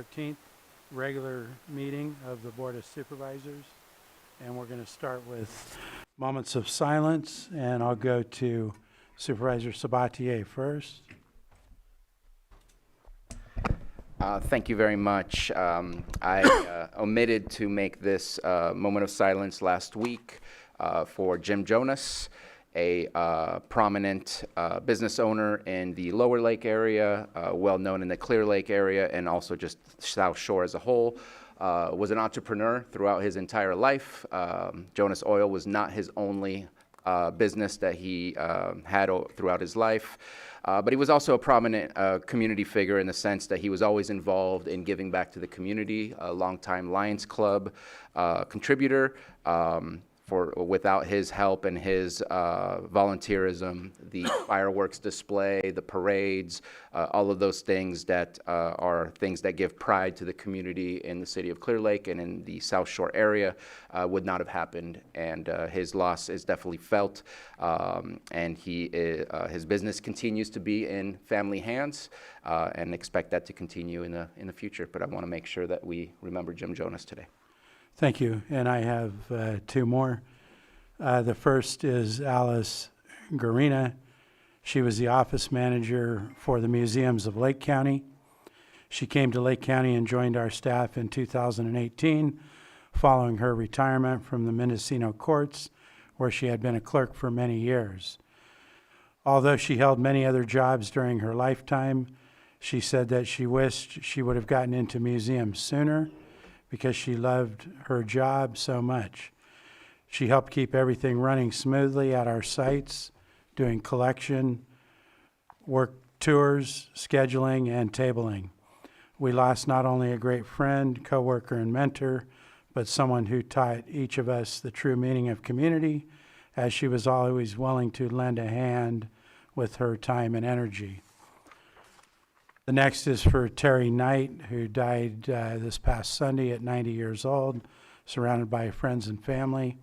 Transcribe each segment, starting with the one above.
14th regular meeting of the Board of Supervisors. And we're going to start with moments of silence, and I'll go to Supervisor Sabatier first. Thank you very much. I omitted to make this moment of silence last week for Jim Jonas, a prominent business owner in the Lower Lake area, well known in the Clear Lake area, and also just South Shore as a whole. Was an entrepreneur throughout his entire life. Jonas Oil was not his only business that he had throughout his life. But he was also a prominent community figure in the sense that he was always involved in giving back to the community, a longtime Lions Club contributor. Without his help and his volunteerism, the fireworks display, the parades, all of those things that are things that give pride to the community in the city of Clear Lake and in the South Shore area would not have happened. And his loss is definitely felt. And his business continues to be in family hands, and expect that to continue in the future. But I want to make sure that we remember Jim Jonas today. Thank you. And I have two more. The first is Alice Garina. She was the office manager for the museums of Lake County. She came to Lake County and joined our staff in 2018 following her retirement from the Mendocino courts, where she had been a clerk for many years. Although she held many other jobs during her lifetime, she said that she wished she would have gotten into museums sooner because she loved her job so much. She helped keep everything running smoothly at our sites, doing collection, work tours, scheduling, and tabling. We lost not only a great friend, coworker, and mentor, but someone who taught each of us the true meaning of community, as she was always willing to lend a hand with her time and energy. The next is for Terry Knight, who died this past Sunday at 90 years old, surrounded by friends and family.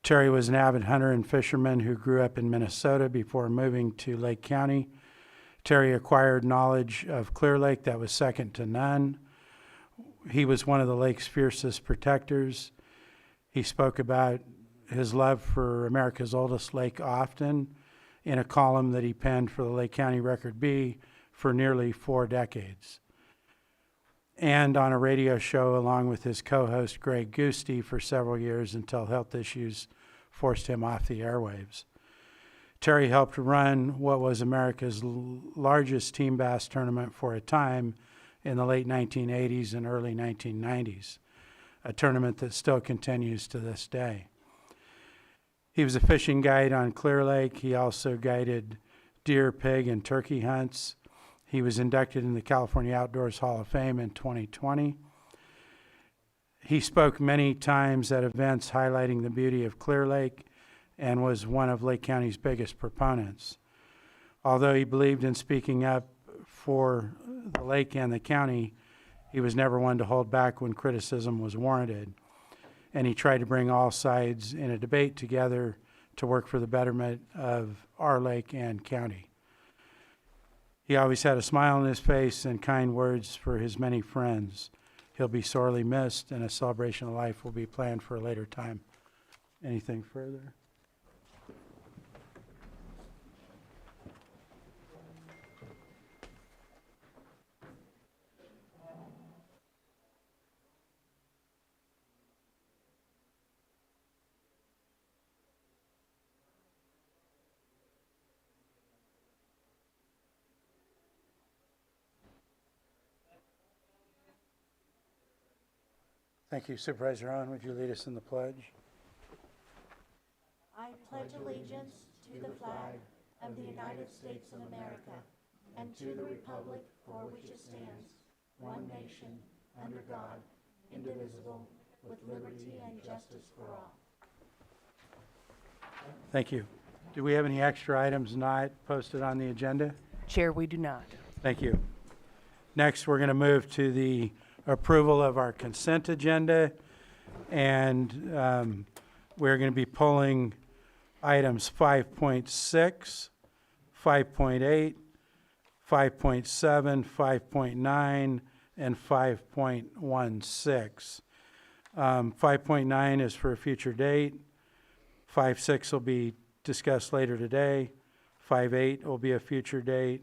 Terry was an avid hunter and fisherman who grew up in Minnesota before moving to Lake County. Terry acquired knowledge of Clear Lake that was second to none. He was one of the lake's fiercest protectors. He spoke about his love for America's oldest lake often in a column that he penned for the Lake County Record B for nearly 4 decades, and on a radio show along with his co-host Greg Gusti for several years until health issues forced him off the airwaves. Terry helped run what was America's largest team bass tournament for a time in the late 1980s and early 1990s, a tournament that still continues to this day. He was a fishing guide on Clear Lake. He also guided deer, pig, and turkey hunts. He was inducted in the California Outdoors Hall of Fame in 2020. He spoke many times at events highlighting the beauty of Clear Lake and was one of Lake County's biggest proponents. Although he believed in speaking up for the lake and the county, he was never one to hold back when criticism was warranted. And he tried to bring all sides in a debate together to work for the betterment of our lake and county. He always had a smile on his face and kind words for his many friends. He'll be sorely missed, and a celebration of life will be planned for a later time. Anything further? Thank you. Supervisor Owen, would you lead us in the pledge? I pledge allegiance to the flag of the United States of America and to the republic for which it stands, one nation, under God, indivisible, with liberty and justice for all. Thank you. Do we have any extra items not posted on the agenda? Chair, we do not. Thank you. Next, we're going to move to the approval of our consent agenda, and we're going to be pulling items 5.6, 5.8, 5.7, 5.9, and 5.16. 5.9 is for a future date. 5.6 will be discussed later today. 5.8 will be a future date,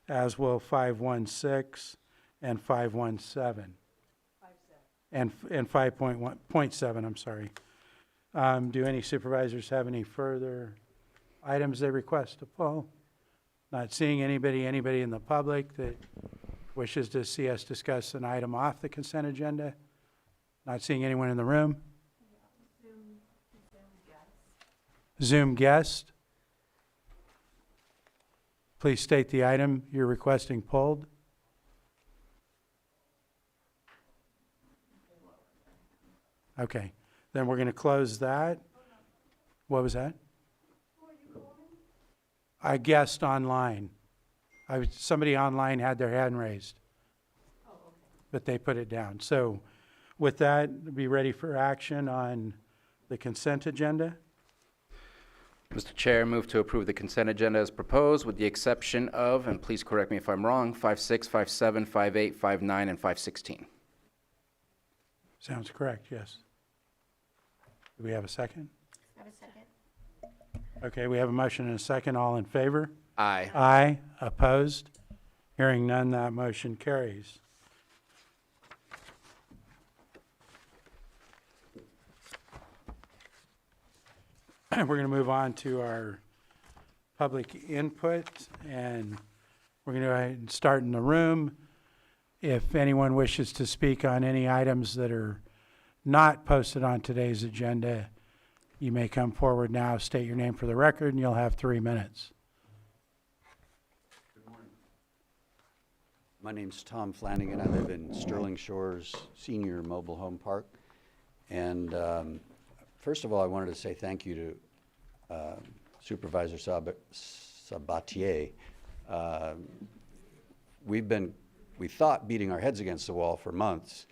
as will 5.16 and 5.17. And 5.1.7, I'm sorry. Do any supervisors have any further items they request to pull? Not seeing anybody in the public that wishes to see us discuss an item off the consent agenda? Not seeing anyone in the room? Zoom guest? Please state the item you're requesting pulled. Okay, then we're going to close that. What was that? I guessed online. Somebody online had their hand raised. But they put it down. So with that, be ready for action on the consent agenda. Mr. Chair, move to approve the consent agenda as proposed with the exception of, and please correct me if I'm wrong, 5.6, 5.7, 5.8, 5.9, and 5.16. Sounds correct, yes. Do we have a second? I have a second. Okay, we have a motion and a second. All in favor? Aye. Aye. Opposed? Hearing none, that motion carries. We're going to move on to our public input, and we're going to go ahead and start in the room. If anyone wishes to speak on any items that are not posted on today's agenda, you may come forward now, state your name for the record, and you'll have 3 minutes. Good morning. My name's Tom Flanagan. I live in Sterling Shores Senior Mobile Home Park. And first of all, I wanted to say thank you to Supervisor Sabatier. We thought beating our heads against the wall for months.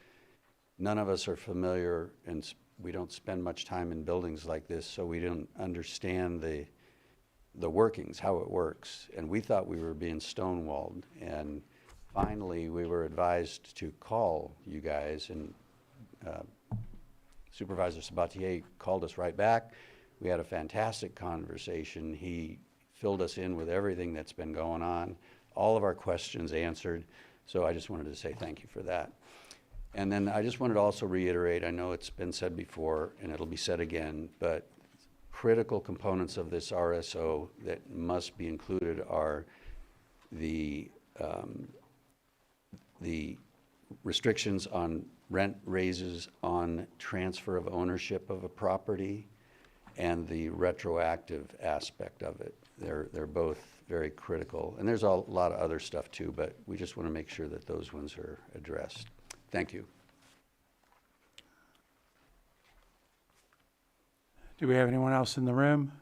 None of us are familiar, and we don't spend much time in buildings like this, so we don't understand the workings, how it works. And we thought we were being stonewalled. And finally, we were advised to call you guys, and Supervisor Sabatier called us right back. We had a fantastic conversation. He filled us in with everything that's been going on, all of our questions answered. So I just wanted to say thank you for that. And then I just wanted to also reiterate, I know it's been said before and it'll be said again, but critical components of this RSO that must be included are the restrictions on rent raises on transfer of ownership of a property and the retroactive aspect of it. They're both very critical. And there's a lot of other stuff too, but we just want to make sure that those ones are addressed. Thank you. Do we have anyone else in the room?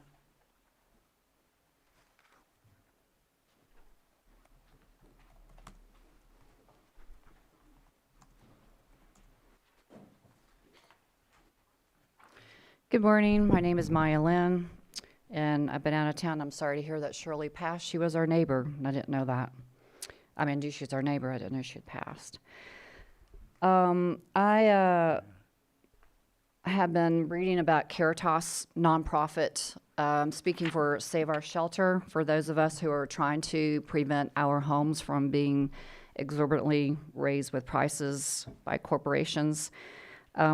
Good morning. My name is Maya Lynn, and I've been out of town. I'm sorry to hear that Shirley passed. She was our neighbor, and I didn't know that. I mean, she's our neighbor. I didn't know she had passed. I have been reading about Caritas nonprofit, speaking for Save Our Shelter, for those of us who are trying to prevent our homes from being exorbitantly raised with prices by corporations,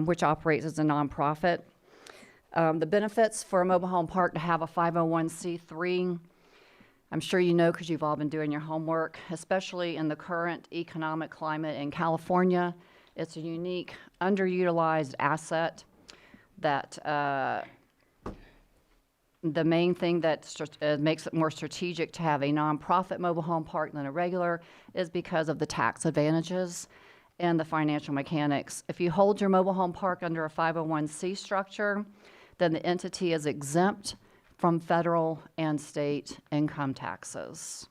which operates as a nonprofit. The benefits for a mobile home park to have a 501c3, I'm sure you know because you've all been doing your homework, especially in the current economic climate in California. It's a unique, underutilized asset that the main thing that makes it more strategic to have a nonprofit mobile home park than a regular is because of the tax advantages and the financial mechanics. If you hold your mobile home park under a 501c structure, then the entity is exempt from federal and state income taxes.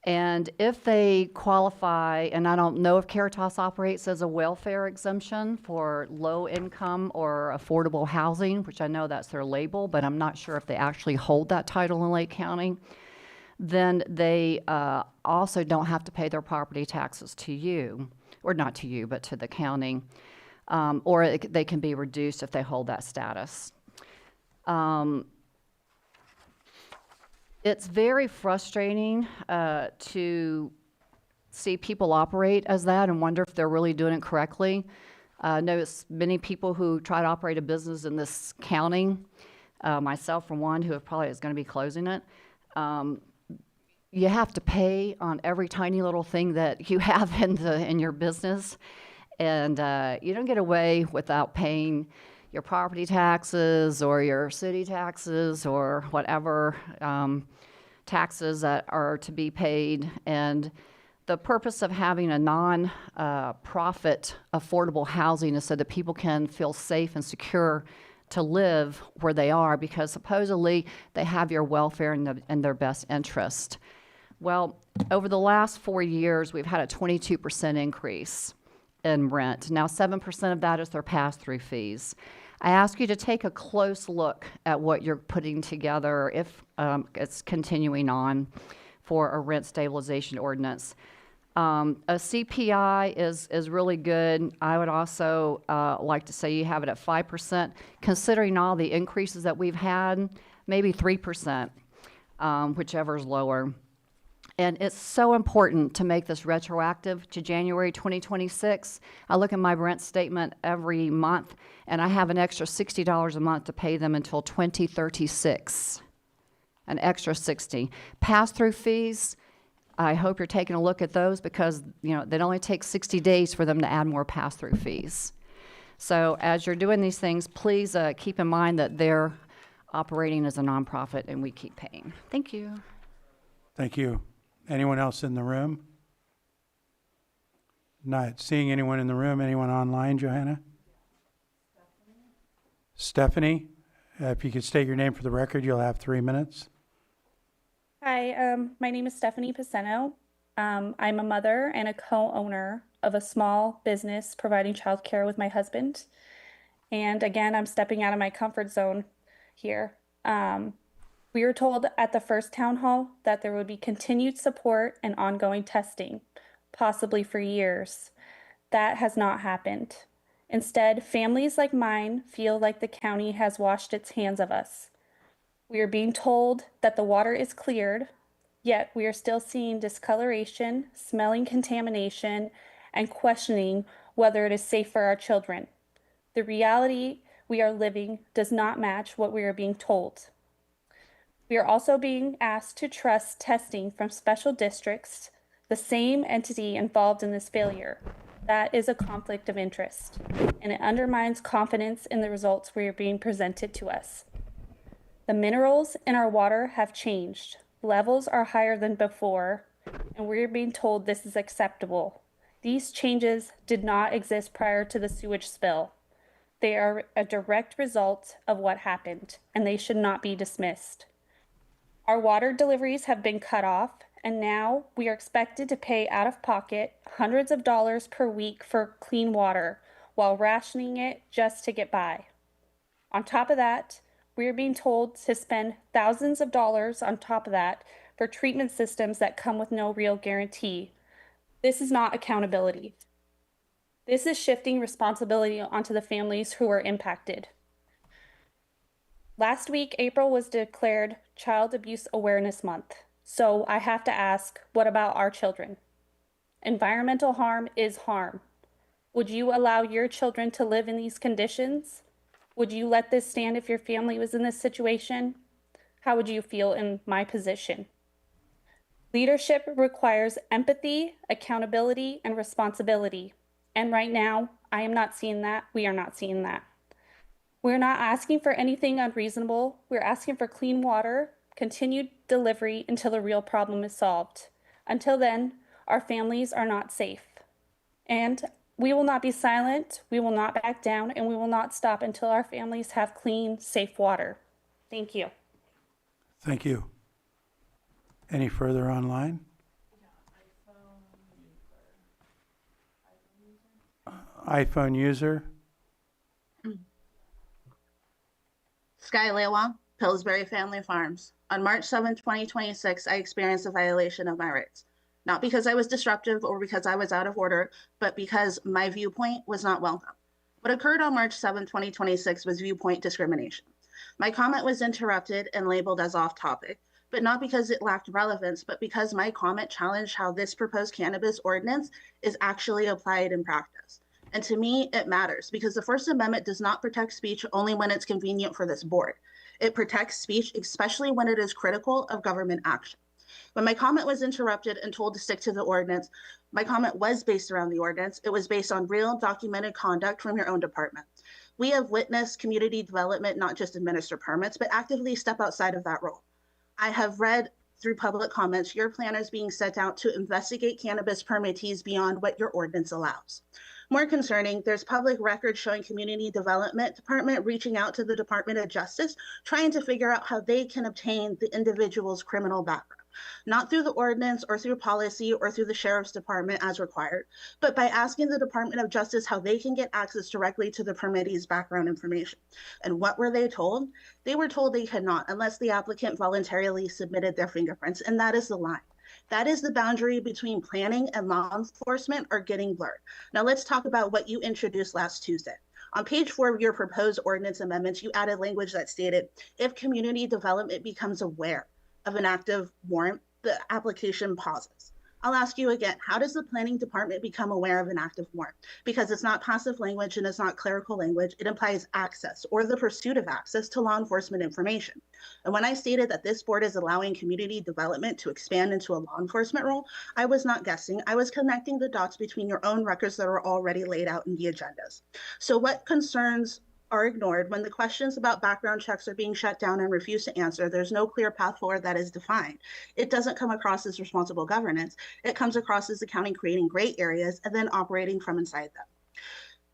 And if they qualify, and I don't know if Caritas operates as a welfare exemption for low income or affordable housing, which I know that's their label, but I'm not sure if they actually hold that title in Lake County, then they also don't have to pay their property taxes to you. or not to you, but to the county, they can be reduced if they hold that status. It's very frustrating to see people operate as that and wonder if they're really doing it correctly. I notice many people who try to operate a business in this county, myself for one, who probably is going to be closing it. You have to pay on every tiny little thing that you have in your business, and you don't get away without paying your property taxes or your city taxes or whatever taxes that are to be paid. And the purpose of having a non-profit affordable housing is so that people can feel safe and secure to live where they are, because supposedly they have your welfare in their best interest. Well, over the last 4 years, we've had a 22% increase in rent. Now, 7% of that is their pass-through fees. I ask you to take a close look at what you're putting together if it's continuing on for a rent stabilization ordinance. A CPI is really good. I would also like to say you have it at 5%, considering all the increases that we've had, maybe 3%, whichever is lower. And it's so important to make this retroactive to January 2026. I look at my rent statement every month, and I have an extra $60 a month to pay them until 2036. An extra 60. Pass-through fees, I hope you're taking a look at those, because it only takes 60 days for them to add more pass-through fees. So as you're doing these things, please keep in mind that they're operating as a nonprofit and we keep paying. Thank you. Thank you. Anyone else in the room? Not seeing anyone in the room. Anyone online, Johanna? Stephanie, if you could state your name for the record, you'll have 3 minutes. Hi, my name is Stephanie Paceno. I'm a mother and a co-owner of a small business providing childcare with my husband. And again, I'm stepping out of my comfort zone here. We were told at the first town hall that there would be continued support and ongoing testing, possibly for years. That has not happened. Instead, families like mine feel like the county has washed its hands of us. We are being told that the water is cleared, yet we are still seeing discoloration, smelling contamination, and questioning whether it is safe for our children. The reality we are living does not match what we are being told. We are also being asked to trust testing from special districts, the same entity involved in this failure. That is a conflict of interest, and it undermines confidence in the results we are being presented to us. The minerals in our water have changed. Levels are higher than before, and we're being told this is acceptable. These changes did not exist prior to the sewage spill. They are a direct result of what happened, and they should not be dismissed. Our water deliveries have been cut off, and now we are expected to pay out of pocket hundreds of dollars per week for clean water while rationing it just to get by. On top of that, we are being told to spend thousands of dollars on top of that for treatment systems that come with no real guarantee. This is not accountability. This is shifting responsibility onto the families who are impacted. Last week, April was declared Child Abuse Awareness Month. So I have to ask, what about our children? Environmental harm is harm. Would you allow your children to live in these conditions? Would you let this stand if your family was in this situation? How would you feel in my position? Leadership requires empathy, accountability, and responsibility. And right now, I am not seeing that. We are not seeing that. We're not asking for anything unreasonable. We're asking for clean water, continued delivery until the real problem is solved. Until then, our families are not safe. And we will not be silent, we will not back down, and we will not stop until our families have clean, safe water. Thank you. Thank you. Any further online? iPhone user? Sky Lewa, Pillsbury Family Farms. On March 7, 2026, I experienced a violation of my rights. not because I was disruptive or because I was out of order, but because my viewpoint was not welcome. What occurred on March 7, 2026 was viewpoint discrimination. My comment was interrupted and labeled as off topic, but not because it lacked relevance, but because my comment challenged how this proposed cannabis ordinance is actually applied in practice. And to me, it matters because the First Amendment does not protect speech only when it's convenient for this board. It protects speech, especially when it is critical of government action. When my comment was interrupted and told to stick to the ordinance, my comment was based around the ordinance. It was based on real documented conduct from your own department. We have witnessed community development not just administer permits, but actively step outside of that role. I have read through public comments, your plan is being set out to investigate cannabis permittees beyond what your ordinance allows. More concerning, there's public record showing Community Development Department reaching out to the Department of Justice, trying to figure out how they can obtain the individual's criminal background. Not through the ordinance or through policy or through the Sheriff's Department as required, but by asking the Department of Justice how they can get access directly to the permittee's background information. And what were they told? They were told they could not unless the applicant voluntarily submitted their fingerprints, and that is the line. That is the boundary between planning and law enforcement are getting blurred. Now let's talk about what you introduced last Tuesday. On page 4 of your proposed ordinance amendments, you added language that stated, if community development becomes aware of an active warrant, the application pauses. I'll ask you again, how does the planning department become aware of an active warrant? Because it's not passive language and it's not clerical language. It implies access or the pursuit of access to law enforcement information. And when I stated that this board is allowing community development to expand into a law enforcement role, I was not guessing. I was connecting the dots between your own records that are already laid out in the agendas. So what concerns are ignored when the questions about background checks are being shut down and refused to answer? There's no clear path forward that is defined. It doesn't come across as responsible governance. It comes across as the county creating gray areas and then operating from inside them.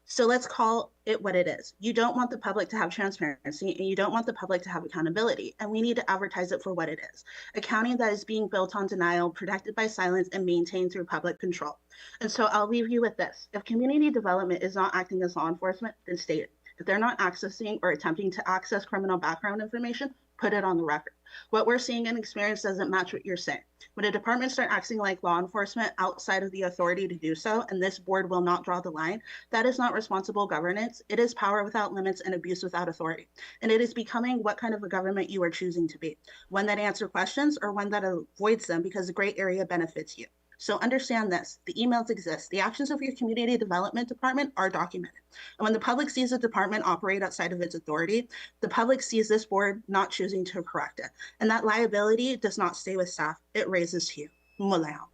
So let's call it what it is. You don't want the public to have transparency and you don't want the public to have accountability. And we need to advertise it for what it is. A county that is being built on denial, protected by silence, and maintained through public control. And so I'll leave you with this. If community development is not acting as law enforcement, then state it. If they're not accessing or attempting to access criminal background information, put it on the record. What we're seeing and experience doesn't match what you're saying. When a department starts acting like law enforcement outside of the authority to do so, and this board will not draw the line, that is not responsible governance. It is power without limits and abuse without authority. And it is becoming what kind of a government you are choosing to be. One that answers questions or one that avoids them because the gray area benefits you. So understand this, the emails exist. The actions of your community development department are documented. And when the public sees a department operate outside of its authority, the public sees this board not choosing to correct it. And that liability does not stay with staff, it raises to you. Mulao.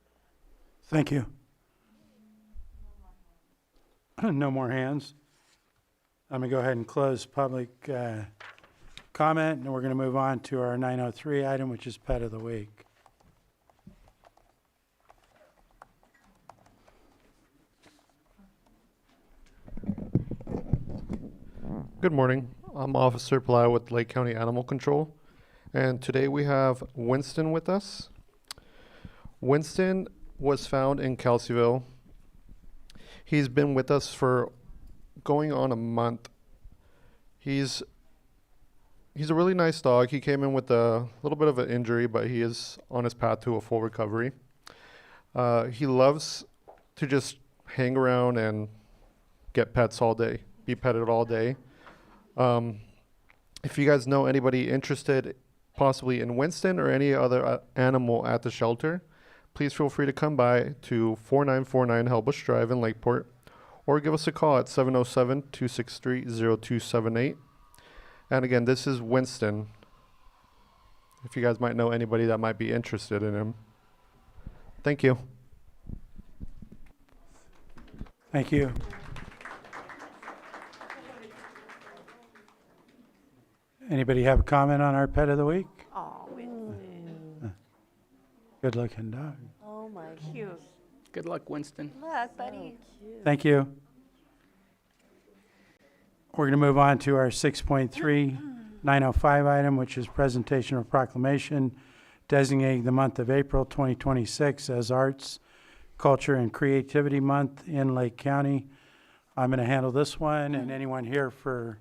Thank you. No more hands. I'm going to go ahead and close public comment, and we're going to move on to our 903 item, which is Pet of the Week. Good morning. I'm Officer Plow with Lake County Animal Control, and today we have Winston with us. Winston was found in Kelseyville. He's been with us for going on a month. He's a really nice dog. He came in with a little bit of an injury, but he is on his path to a full recovery. He loves to just hang around and get pets all day, be petted all day. If you guys know anybody interested possibly in Winston or any other animal at the shelter, please feel free to come by to 4949 Hellbush Drive in Lakeport or give us a call at 707-263-0278. And again, this is Winston. If you guys might know anybody that might be interested in him. Thank you. Thank you. Anybody have a comment on our Pet of the Week? Oh, Winston. Good looking dog. Oh, my cute. Good luck, Winston. Look, buddy. Thank you. We're going to move on to our 6.3 905 item, which is presentation of proclamation designating the month of April 2026 as Arts, Culture, and Creativity Month in Lake County. I'm going to handle this one, and anyone here for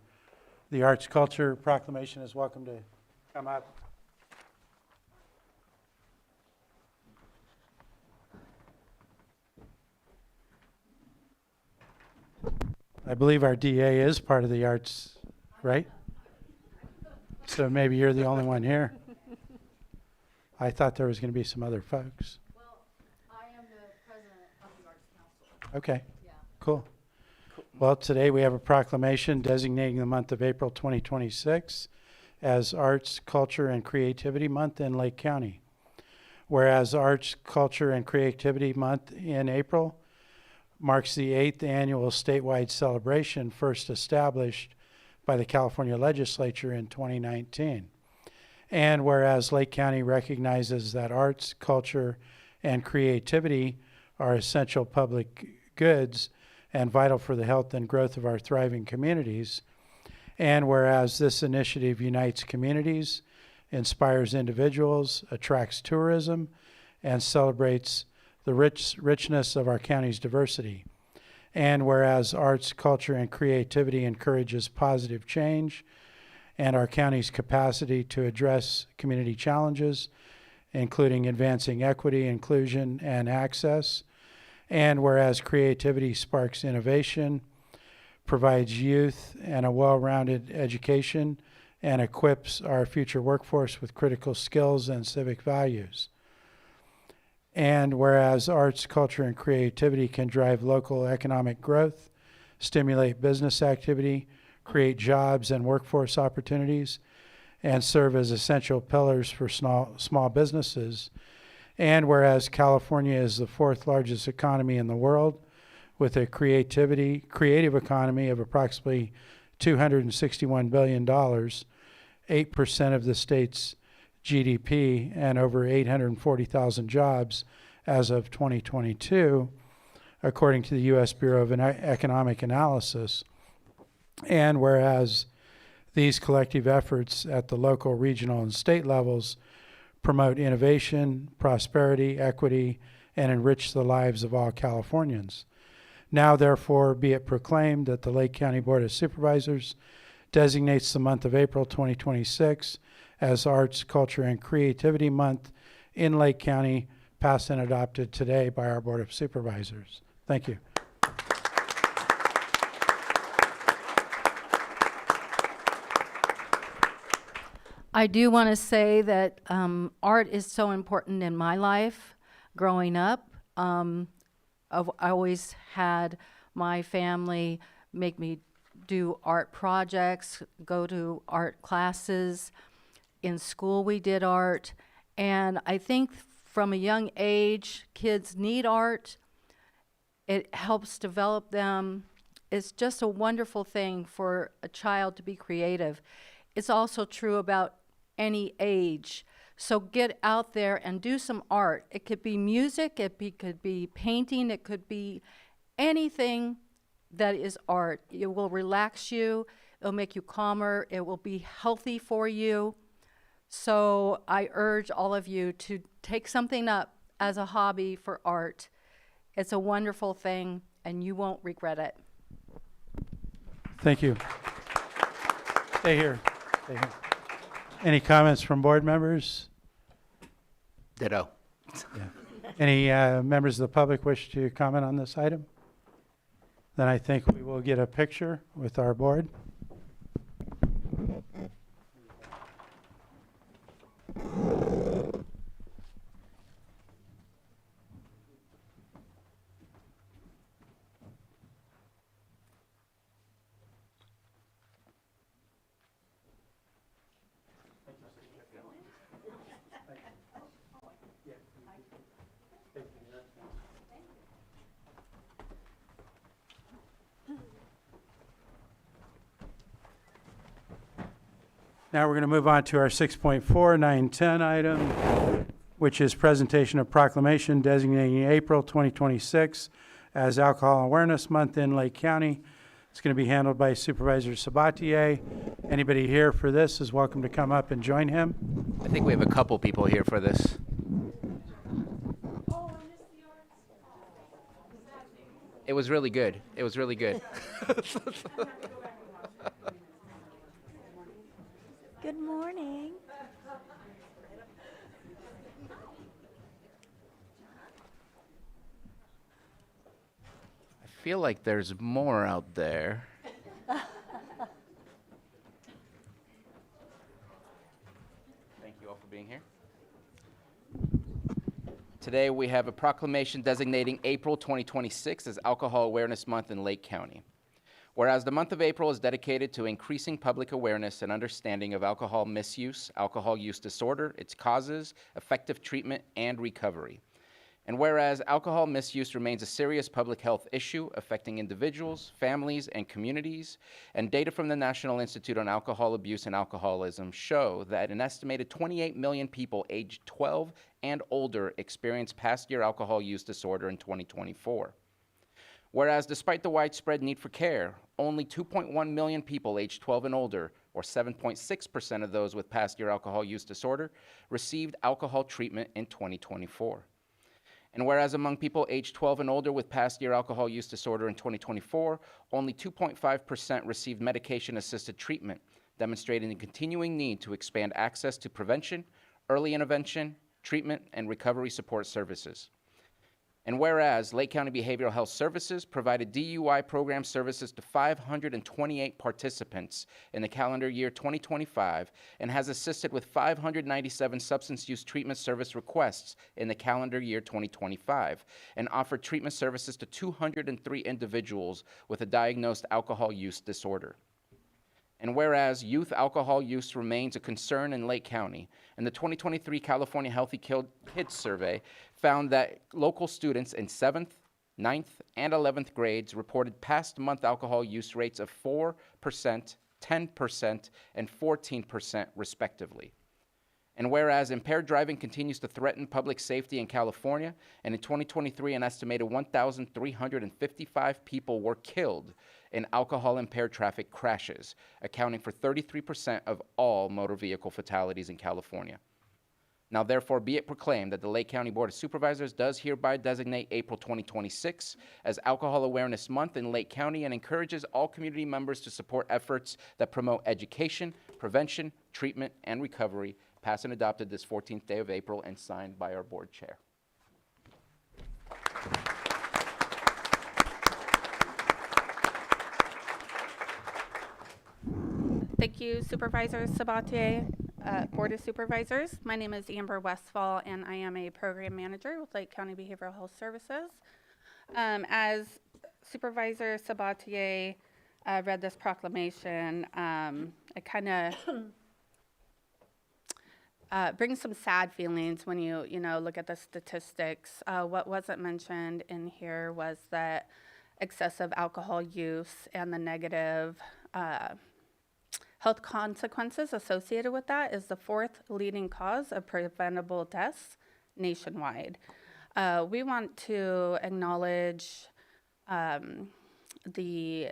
the Arts Culture Proclamation is welcome to come up. I believe our DA is part of the arts, right? So maybe you're the only one here. I thought there was going to be some other folks. Well, I am the president of the Arts Council. Okay, Yeah. cool. Well, today we have a proclamation designating the month of April 2026 as Arts, Culture, and Creativity Month in Lake County. Whereas Arts, Culture, and Creativity Month in April marks the 8th annual statewide celebration first established by the California Legislature in 2019. And whereas Lake County recognizes that arts, culture, and creativity are essential public goods and vital for the health and growth of our thriving communities, and whereas this initiative unites communities, inspires individuals, attracts tourism, and celebrates the richness of our county's diversity. And whereas arts, culture, and creativity encourages positive change and our county's capacity to address community challenges, including advancing equity, inclusion, and access. And whereas creativity sparks innovation, provides youth and a well-rounded education, and equips our future workforce with critical skills and civic values. And whereas arts, culture, and creativity can drive local economic growth, stimulate business activity, create jobs and workforce opportunities, and serve as essential pillars for small businesses. And whereas California is the 4th largest economy in the world, with a creative economy of approximately $261 billion, 8% of the state's GDP, and over 840,000 jobs as of 2022, according to the U.S. Bureau of Economic Analysis. And whereas these collective efforts at the local, regional, and state levels promote innovation, prosperity, equity, and enrich the lives of all Californians. Now, therefore, be it proclaimed that the Lake County Board of Supervisors designates the month of April 2026 as Arts, Culture, and Creativity Month in Lake County, passed and adopted today by our Board of Supervisors. Thank you. I do want to say that art is so important in my life growing up. I always had my family make me do art projects, go to art classes. In school we did art, and I think from a young age, kids need art. It helps develop them. It's just a wonderful thing for a child to be creative. It's also true about any age. So get out there and do some art. It could be music, could be painting, it could be anything that is art. It will relax you, it'll make you calmer, it will be healthy for you. So I urge all of you to take something up as a hobby for art. It's a wonderful thing, and you won't regret it. Thank you. Stay here. Stay here. Any comments from board members? Ditto. Any members of the public wish to comment on this item? Then I think we will get a picture with our board. Now we're going to move on to our 6.4, 9, 10 item, which is presentation of proclamation designating April 2026 as Alcohol Awareness Month in Lake County. It's going to be handled by Supervisor Sabatier. Anybody here for this is welcome to come up and join him. I think we have a couple people here for this. It was really good. It was really good. Good morning. feel like there's more out there. Thank you all for being here. Today we have a proclamation designating April 2026 as Alcohol Awareness Month in Lake County. Whereas the month of April is dedicated to increasing public awareness and understanding of alcohol misuse, alcohol use disorder, its causes, effective treatment, and recovery. And whereas alcohol misuse remains a serious public health issue affecting individuals, families, and communities, and data from the National Institute on Alcohol Abuse and Alcoholism show that an estimated 28 million people aged 12 and older experienced past year alcohol use disorder in 2024. Whereas despite the widespread need for care, only 2.1 million people aged 12 and older, or 7.6% of those with past year alcohol use disorder, received alcohol treatment in 2024. And whereas among people aged 12 and older with past year alcohol use disorder in 2024, only 2.5% received medication-assisted treatment, demonstrating the continuing need to expand access to prevention, early intervention, treatment, and recovery support services. And whereas Lake County Behavioral Health Services provided DUI program services to 528 participants in the calendar year 2025 and has assisted with 597 substance use treatment service requests in the calendar year 2025 and offered treatment services to 203 individuals with a diagnosed alcohol use disorder. And whereas youth alcohol use remains a concern in Lake County, and the 2023 California Healthy Kids Survey found that local students in 7th, 9th, and 11th grades reported past month alcohol use rates of 4%, 10%, and 14% respectively. And whereas impaired driving continues to threaten public safety in California, and in 2023 an estimated 1,355 people were killed in alcohol-impaired traffic crashes, accounting for 33% of all motor vehicle fatalities in California. Now therefore be it proclaimed that the Lake County Board of Supervisors does hereby designate April 2026 as Alcohol Awareness Month in Lake County and encourages all community members to support efforts that promote education, prevention, treatment, and recovery, passed and adopted this 14th day of April and signed by our board chair. Thank you, Supervisor Sabatier, Board of Supervisors. My name is Amber Westfall, and I am a program manager with Lake County Behavioral Health Services. As Supervisor Sabatier read this proclamation, it kind of brings some sad feelings when you look at the statistics. What wasn't mentioned in here was that excessive alcohol use and the negative health consequences associated with that is the 4th leading cause of preventable deaths nationwide. We want to acknowledge the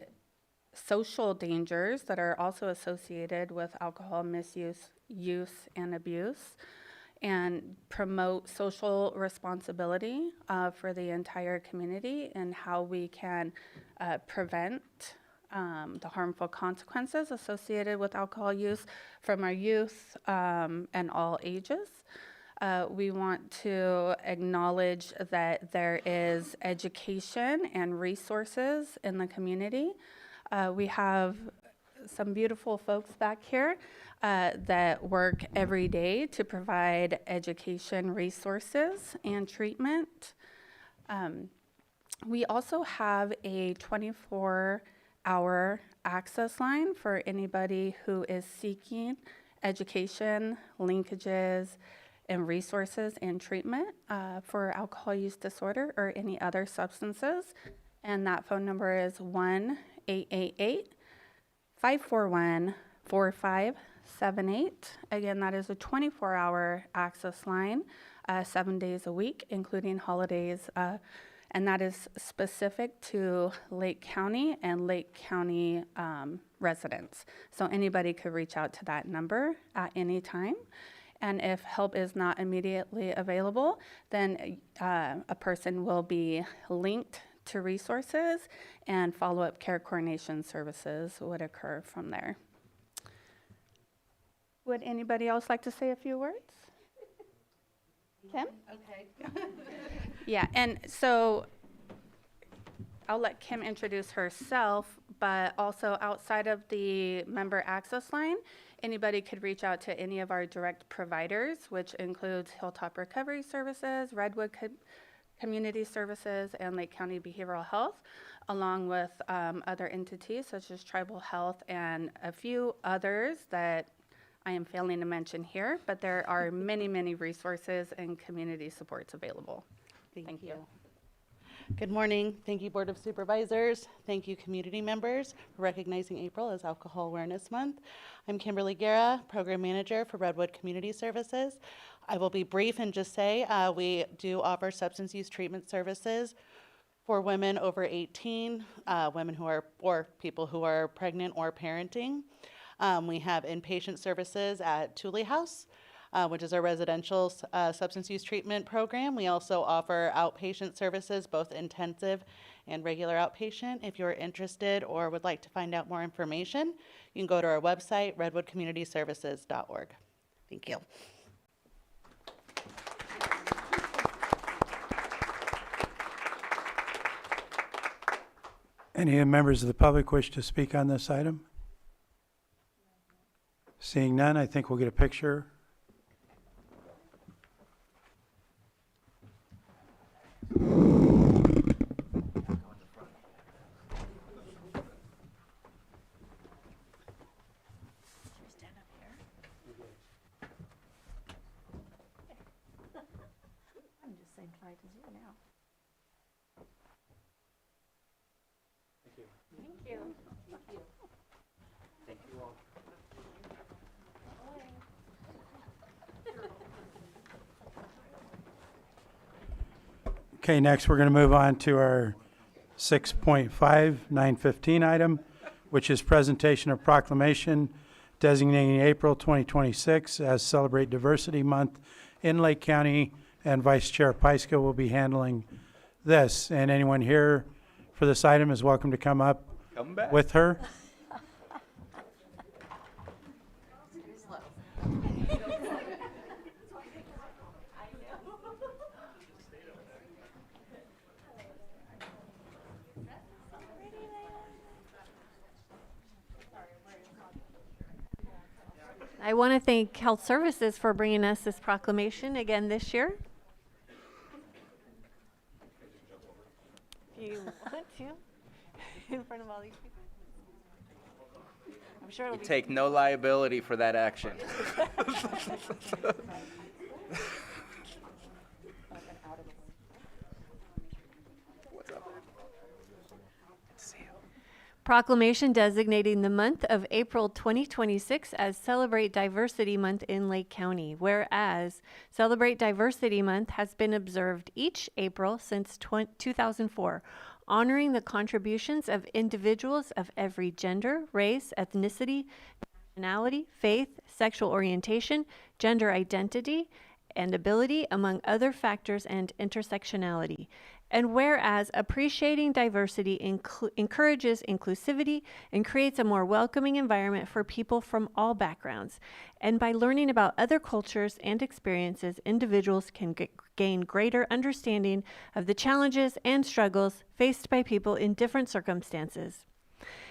social dangers that are also associated with alcohol misuse, use, and abuse, and promote social responsibility for the entire community and how we can prevent the harmful consequences associated with alcohol use from our youth and all ages. We want to acknowledge that there is education and resources in the community. We have some beautiful folks back here that work every day to provide education, resources, and treatment. We also have a 24-hour access line for anybody who is seeking education, linkages, and resources and treatment for alcohol use disorder or any other substances. And that phone number is 1-888-541-4578. Again, that is a 24-hour access line, 7 days a week, including holidays. And that is specific to Lake County and Lake County residents. So anybody could reach out to that number at any time. And if help is not immediately available, then a person will be linked to resources and follow-up care coordination services would occur from there. Would anybody else like to say a few words? Kim? Okay. Yeah, and so I'll let Kim introduce herself, but also outside of the member access line, anybody could reach out to any of our direct providers, which includes Hilltop Recovery Services, Redwood Community Services, and Lake County Behavioral Health, along with other entities such as Tribal Health and a few others that I am failing to mention here, but there are many, many resources and community supports available. Thank you. Good morning. Thank you, Board of Supervisors. Thank you, community members, for recognizing April as Alcohol Awareness Month. I'm Kimberly Guerra, Program Manager for Redwood Community Services. I will be brief and just say we do offer substance use treatment services for women over 18, women who are, or people who are pregnant or parenting. We have inpatient services at Thule House, which is our residential substance use treatment program. We also offer outpatient services, both intensive and regular outpatient. If you're interested or would like to find out more information, you can go to our website, redwoodcommunityservices.org. Thank you. Any members of the public wish to speak on this item? Seeing none, I think we'll get a picture. I'm just same height as you now. Thank you. Thank you. Thank you all. Okay, next we're going to move on to our 6.5, 915 item, which is presentation of proclamation designating April 2026 as Celebrate Diversity Month in Lake County, and Vice Chair Pyska will be handling this. And anyone here for this item is welcome to come up with her. I want to thank Health Services for bringing us this proclamation again this year. If you want to, in front of all these people. I'm sure it'll We be take no liability for that action. proclamation designating the month of April 2026 as Celebrate Diversity Month in Lake County. Whereas Celebrate Diversity Month has been observed each April since 2004, honoring the contributions of individuals of every gender, race, ethnicity, nationality, faith, sexual orientation, gender identity, and ability, among other factors, and intersectionality. And whereas appreciating diversity encourages inclusivity and creates a more welcoming environment for people from all backgrounds. And by learning about other cultures and experiences, individuals can gain greater understanding of the challenges and struggles faced by people in different circumstances.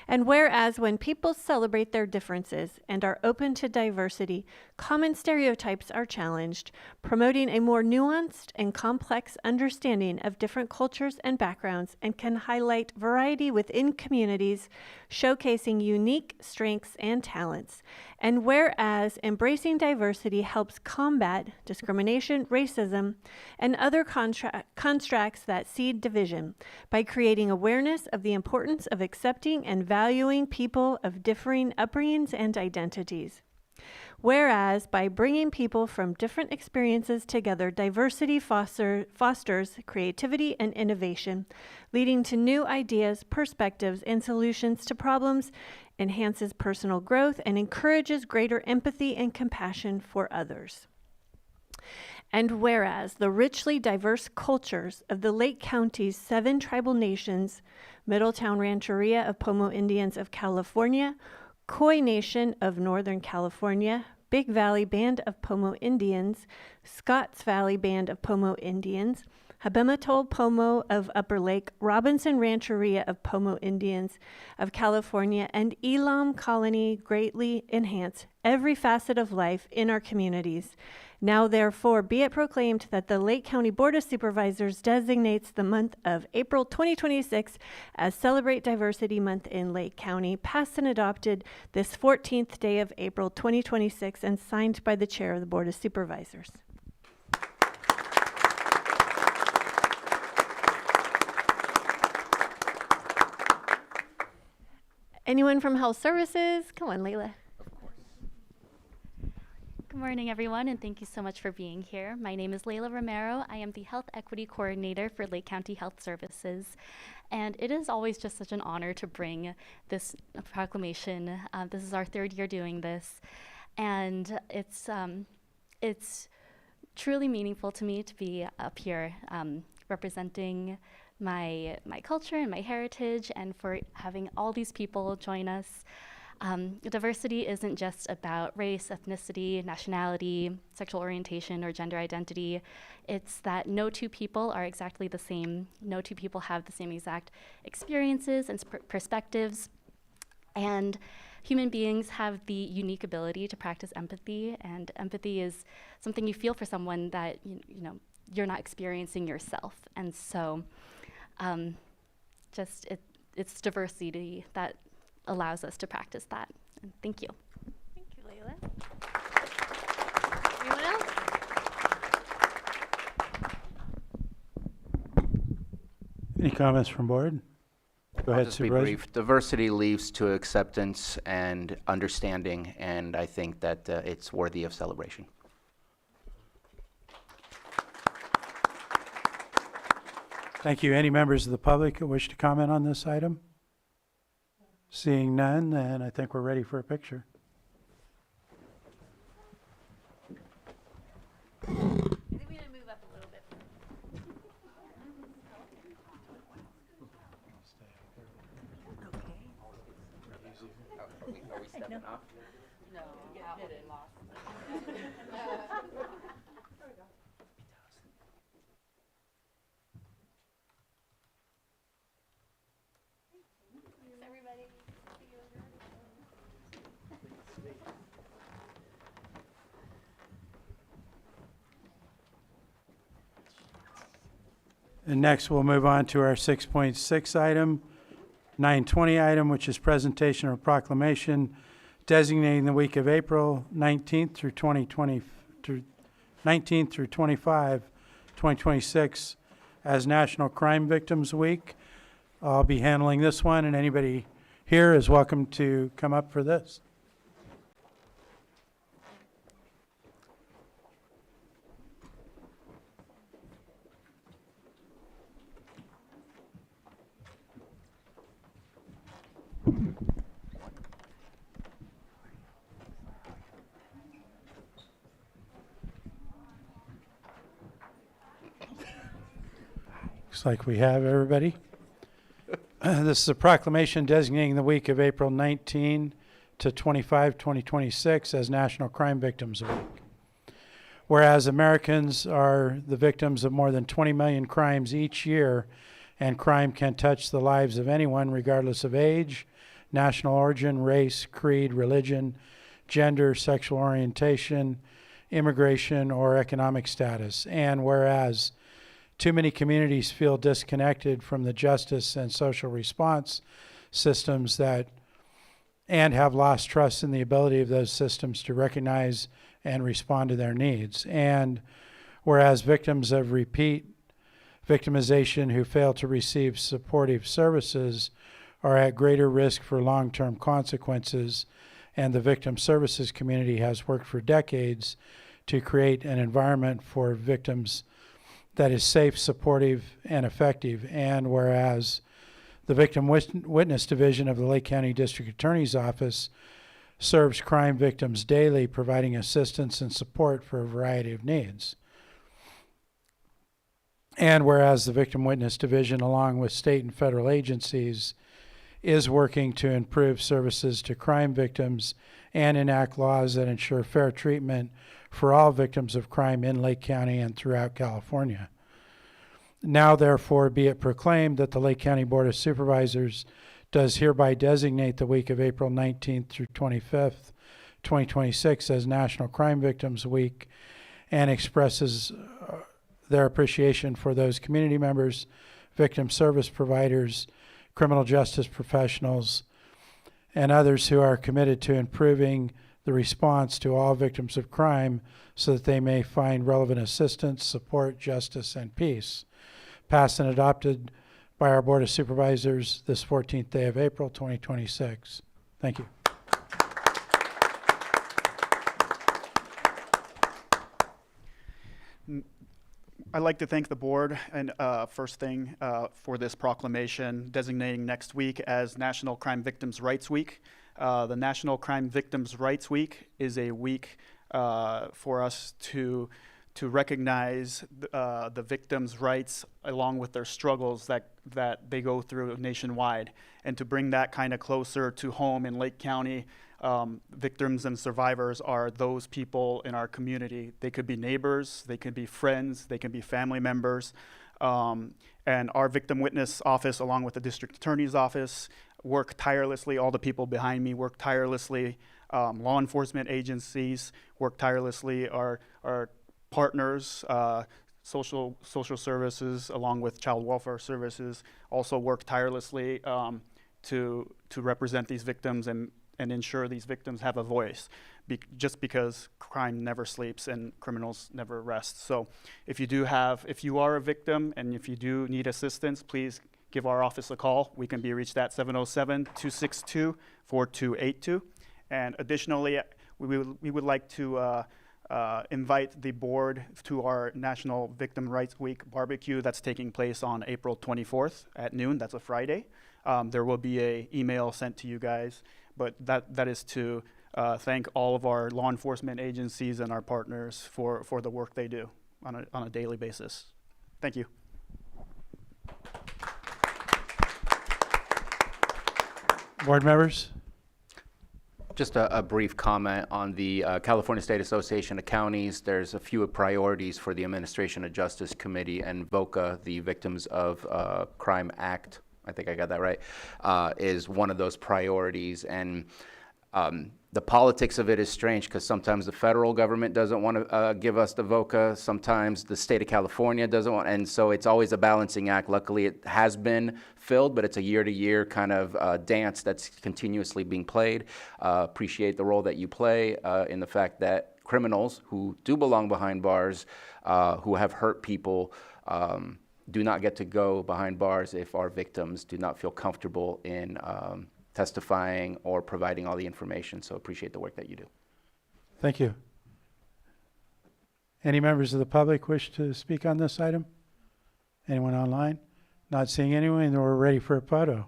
And whereas when people celebrate their differences and are open to diversity, common stereotypes are challenged, promoting a more nuanced and complex understanding of different cultures and backgrounds, and can highlight variety within communities, showcasing unique strengths and talents. And whereas embracing diversity helps combat discrimination, racism, and other constructs that seed division by creating awareness of the importance of accepting and valuing people of differing upbringings and identities. Whereas by bringing people from different experiences together, diversity fosters creativity and innovation, leading to new ideas, perspectives, and solutions to problems, enhances personal growth, and encourages greater empathy and compassion for others. And whereas the richly diverse cultures of the Lake County's 7 tribal nations, Middletown Rancheria of Pomo Indians of California, Khoi Nation of Northern California, Big Valley Band of Pomo Indians, Scotts Valley Band of Pomo Indians, Habematol Pomo of Upper Lake, Robinson Rancheria of Pomo Indians of California, and Elam Colony greatly enhance every facet of life in our communities. Now, therefore, be it proclaimed that the Lake County Board of Supervisors designates the month of April 2026 as Celebrate Diversity Month in Lake County, passed and adopted this 14th day of April 2026, and signed by the Chair of the Board of Supervisors. Anyone from Health Services? Come on, Layla. Good morning, everyone, and thank you so much for being here. My name is Layla Romero. I am the Health Equity Coordinator for Lake County Health Services, and it is always just such an honor to bring this proclamation. This is our third year doing this, and it's truly meaningful to me to be up here representing my culture and my heritage, and for having all these people join us. Diversity isn't just about race, ethnicity, nationality, sexual orientation, or gender identity. It's that no two people are exactly the same. No two people have the same exact experiences and perspectives. And human beings have the unique ability to practice empathy, and empathy is something you feel for someone that you're not experiencing yourself. And so it's diversity that allows us to practice that. And thank you. Thank you, Layla. Anyone else? Any comments from board? Go ahead, Just be Supervisor. brief. Diversity leads to acceptance and understanding, and I think that it's worthy of celebration. Thank you. Any members of the public who wish to comment on this item? Seeing none, then I think we're ready for a picture. I think we need to move up a little bit. Are we stepping off? No, get it lost. Everybody. And next, we'll move on to our 6.6 item, 920 item, which is presentation of proclamation designating the week of April 19th through 19th through 25, 2026 as National Crime Victims Week. I'll be handling this one, and anybody here is welcome to come up for this. Looks like we have everybody. This is a proclamation designating the week of April 19 to 25, 2026 as National Crime Victims Week. Whereas Americans are the victims of more than 20 million crimes each year, and crime can touch the lives of anyone regardless of age, national origin, race, creed, religion, gender, sexual orientation, immigration, or economic status. And whereas too many communities feel disconnected from the justice and social response systems and have lost trust in the ability of those systems to recognize and respond to their needs. And whereas victims of repeat victimization who fail to receive supportive services are at greater risk for long-term consequences, and the victim services community has worked for decades to create an environment for victims that is safe, supportive, and effective. And whereas the Victim Witness Division of the Lake County District Attorney's Office serves crime victims daily, providing assistance and support for a variety of needs. And whereas the Victim Witness Division, along with state and federal agencies, is working to improve services to crime victims and enact laws that ensure fair treatment for all victims of crime in Lake County and throughout California. Now therefore be it proclaimed that the Lake County Board of Supervisors does hereby designate the week of April 19th through 25th, 2026 as National Crime Victims Week, and expresses their appreciation for those community members, victim service providers, criminal justice professionals, and others who are committed to improving the response to all victims of crime so that they may find relevant assistance, support, justice, and peace. Passed and adopted by our Board of Supervisors this 14th day of April, 2026. Thank you. I'd like to thank the board and first thing for this proclamation designating next week as National Crime Victims' Rights Week. The National Crime Victims' Rights Week is a week for us to recognize the victims' rights along with their struggles that they go through nationwide, and to bring that kind of closer to home in Lake County. Victims and survivors are those people in our community. They could be neighbors, they could be friends, they can be family members. And our Victim Witness Office, along with the District Attorney's Office, work tirelessly. All the people behind me work tirelessly. Law enforcement agencies work tirelessly. Our partners, social services, along with child welfare services, also work tirelessly to represent these victims and ensure these victims have a voice, just because crime never sleeps and criminals never rest. So if you are a victim and if you do need assistance, please give our office a call. We can be reached at 707-262-4282. And additionally, we would like to invite the board to our National Victim Rights Week barbecue that's taking place on April 24th at noon. That's a Friday. There will be an email sent to you guys, but that is to thank all of our law enforcement agencies and our partners for the work they do on a daily basis. Thank you. Board members? Just a brief comment on the California State Association of Counties. There's a few priorities for the Administration of Justice Committee, and VOCA, the Victims of Crime Act, I think I got that right, is one of those priorities. And the politics of it is strange because sometimes the federal government doesn't want to give us the VOCA, sometimes the state of California doesn't want, and so it's always a balancing act. Luckily, it has been filled, but it's a year-to-year kind of dance that's continuously being played. Appreciate the role that you play in the fact that criminals who do belong behind bars, who have hurt people, do not get to go behind bars if our victims do not feel comfortable in testifying or providing all the information. So appreciate the work that you do. Thank you. Any members of the public wish to speak on this item? Anyone online? Not seeing anyone, then we're ready for a photo.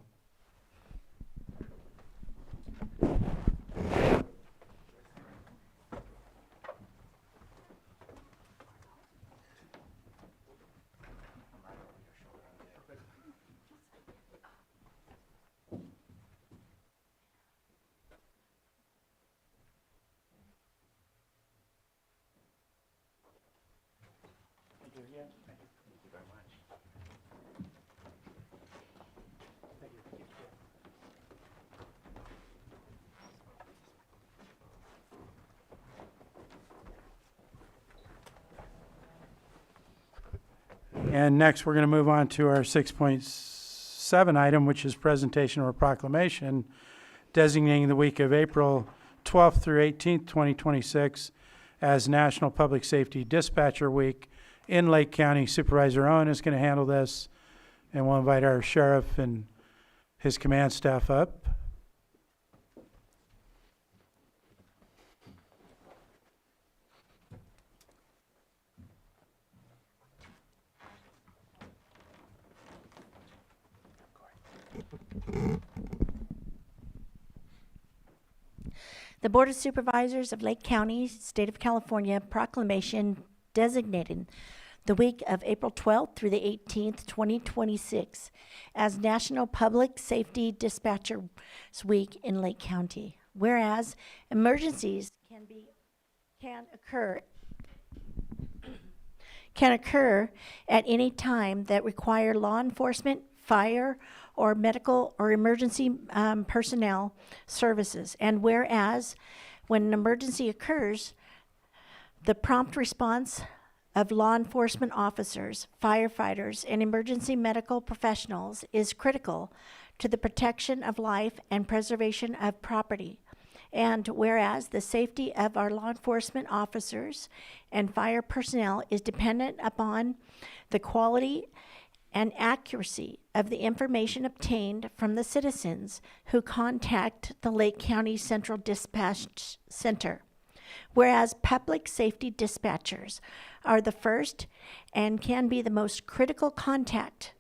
And next, we're going to move on to our 6.7 item, which is presentation of a proclamation designating the week of April 12th through 18th, 2026 as National Public Safety Dispatcher Week in Lake County. Supervisor Owen is going to handle this, and we'll invite our sheriff and his command staff up. The Board of Supervisors of Lake County, State of California proclamation designating the week of April 12th through the 18th, 2026 as National Public Safety Dispatchers Week in Lake County. Whereas emergencies can occur can occur at any time that require law enforcement, fire, or medical or emergency personnel services. And whereas when an emergency occurs, the prompt response of law enforcement officers, firefighters, and emergency medical professionals is critical to the protection of life and preservation of property. And whereas the safety of our law enforcement officers and fire personnel is dependent upon the quality and accuracy of the information obtained from the citizens who contact the Lake County Central Dispatch Center. Whereas public safety dispatchers are the first and can be the most critical contact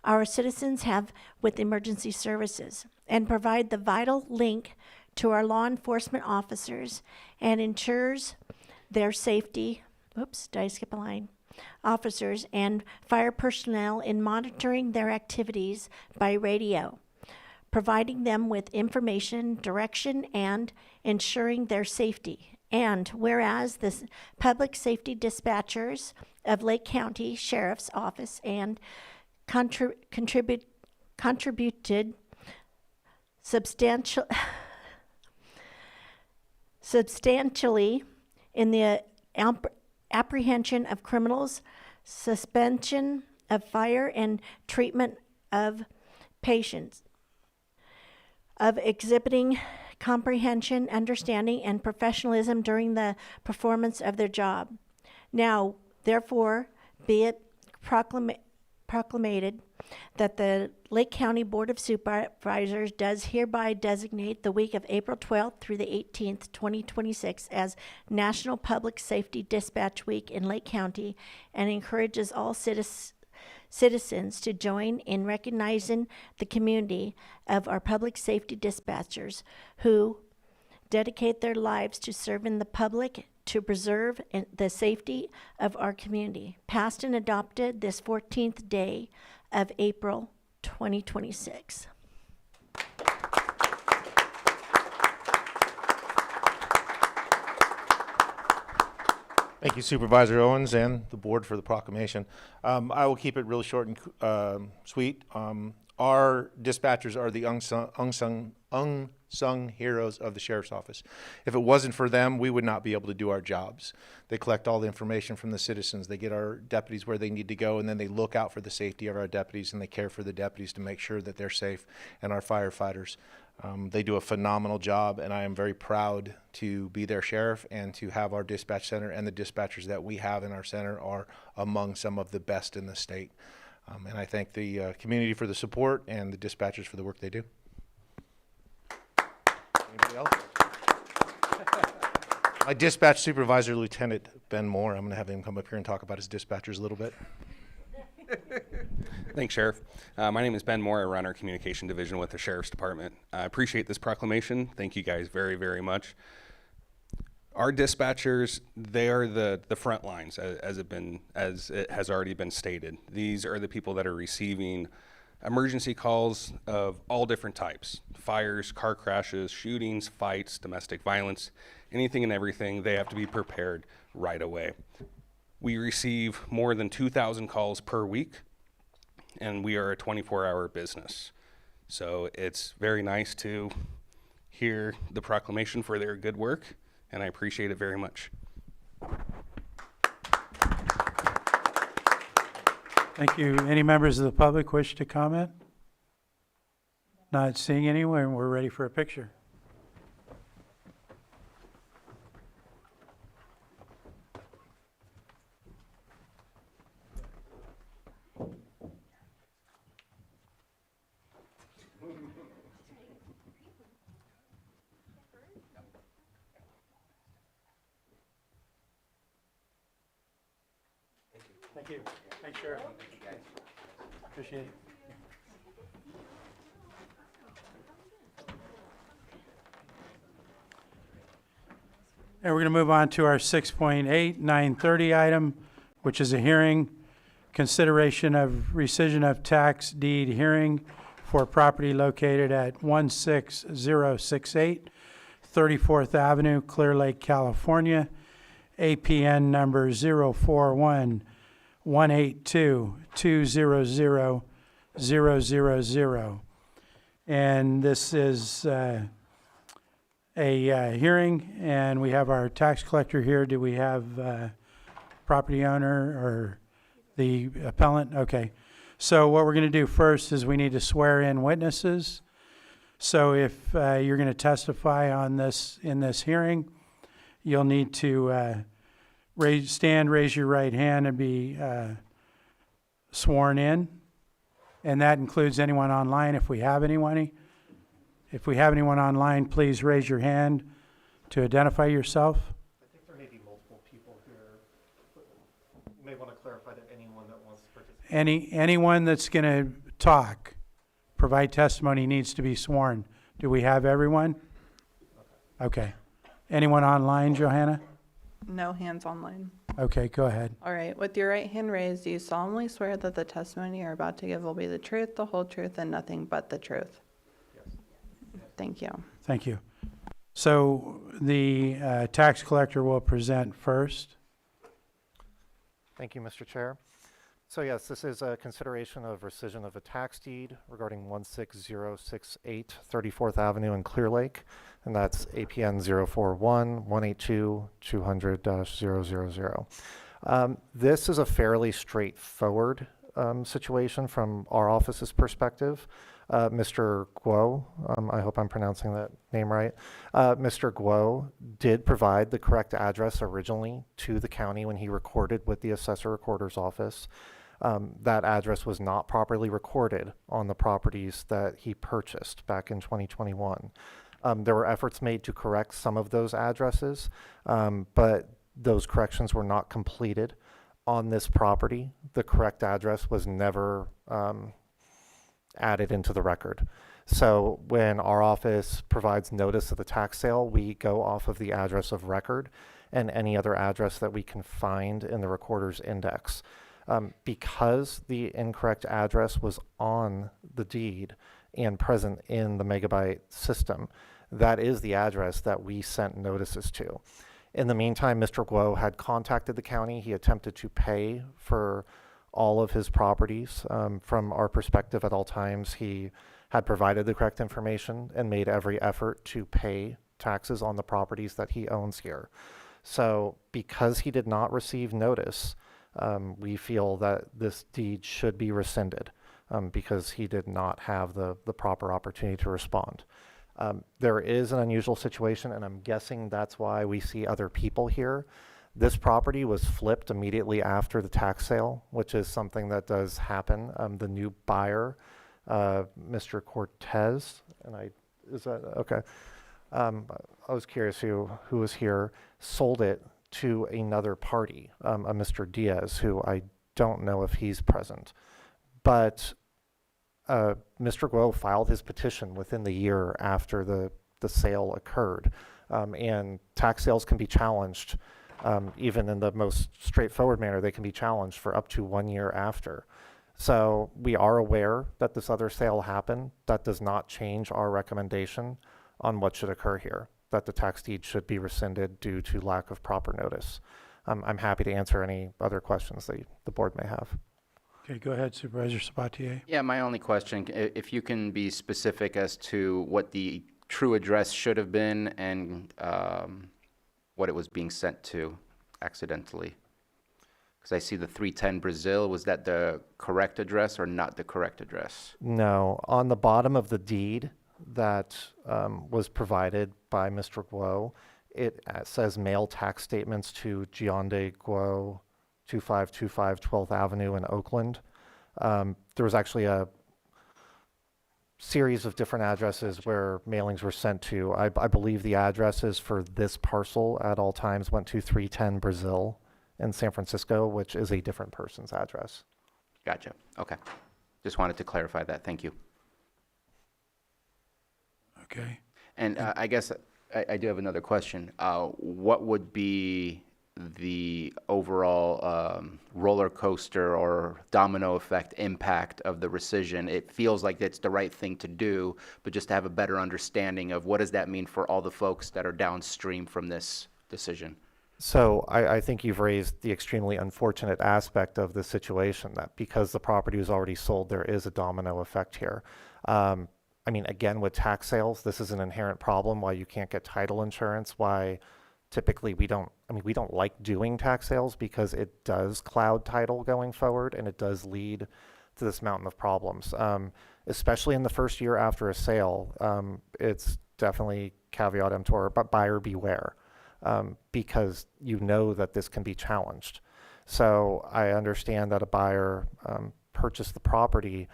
our citizens have with emergency services and provide the vital link to our law enforcement officers and ensures their safety. Oops, did I skip a line? Officers and fire personnel in monitoring their activities by radio, providing them with information, direction, and ensuring their safety. And whereas the public safety dispatchers of Lake County Sheriff's Office and contributed substantially in the apprehension of criminals, suspension of fire, and treatment of patients, of exhibiting comprehension, understanding, and professionalism during the performance of their job. Now, therefore, be it proclamated that the Lake County Board of Supervisors does hereby designate the week of April 12th through the 18th, 2026 as National Public Safety Dispatch Week in Lake County, and encourages all citizens to join in recognizing the community of our public safety dispatchers who dedicate their lives to serving the public to preserve the safety of our community, passed and adopted this 14th day of April 2026. Thank you, Supervisor Owens and the board for the proclamation. I will keep it really short and sweet. Our dispatchers are the unsung heroes of the Sheriff's Office. If it wasn't for them, we would not be able to do our jobs. They collect all the information from the citizens. They get our deputies where they need to go, and then they look out for the safety of our deputies, and they care for the deputies to make sure that they're safe, and our firefighters. They do a phenomenal job, and I am very proud to be their sheriff and to have our dispatch center, and the dispatchers that we have in our center are among some of the best in the state. And I thank the community for the support and the dispatchers for the work they do. Anybody else? My dispatch supervisor, Lieutenant Ben Moore, I'm going to have him come up here and talk about his dispatchers a little bit. Thanks, Sheriff. My name is Ben Moore. I run our communication division with the Sheriff's Department. I appreciate this proclamation. Thank you guys very, very much. Our dispatchers, they are the front lines, as it has already been stated. These are the people that are receiving emergency calls of all different types: fires, car crashes, shootings, fights, domestic violence, anything and everything. They have to be prepared right away. We receive more than 2,000 calls per week, and we are a 24-hour business. So it's very nice to hear the proclamation for their good work, and I appreciate it very much. Thank you. Any members of the public wish to comment? Not seeing anyone, we're ready for a picture. Thank you. Thanks, Sheriff. Appreciate it. And we're going to move on to our 6.8, 9:30 item, which is a hearing, consideration of rescission of tax deed hearing for property located at 16068 34th Avenue, Clear Lake, California, APN number 041 182-200-000. And this is a hearing, and we have our tax collector here. Do we have property owner or the appellant? Okay. So what we're going to do first is we need to swear in witnesses. So if you're going to testify on this in this hearing, you'll need to raise your right hand and be sworn in. And that includes anyone online if we have anyone. If we have anyone online, please raise your hand to identify yourself. I think there may be multiple people here. You may want to clarify that anyone that wants to participate. Anyone that's going to talk, provide testimony, needs to be sworn. Do we have everyone? Okay. Anyone online, Johanna? No hands online. Okay, go ahead. All right. With your right hand raised, do you solemnly swear that the testimony you're about to give will be the truth, the whole truth, and nothing but the truth? Yes. Thank you. Thank you. So the tax collector will present first. Thank you, Mr. Chair. So yes, this is a consideration of rescission of a tax deed regarding 16068 34th Avenue in Clear Lake, and that's APN 041-182-200-000. This is a fairly straightforward situation from our office's perspective. Mr. Guo, I hope I'm pronouncing that name right. Mr. Guo did provide the correct address originally to the county when he recorded with the assessor recorder's office. That address was not properly recorded on the properties that he purchased back in 2021. There were efforts made to correct some of those addresses, but those corrections were not completed on this property. The correct address was never added into the record. So when our office provides notice of the tax sale, we go off of the address of record and any other address that we can find in the recorder's index. Because the incorrect address was on the deed and present in the megabyte system, that is the address that we sent notices to. In the meantime, Mr. Guo had contacted the county. He attempted to pay for all of his properties. From our perspective, at all times, he had provided the correct information and made every effort to pay taxes on the properties that he owns here. So because he did not receive notice, we feel that this deed should be rescinded because he did not have the proper opportunity to respond. There is an unusual situation, and I'm guessing that's why we see other people here. This property was flipped immediately after the tax sale, which is something that does happen. The new buyer, Mr. Cortez, is that okay? I was curious who was here, sold it to another party, a Mr. Diaz, who I don't know if he's present. But Mr. Guo filed his petition within the year after the sale occurred. And tax sales can be challenged, even in the most straightforward manner, they can be challenged for up to 1 year after. So we are aware that this other sale happened. That does not change our recommendation on what should occur here, that the tax deed should be rescinded due to lack of proper notice. I'm happy to answer any other questions that the board may have. Okay, go ahead, Supervisor Sabatier. Yeah, my only question, if you can be specific as to what the true address should have been and what it was being sent to accidentally. Because I see the 310 Brazil, was that the correct address or not the correct address? No, on the bottom of the deed that was provided by Mr. Guo, it says mail tax statements to Gionde Guo, 2525 12th Avenue in Oakland. There was actually a series of different addresses where mailings were sent to. I believe the addresses for this parcel at all times went to 310 Brazil in San Francisco, which is a different person's address. Gotcha. Okay. Just wanted to clarify that. Thank you. Okay. And I guess I do have another question. What would be the overall roller coaster or domino effect impact of the rescission? It feels like it's the right thing to do, but just to have a better understanding of what does that mean for all the folks that are downstream from this decision? So I think you've raised the extremely unfortunate aspect of the situation, that because the property was already sold, there is a domino effect here. I mean, again, with tax sales, this is an inherent problem, why you can't get title insurance, why typically we don't like doing tax sales, because it does cloud title going forward, and it does lead to this mountain of problems. Especially in the first year after a sale, it's definitely caveat emptor, but buyer beware. Because you know that this can be challenged. So I understand that a buyer purchased the property.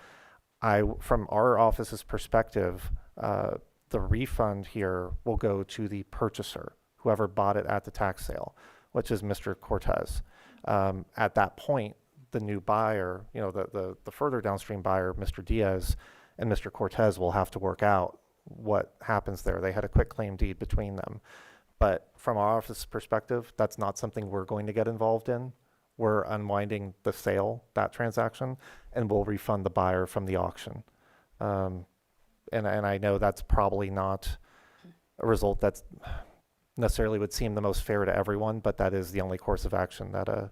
From our office's perspective, the refund here will go to the purchaser, whoever bought it at the tax sale, which is Mr. Cortez. At that point, the new buyer, the further downstream buyer, Mr. Diaz and Mr. Cortez, will have to work out what happens there. They had a quitclaim deed between them. But from our office perspective, that's not something we're going to get involved in. We're unwinding the sale, that transaction, and we'll refund the buyer from the auction. And I know that's probably not a result that's necessarily would seem the most fair to everyone, but that is the only course of action that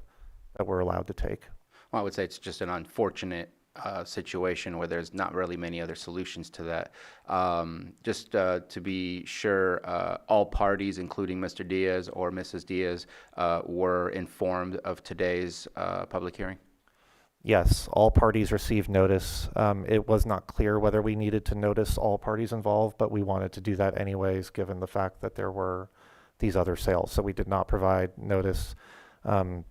we're allowed to take. Well, I would say it's just an unfortunate situation where there's not really many other solutions to that. Just to be sure, all parties, including Mr. Diaz or Mrs. Diaz, were informed of today's public hearing? Yes, all parties received notice. It was not clear whether we needed to notice all parties involved, but we wanted to do that anyways, given the fact that there were these other sales. So we did not provide notice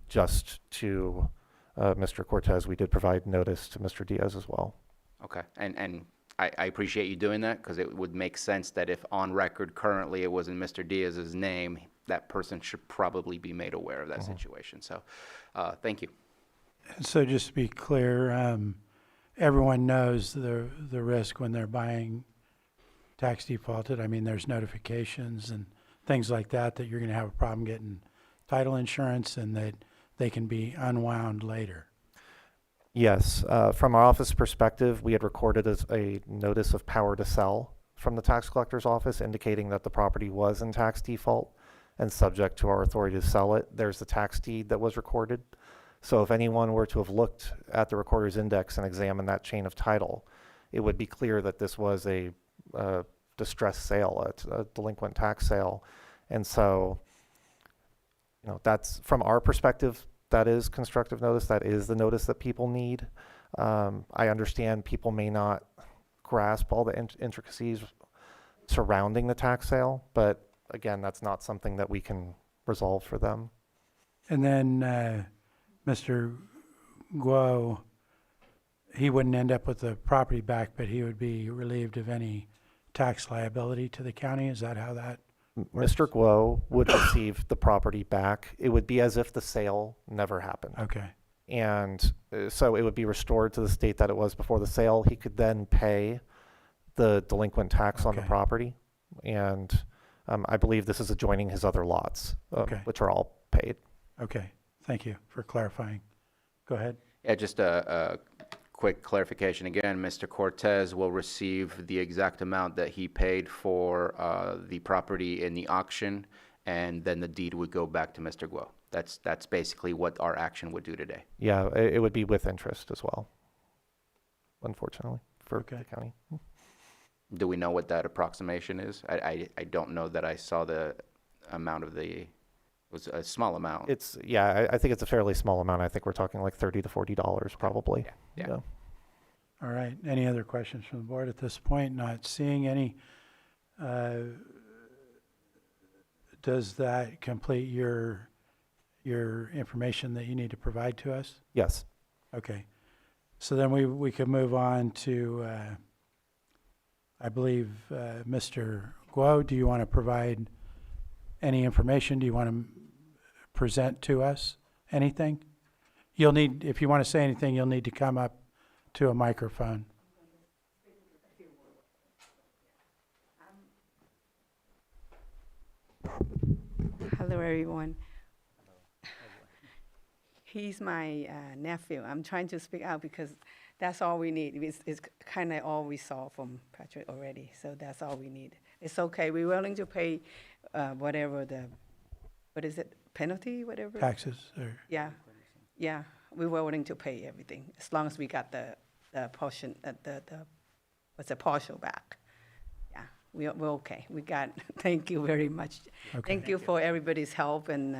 just to Mr. Cortez. We did provide notice to Mr. Diaz as well. Okay, and I appreciate you doing that, because it would make sense that if on record currently it was in Mr. Diaz's name, that person should probably be made aware of that situation. So thank you. So just to be clear, everyone knows the risk when they're buying tax defaulted. I mean, there's notifications and things like that you're going to have a problem getting title insurance, and that they can be unwound later. Yes, from our office perspective, we had recorded as a notice of power to sell from the tax collector's office, indicating that the property was in tax default and subject to our authority to sell it. There's the tax deed that was recorded. So if anyone were to have looked at the recorder's index and examined that chain of title, it would be clear that this was a distressed sale, a delinquent tax sale. And so, that's, from our perspective, that is constructive notice. That is the notice that people need. I understand people may not grasp all the intricacies surrounding the tax sale, but again, that's not something that we can resolve for them. And then Mr. Guo, he wouldn't end up with the property back, but he would be relieved of any tax liability to the county. Is that how that works? Mr. Guo would receive the property back. It would be as if the sale never happened. Okay. And so it would be restored to the state that it was before the sale. He could then pay the delinquent tax on the property. And I believe this is adjoining his other lots, which are all paid. Okay. Thank you for clarifying. Go ahead. Yeah, just a quick clarification again. Mr. Cortez will receive the exact amount that he paid for the property in the auction, and then the deed would go back to Mr. Guo. That's basically what our action would do today. Yeah, it would be with interest as well, unfortunately, for the county. Do we know what that approximation is? I don't know that I saw the amount of the, it was a small amount. I think it's a fairly small amount. I think we're talking like $30 to $40 probably. Yeah. All right. Any other questions from the board at this point? Not seeing any. Does that complete your information that you need to provide to us? Yes. Okay. So then we could move on to, I believe, Mr. Guo, do you want to provide any information? Do you want to present to us anything? You'll need, if you want to say anything, you'll need to come up to a microphone. Hello, everyone. He's my nephew. I'm trying to speak out because that's all we need. It's kind of all we saw from Patrick already, so that's all we need. It's okay. We're willing to pay whatever penalty, whatever. Taxes or? Yeah, yeah, we were willing to pay everything, as long as we got the portion, what's the partial back. Yeah, we're okay, we got, thank you very much. Okay. Thank you for everybody's help, and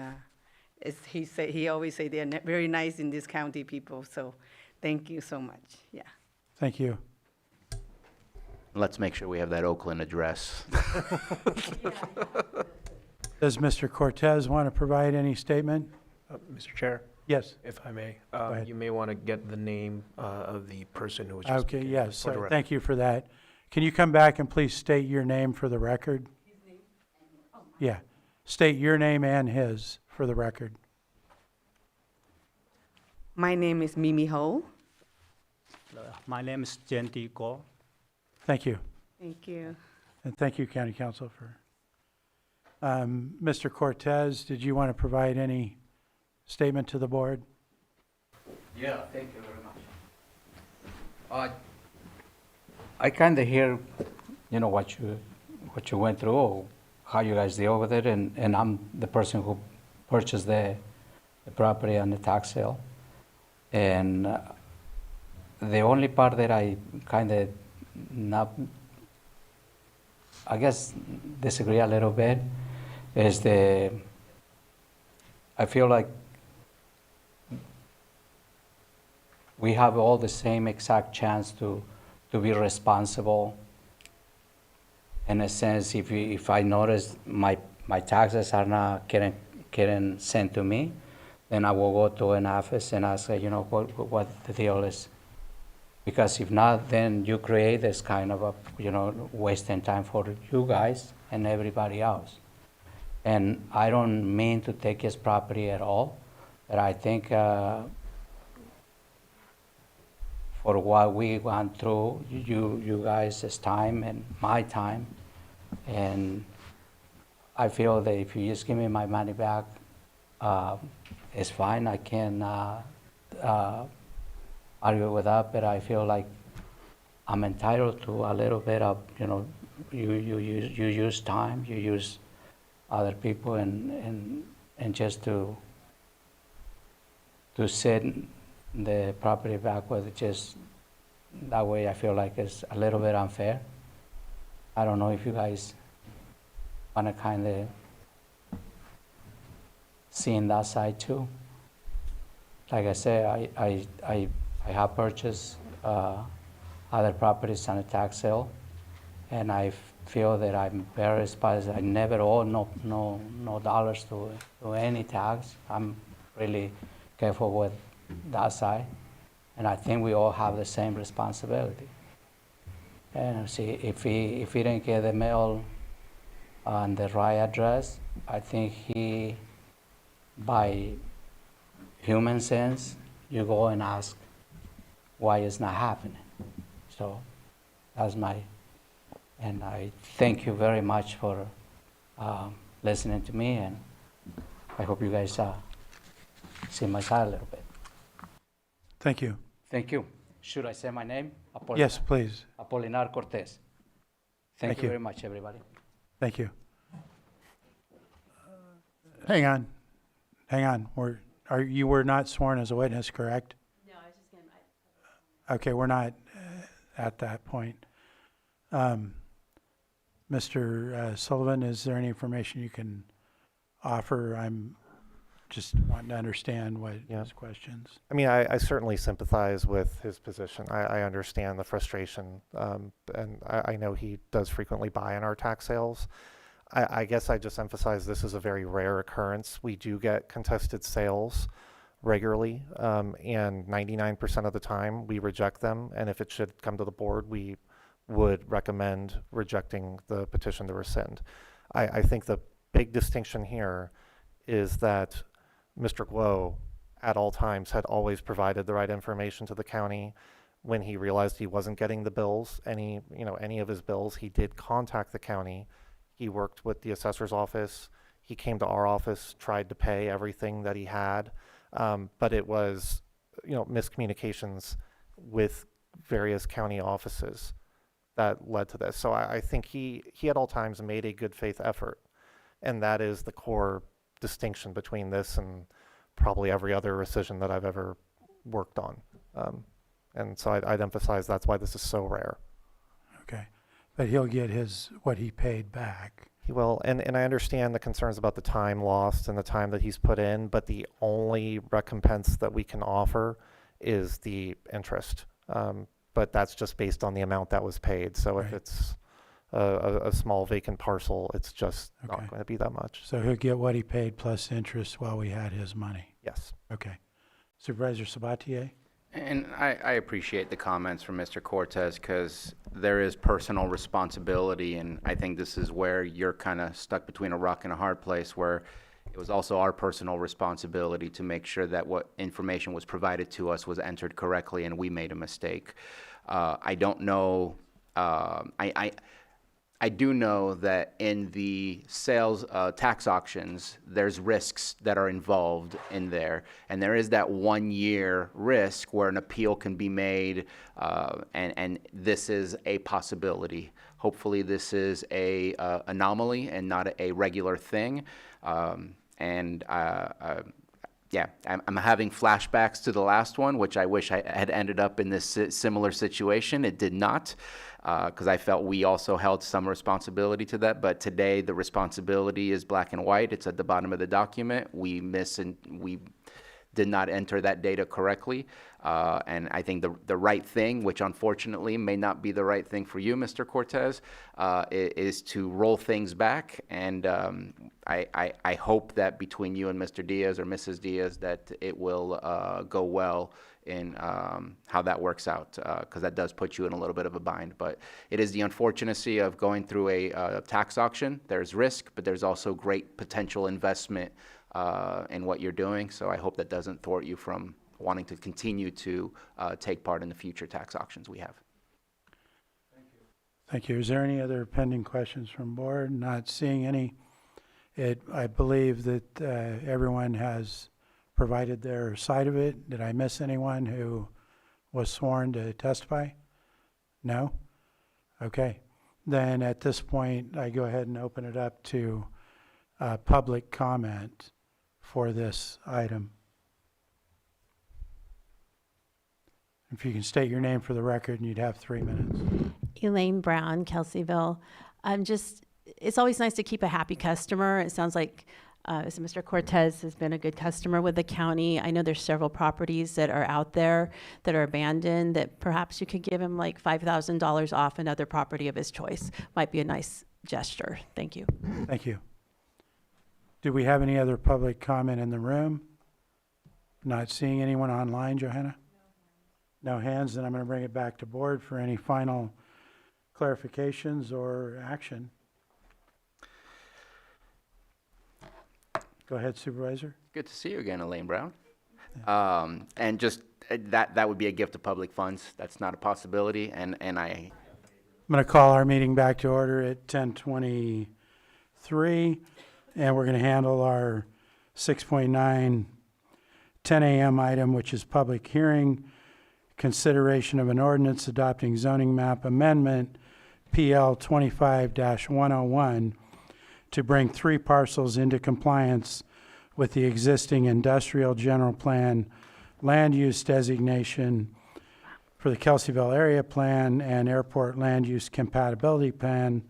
he always say they're very nice in this county, people, so thank you so much, yeah. Thank you. Let's make sure we have that Oakland address. Does Mr. Cortez want to provide any statement? Mr. Chair, Yes. if I may, ahead. you may want to get the name of the person who was just Okay, speaking yes, for the record. thank you for that. Can you come back and please state your name for the record? Yeah, state your name and his for the record. My name is Mimi Ho. My name is Jenti Ko. Thank you. Thank you. And thank you, County Council, for. Mr. Cortez, did you want to provide any statement to the board? Yeah, thank you very much. I kind of hear, what you went through, how you guys deal with it, and I'm the person who purchased the property on the tax sale. And the only part that I kind of I guess disagree a little bit is I feel like we have all the same exact chance to be responsible. In a sense, if I notice my taxes are not getting sent to me, then I will go to an office and ask, what the deal is. Because if not, then you create this kind of wasting time for you guys and everybody else. And I don't mean to take his property at all, but I think for what we went through, you guys' time and my time, and I feel that if you just give me my money back, it's fine. I can argue with that, but I feel like I'm entitled to a little bit of, you use time, you use other people, and just to sit the property back with just that way, I feel like it's a little bit unfair. I don't know if you guys want to kind of see in that side too. Like I say, I have purchased other properties on a tax sale, and I feel that I'm very responsible. I never owe no dollars to any tax. I'm really careful with that side, and I think we all have the same responsibility. And see, if he didn't get the mail on the right address, I think he, by human sense, you go and ask why it's not happening. So that's and I thank you very much for listening to me, and I hope you guys see my side a little bit. Thank you. Thank you. Should I say my name? Yes, please. Apolinar Cortez. Thank you you. very much, everybody. Thank you. Hang on. You were not sworn as a witness, correct? No, I was just going to. Okay, we're not at that point. Mr. Sullivan, is there any information you can offer? I'm just wanting to understand what his questions. I mean, I certainly sympathize with his position. I understand the frustration, and I know he does frequently buy in our tax sales. I guess I just emphasize this is a very rare occurrence. We do get contested sales regularly, and 99% of the time we reject them, and if it should come to the board, we would recommend rejecting the petition to rescind. I think the big distinction here is that Mr. Guo at all times had always provided the right information to the county. When he realized he wasn't getting the bills, any of his bills, he did contact the county. He worked with the assessor's office. He came to our office, tried to pay everything that he had, but it was, miscommunications with various county offices that led to this. So I think he at all times made a good faith effort, and that is the core distinction between this and probably every other rescission that I've ever worked on. And so I'd emphasize that's why this is so rare. Okay. But he'll get what he paid back. He will, and I understand the concerns about the time lost and the time that he's put in, but the only recompense that we can offer is the interest. But that's just based on the amount that was paid. So if Right. it's a small vacant parcel, it's just Okay. not going to be that much. So he'll get what he paid plus interest while we had his money. Yes. Okay. Supervisor Sabatier? And I appreciate the comments from Mr. Cortez because there is personal responsibility, and I think this is where you're kind of stuck between a rock and a hard place, where it was also our personal responsibility to make sure that what information was provided to us was entered correctly, and we made a mistake. I don't know. I do know that in the sales tax auctions, there's risks that are involved in there. And there is that 1 year risk where an appeal can be made, and this is a possibility. Hopefully this is a anomaly and not a regular thing. Yeah, I'm having flashbacks to the last one, which I wish I had ended up in this similar situation. It did not, because I felt we also held some responsibility to that. But today, the responsibility is black and white. It's at the bottom of the document. We did not enter that data correctly. And I think the right thing, which unfortunately may not be the right thing for you, Mr. Cortez, is to roll things back. And I hope that between you and Mr. Diaz or Mrs. Diaz that it will go well in how that works out, because that does put you in a little bit of a bind. But it is the unfortunacy of going through a tax auction. There's risk, but there's also great potential investment in what you're doing. So I hope that doesn't thwart you from wanting to continue to take part in the future tax auctions we have. Thank you. Is there any other pending questions from board? Not seeing any. I believe that everyone has provided their side of it. Did I miss anyone who was sworn to testify? No? Okay. Then at this point, I go ahead and open it up to public comment for this item. If you can state your name for the record, and you'd have 3 minutes. Elaine Brown, Kelseyville. It's always nice to keep a happy customer. It sounds like Mr. Cortez has been a good customer with the county. I know there's several properties that are out there that are abandoned that perhaps you could give him like $5,000 off another property of his choice. Might be a nice gesture. Thank you. Thank you. Do we have any other public comment in the room? Not seeing anyone online, Johanna? No hands, then I'm going to bring it back to board for any final clarifications or action. Go ahead, Supervisor. Good to see you again, Elaine Brown. And just that would be a gift of public funds. That's not a possibility. And I'm going to call our meeting back to order at 10:23, and we're going to handle our 6.9 10 a.m. item, which is public hearing, consideration of an ordinance adopting zoning map amendment, PL 25-101, to bring 3 parcels into compliance with the existing industrial general plan land use designation for the Kelseyville area plan and airport land use compatibility plan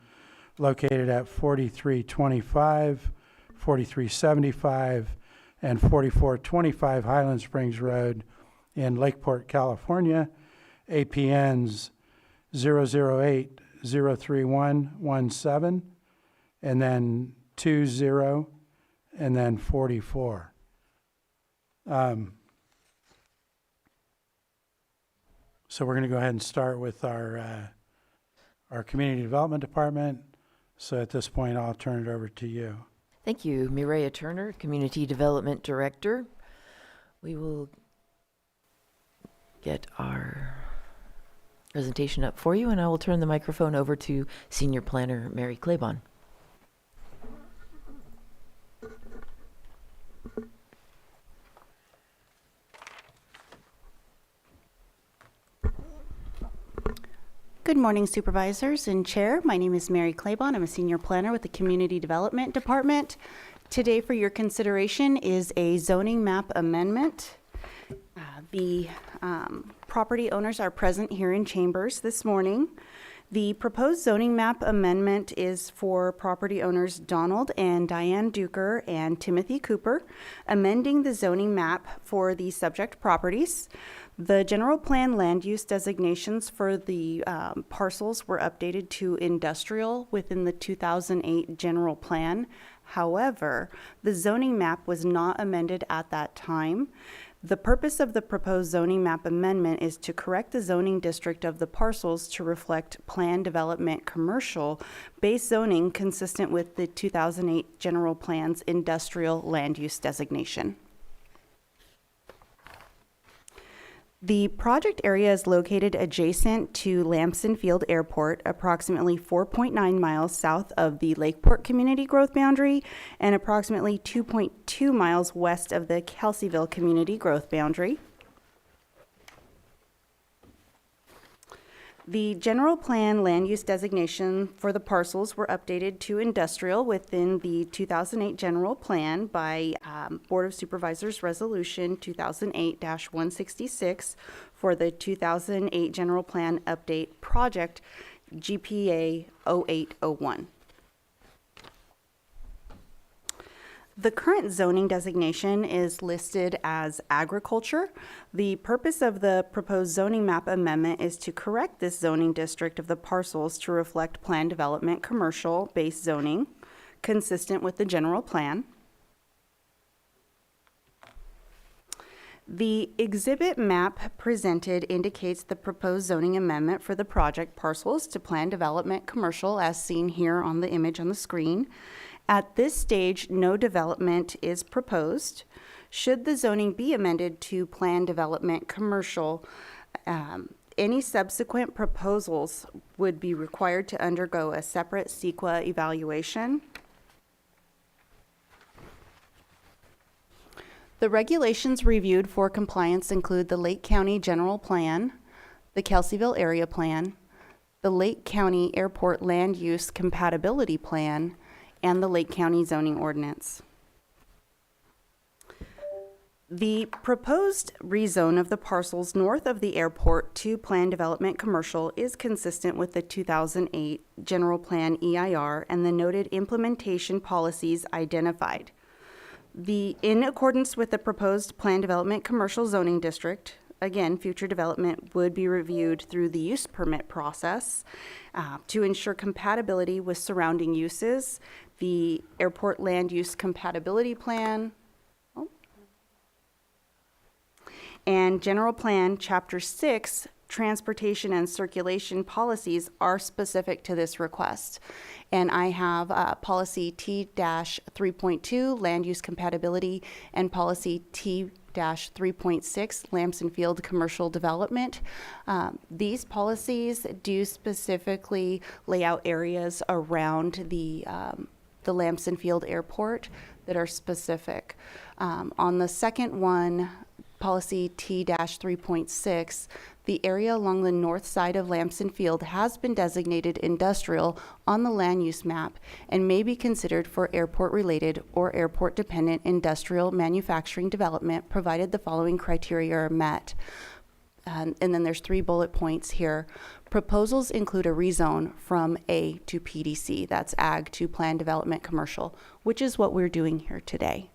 located at 4325, 4375, and 4425 Highland Springs Road in Lakeport, California, APNs 008-03117, and then 20, and then 44. So we're going to go ahead and start with our Community Development Department. So at this point, I'll turn it over to you. Thank you. Mireya Turner, Community Development Director. We will get our presentation up for you, and I will turn the microphone over to Senior Planner Mary Claiborne. Good morning, Supervisors and Chair. My name is Mary Claiborne. I'm a Senior Planner with the Community Development Department. Today for your consideration is a zoning map amendment. The property owners are present here in chambers this morning. The proposed zoning map amendment is for property owners Donald and Diane Duker and Timothy Cooper, amending the zoning map for the subject properties. The general plan land use designations for the parcels were updated to industrial within the 2008 general plan. However, the zoning map was not amended at that time. The purpose of the proposed zoning map amendment is to correct the zoning district of the parcels to reflect planned development commercial base zoning consistent with the 2008 general plan's industrial land use designation. The project area is located adjacent to Lamson Field Airport, approximately 4.9 miles south of the Lakeport Community Growth Boundary and approximately 2.2 miles west of the Kelseyville Community Growth Boundary. The general plan land use designation for the parcels were updated to industrial within the 2008 general plan by Board of Supervisors Resolution 2008-166 for the 2008 general plan update project GPA 0801. The current zoning designation is listed as agriculture. The purpose of the proposed zoning map amendment is to correct this zoning district of the parcels to reflect planned development commercial based zoning consistent with the general plan. The exhibit map presented indicates the proposed zoning amendment for the project parcels to planned development commercial as seen here on the image on the screen. At this stage, no development is proposed. Should the zoning be amended to planned development commercial, any subsequent proposals would be required to undergo a separate CEQA evaluation. The regulations reviewed for compliance include the Lake County General Plan, the Kelseyville Area Plan, the Lake County Airport Land Use Compatibility Plan, and the Lake County Zoning Ordinance. The proposed rezone of the parcels north of the airport to planned development commercial is consistent with the 2008 General Plan EIR and the noted implementation policies identified. In accordance with the proposed planned development commercial zoning district, again, future development would be reviewed through the use permit process to ensure compatibility with surrounding uses. The Airport Land Use Compatibility Plan and General Plan Chapter 6 Transportation and Circulation policies are specific to this request. And I have Policy T-3.2 Land Use Compatibility and Policy T-3.6 Lamson Field Commercial Development. These policies do specifically lay out areas around the Lamson Field Airport that are specific. On the second one, Policy T-3.6, the area along the north side of Lamson Field has been designated industrial on the land use map and may be considered for airport-related or airport-dependent industrial manufacturing development, provided the following criteria are met. And then there's 3 bullet points here. Proposals include a rezone from A to PDC, that's ag to planned development commercial, which is what we're doing here today.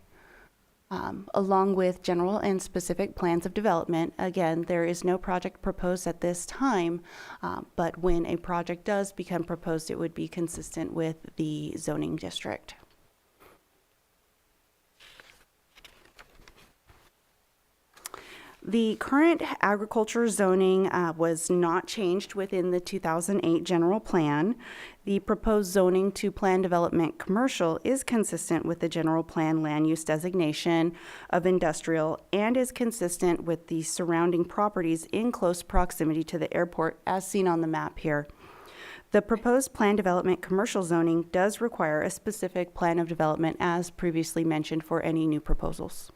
Along with general and specific plans of development. Again, there is no project proposed at this time, but when a project does become proposed, it would be consistent with the zoning district. The current agriculture zoning was not changed within the 2008 general plan. The proposed zoning to planned development commercial is consistent with the general plan land use designation of industrial and is consistent with the surrounding properties in close proximity to the airport as seen on the map here. The proposed planned development commercial zoning does require a specific plan of development as previously mentioned for any new proposals.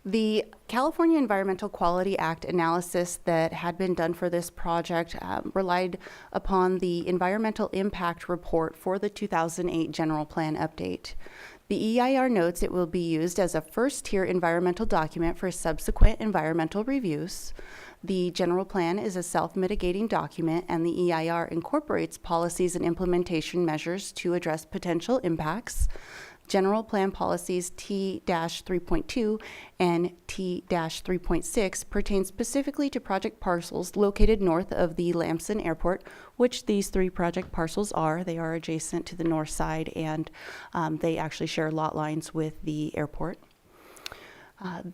The California Environmental Quality Act analysis that had been done for this project relied upon the environmental impact report for the 2008 general plan update. The EIR notes it will be used as a first-tier environmental document for subsequent environmental reviews. The general plan is a self-mitigating document, and the EIR incorporates policies and implementation measures to address potential impacts. General Plan Policies T-3.2 and T-3.6 pertain specifically to project parcels located north of the Lamson Airport, which these 3 project parcels are. They are adjacent to the north side, and they actually share lot lines with the airport.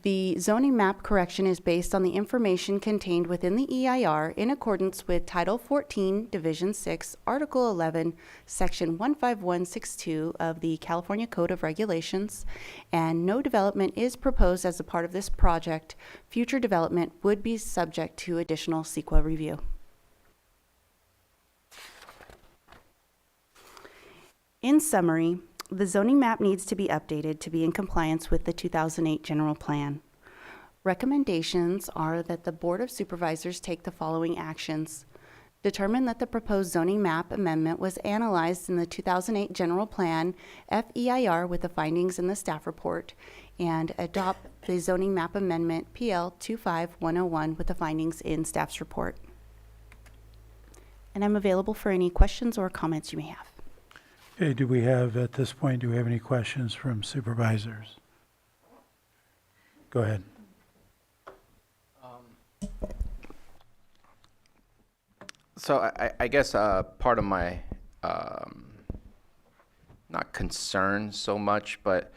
The zoning map correction is based on the information contained within the EIR in accordance with Title 14, Division 6, Article 11, Section 15162 of the California Code of Regulations, and no development is proposed as a part of this project. Future development would be subject to additional CEQA review. In summary, the zoning map needs to be updated to be in compliance with the 2008 general plan. Recommendations are that the Board of Supervisors take the following actions. Determine that the proposed zoning map amendment was analyzed in the 2008 general plan FEIR with the findings in the staff report, and adopt the zoning map amendment PL 25101 with the findings in staff's report. And I'm available for any questions or comments you may have. Okay, do we have, at this point, do we have any questions from supervisors? Go ahead. So I guess part of my, not concern so much, but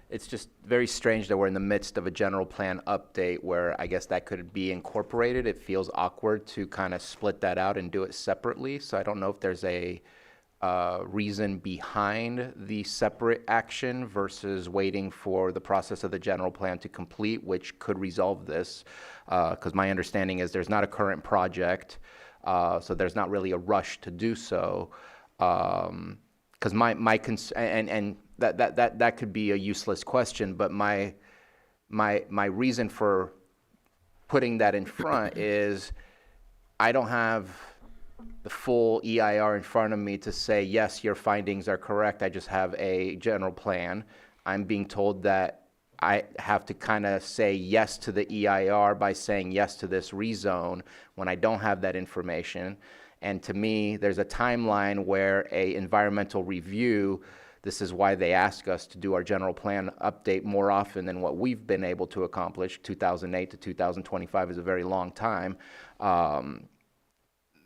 it's just very strange that we're in the midst of a general plan update where I guess that could be incorporated. It feels awkward to kind of split that out and do it separately. So I don't know if there's a reason behind the separate action versus waiting for the process of the general plan to complete, which could resolve this. Because my understanding is there's not a current project, so there's not really a rush to do so. Because that could be a useless question, but my reason for putting that in front is I don't have the full EIR in front of me to say, yes, your findings are correct. I just have a general plan. I'm being told that I have to kind of say yes to the EIR by saying yes to this rezone when I don't have that information. And to me, there's a timeline where a environmental review, this is why they ask us to do our general plan update more often than what we've been able to accomplish. 2008 to 2025 is a very long time.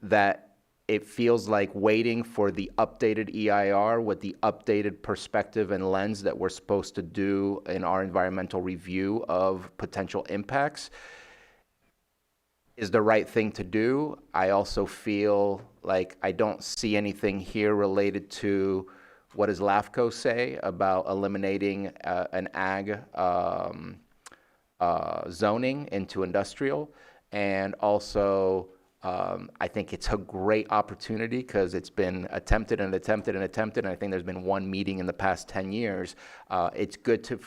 That it feels like waiting for the updated EIR with the updated perspective and lens that we're supposed to do in our environmental review of potential impacts is the right thing to do. I also feel like I don't see anything here related to what does LAFCO say about eliminating an ag zoning into industrial, and also I think it's a great opportunity because it's been attempted and attempted and attempted, and I think there's been one meeting in the past 10 years. It's good to,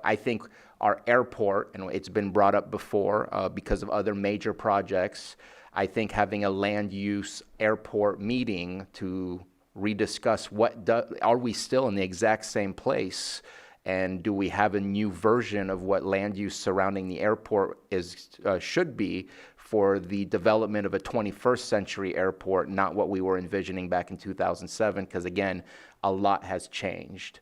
I think our airport, and it's been brought up before because of other major projects, I think having a land use airport meeting to rediscuss are we still in the exact same place? And do we have a new version of what land use surrounding the airport should be for the development of a 21st century airport, not what we were envisioning back in 2007, because again, a lot has changed.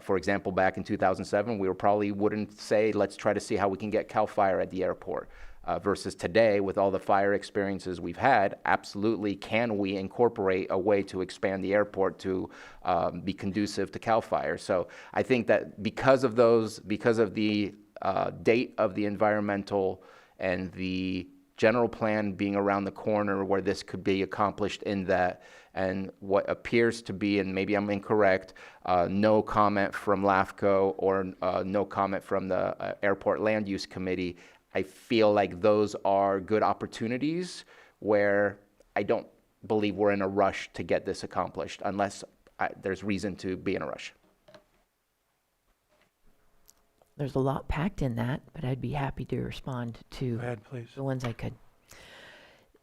For example, back in 2007, we wouldn't say, let's try to see how we can get CAL FIRE at the airport. Versus today, with all the fire experiences we've had, absolutely can we incorporate a way to expand the airport to be conducive to CAL FIRE. So I think that because of the date of the environmental and the general plan being around the corner where this could be accomplished in that, and what appears to be, and maybe I'm incorrect, no comment from LAFCO or no comment from the Airport Land Use Committee, I feel like those are good opportunities where I don't believe we're in a rush to get this accomplished unless there's reason to be in a rush. There's a lot packed in that, but I'd be happy to respond to Go ahead, please. the ones I could.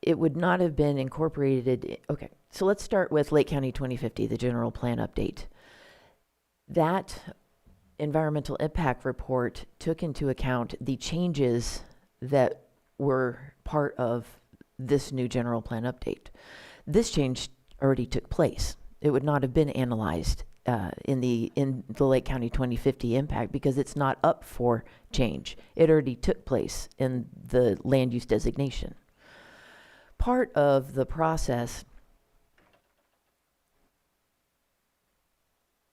It would not have been incorporated. Okay, so let's start with Lake County 2050, the general plan update. That environmental impact report took into account the changes that were part of this new general plan update. This change already took place. It would not have been analyzed in the Lake County 2050 impact because it's not up for change. It already took place in the land use designation. Part of the process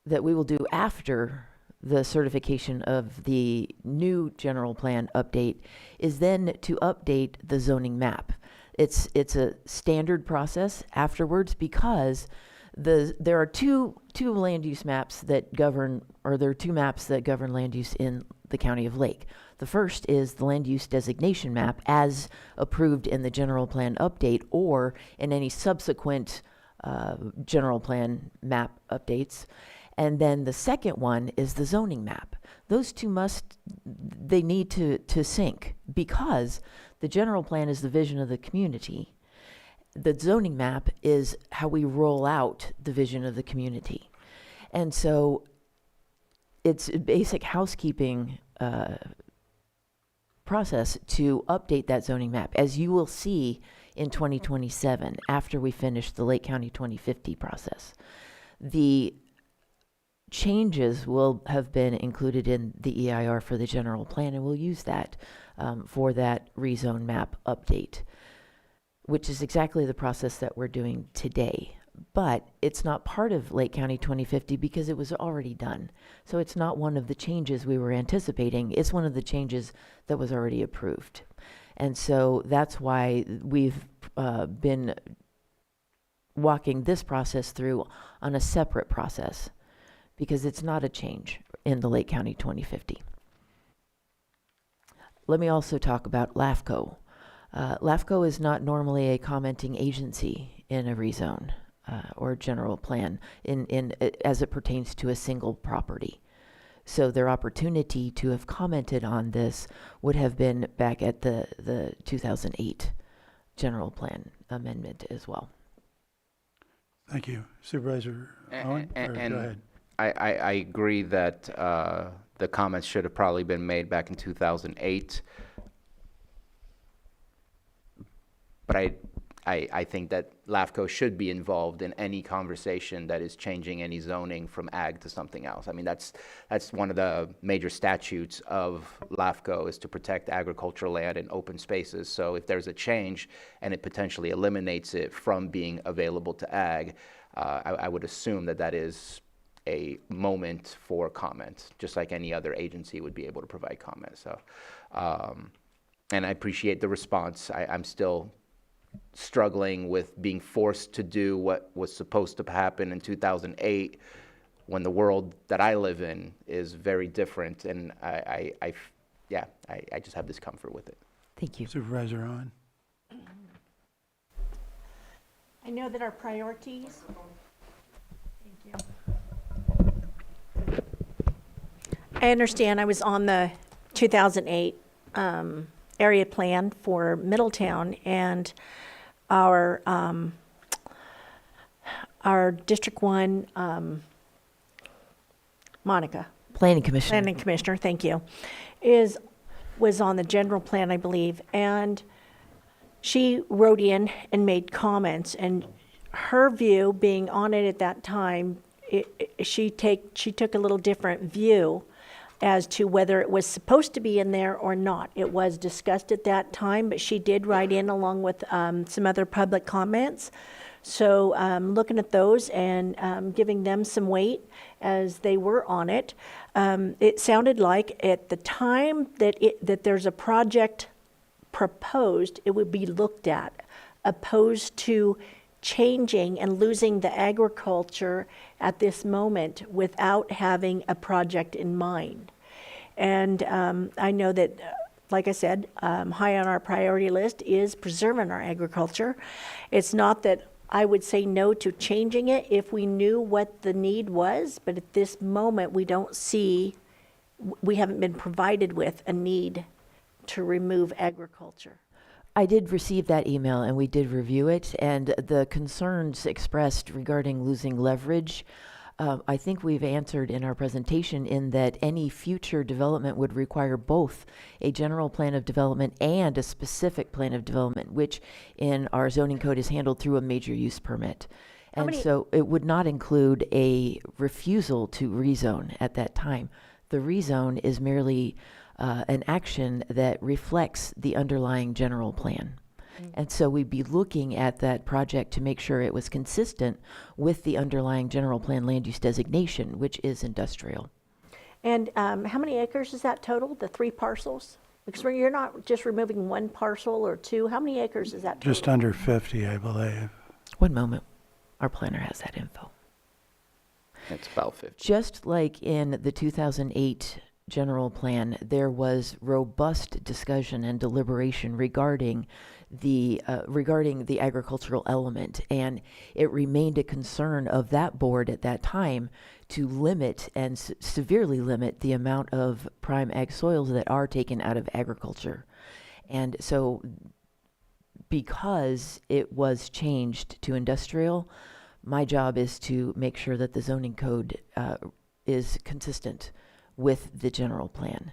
that we will do after the certification of the new general plan update is then to update the zoning map. It's a standard process afterwards because there are two land use maps that govern, or there are two maps that govern land use in the County of Lake. The first is the land use designation map as approved in the general plan update or in any subsequent general plan map updates. And then the second one is the zoning map. Those two they need to sync because the general plan is the vision of the community. The zoning map is how we roll out the vision of the community. And so it's a basic housekeeping process to update that zoning map, as you will see in 2027 after we finish the Lake County 2050 process. The changes will have been included in the EIR for the general plan, and we'll use that for that rezone map update, which is exactly the process that we're doing today. But it's not part of Lake County 2050 because it was already done. So it's not one of the changes we were anticipating. It's one of the changes that was already approved. And so that's why we've been walking this process through on a separate process, because it's not a change in the Lake County 2050. Let me also talk about LAFCO. LAFCO is not normally a commenting agency in a rezone or general plan as it pertains to a single property. So their opportunity to have commented on this would have been back at the 2008 general plan amendment as well. Thank you. Supervisor Owen? Or go ahead. I agree that the comments should have probably been made back in 2008. But I think that LAFCO should be involved in any conversation that is changing any zoning from ag to something else. I mean, that's one of the major statutes of LAFCO is to protect agricultural land and open spaces. So if there's a change and it potentially eliminates it from being available to ag, I would assume that is a moment for comment, just like any other agency would be able to provide comment. So, and I appreciate the response. I'm still struggling with being forced to do what was supposed to happen in 2008 when the world that I live in is very different, and I just have discomfort with it. Thank you. Supervisor Owen? I know that our priorities. Thank you. I understand I was on the 2008 area plan for Middletown, and our District 1, Monica. Planning Commissioner, thank you, was on the general plan, I believe, and she wrote in and made comments, and her view, being on it at that time, she took a little different view as to whether it was supposed to be in there or not. It was discussed at that time, but she did write in along with some other public comments. So looking at those and giving them some weight as they were on it, it sounded like at the time that there's a project proposed, it would be looked at, opposed to changing and losing the agriculture at this moment without having a project in mind. And I know that, like I said, high on our priority list is preserving our agriculture. It's not that I would say no to changing it if we knew what the need was, but at this moment we don't see we haven't been provided with a need to remove agriculture. I did receive that email and we did review it, and the concerns expressed regarding losing leverage, I think we've answered in our presentation in that any future development would require both a general plan of development and a specific plan of development, which in our zoning code is handled through a major use permit. And so it would not include a refusal to rezone at that time. The rezone is merely an action that reflects the underlying general plan. And so we'd be looking at that project to make sure it was consistent with the underlying general plan land use designation, which is industrial. And how many acres is that total, the 3 parcels? Because you're not just removing 1 parcel or 2. How many acres is that total? Just under 50, I believe. One moment. Our planner has that info. It's about 50. Just like in the 2008 general plan, there was robust discussion and deliberation regarding the agricultural element, and it remained a concern of that board at that time to limit and severely limit the amount of prime ag soils that are taken out of agriculture. And so because it was changed to industrial, my job is to make sure that the zoning code is consistent with the general plan.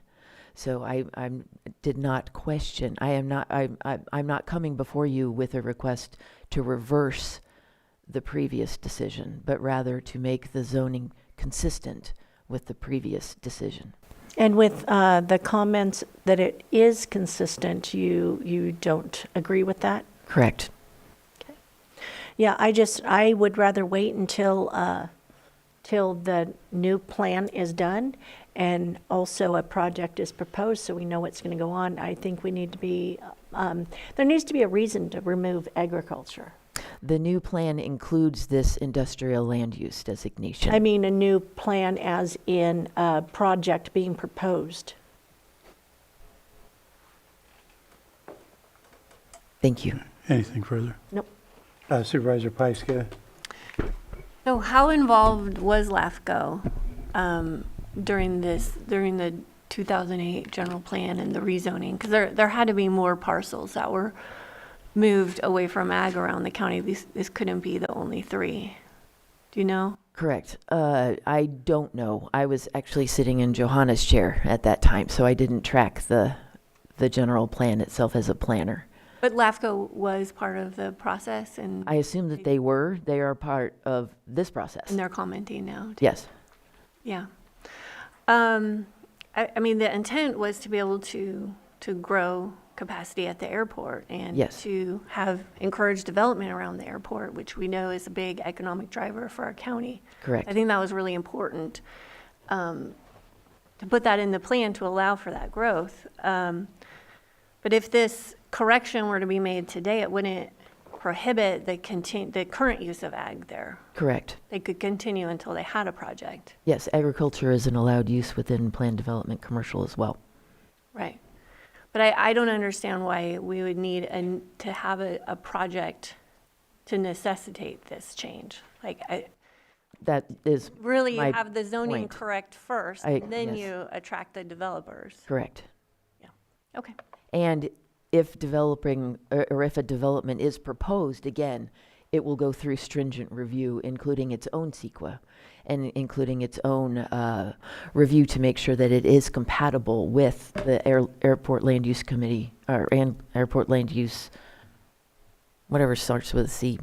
So I did not question. I'm not coming before you with a request to reverse the previous decision, but rather to make the zoning consistent with the previous decision. And with the comments that it is consistent, you don't agree with that? Correct. Okay. Yeah, I would rather wait until till the new plan is done and also a project is proposed so we know what's going to go on. I think we need to be, there needs to be a reason to remove agriculture. The new plan includes this industrial land use designation. I mean a new plan as in a project being proposed. Thank you. Anything further? Nope. Supervisor Pyska? So how involved was LAFCO during the 2008 general plan and the rezoning? Because there had to be more parcels that were moved away from ag around the county. This couldn't be the only 3. Do you know? Correct. I don't know. I was actually sitting in Johanna's chair at that time, so I didn't track the general plan itself as a planner. But LAFCO was part of the process, and I assume that they are part of this process. and they're commenting now. Yes. Yeah. I mean, the intent was to be able to grow capacity at the airport and Yes. to encourage development around the airport, which we know is a big economic driver for our county. Correct. I think that was really important to put that in the plan to allow for that growth. But if this correction were to be made today, it wouldn't prohibit the current use of ag there. Correct. They could continue until they had a project. Yes, agriculture is an allowed use within planned development commercial as well. Right. But I don't understand why we would need to have a project to necessitate this change. That is Really my have the zoning point. correct first, Yes. and then you attract the developers. Correct. Okay. And if developing, or if a development is proposed, again, it will go through stringent review, including its own CEQA and including its own review to make sure that it is compatible with the Airport Land Use Committee, or Airport Land Use, whatever starts with a C,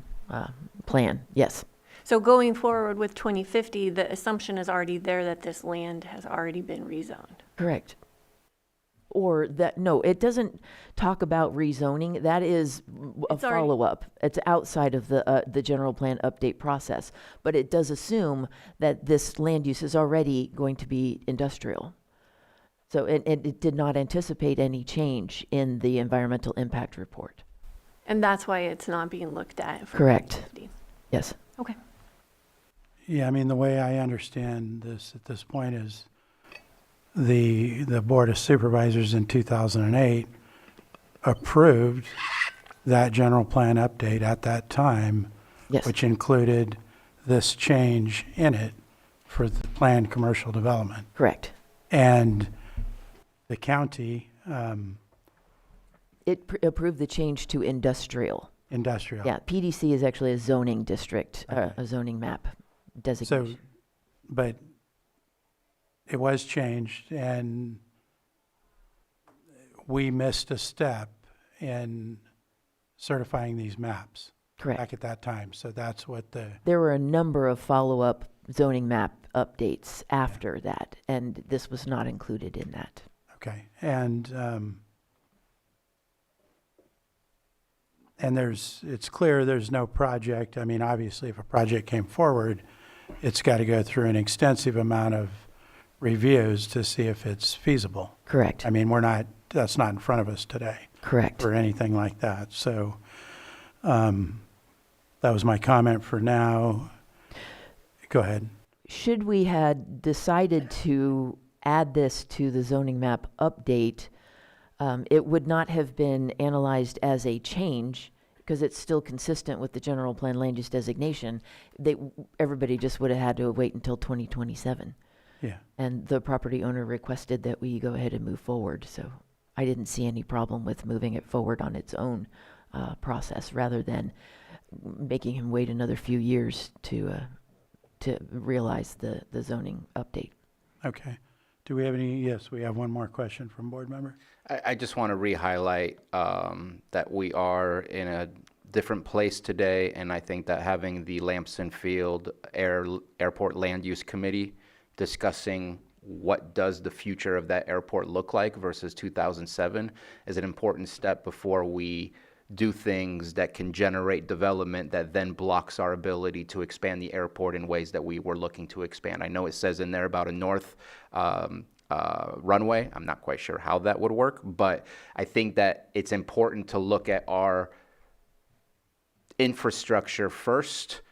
plan. Yes. So going forward with 2050, the assumption is already there that this land has already been rezoned. Correct. Or that, no, it doesn't talk about rezoning. That is a It's already- follow-up. It's outside of the general plan update process. But it does assume that this land use is already going to be industrial. So it did not anticipate any change in the environmental impact report. And that's why it's not being looked at. For Correct. 2050. Yes. Okay. Yeah, I mean, the way I understand this at this point is the Board of Supervisors in 2008 approved that general plan update at that time, Yes. which included this change in it for the planned commercial development. Correct. And the county, It approved the change to industrial. industrial. Yeah, PDC is actually a zoning district, Okay. a zoning map So, designation. but it was changed, and we missed a step in certifying these maps Correct. back at that time. So that's what the, There were a number of follow-up zoning map updates after that, and this was not included in that. okay. And it's clear there's no project. I mean, obviously, if a project came forward, it's got to go through an extensive amount of reviews to see if it's feasible. Correct. I mean, that's not in front of us today. Correct. Or anything like that. So that was my comment for now. Go ahead. Should we had decided to add this to the zoning map update, it would not have been analyzed as a change because it's still consistent with the general plan land use designation. Everybody just would have had to wait until 2027. Yeah. And the property owner requested that we go ahead and move forward. So I didn't see any problem with moving it forward on its own process rather than making him wait another few years to realize the zoning update. Okay. Do we have any? Yes, we have one more question from board member. I just want to re-highlight that we are in a different place today, and I think that having the Lamson Field Airport Land Use Committee discussing what does the future of that airport look like versus 2007 is an important step before we do things that can generate development that then blocks our ability to expand the airport in ways that we were looking to expand. I know it says in there about a north runway. I'm not quite sure how that would work, but I think that it's important to look at our infrastructure first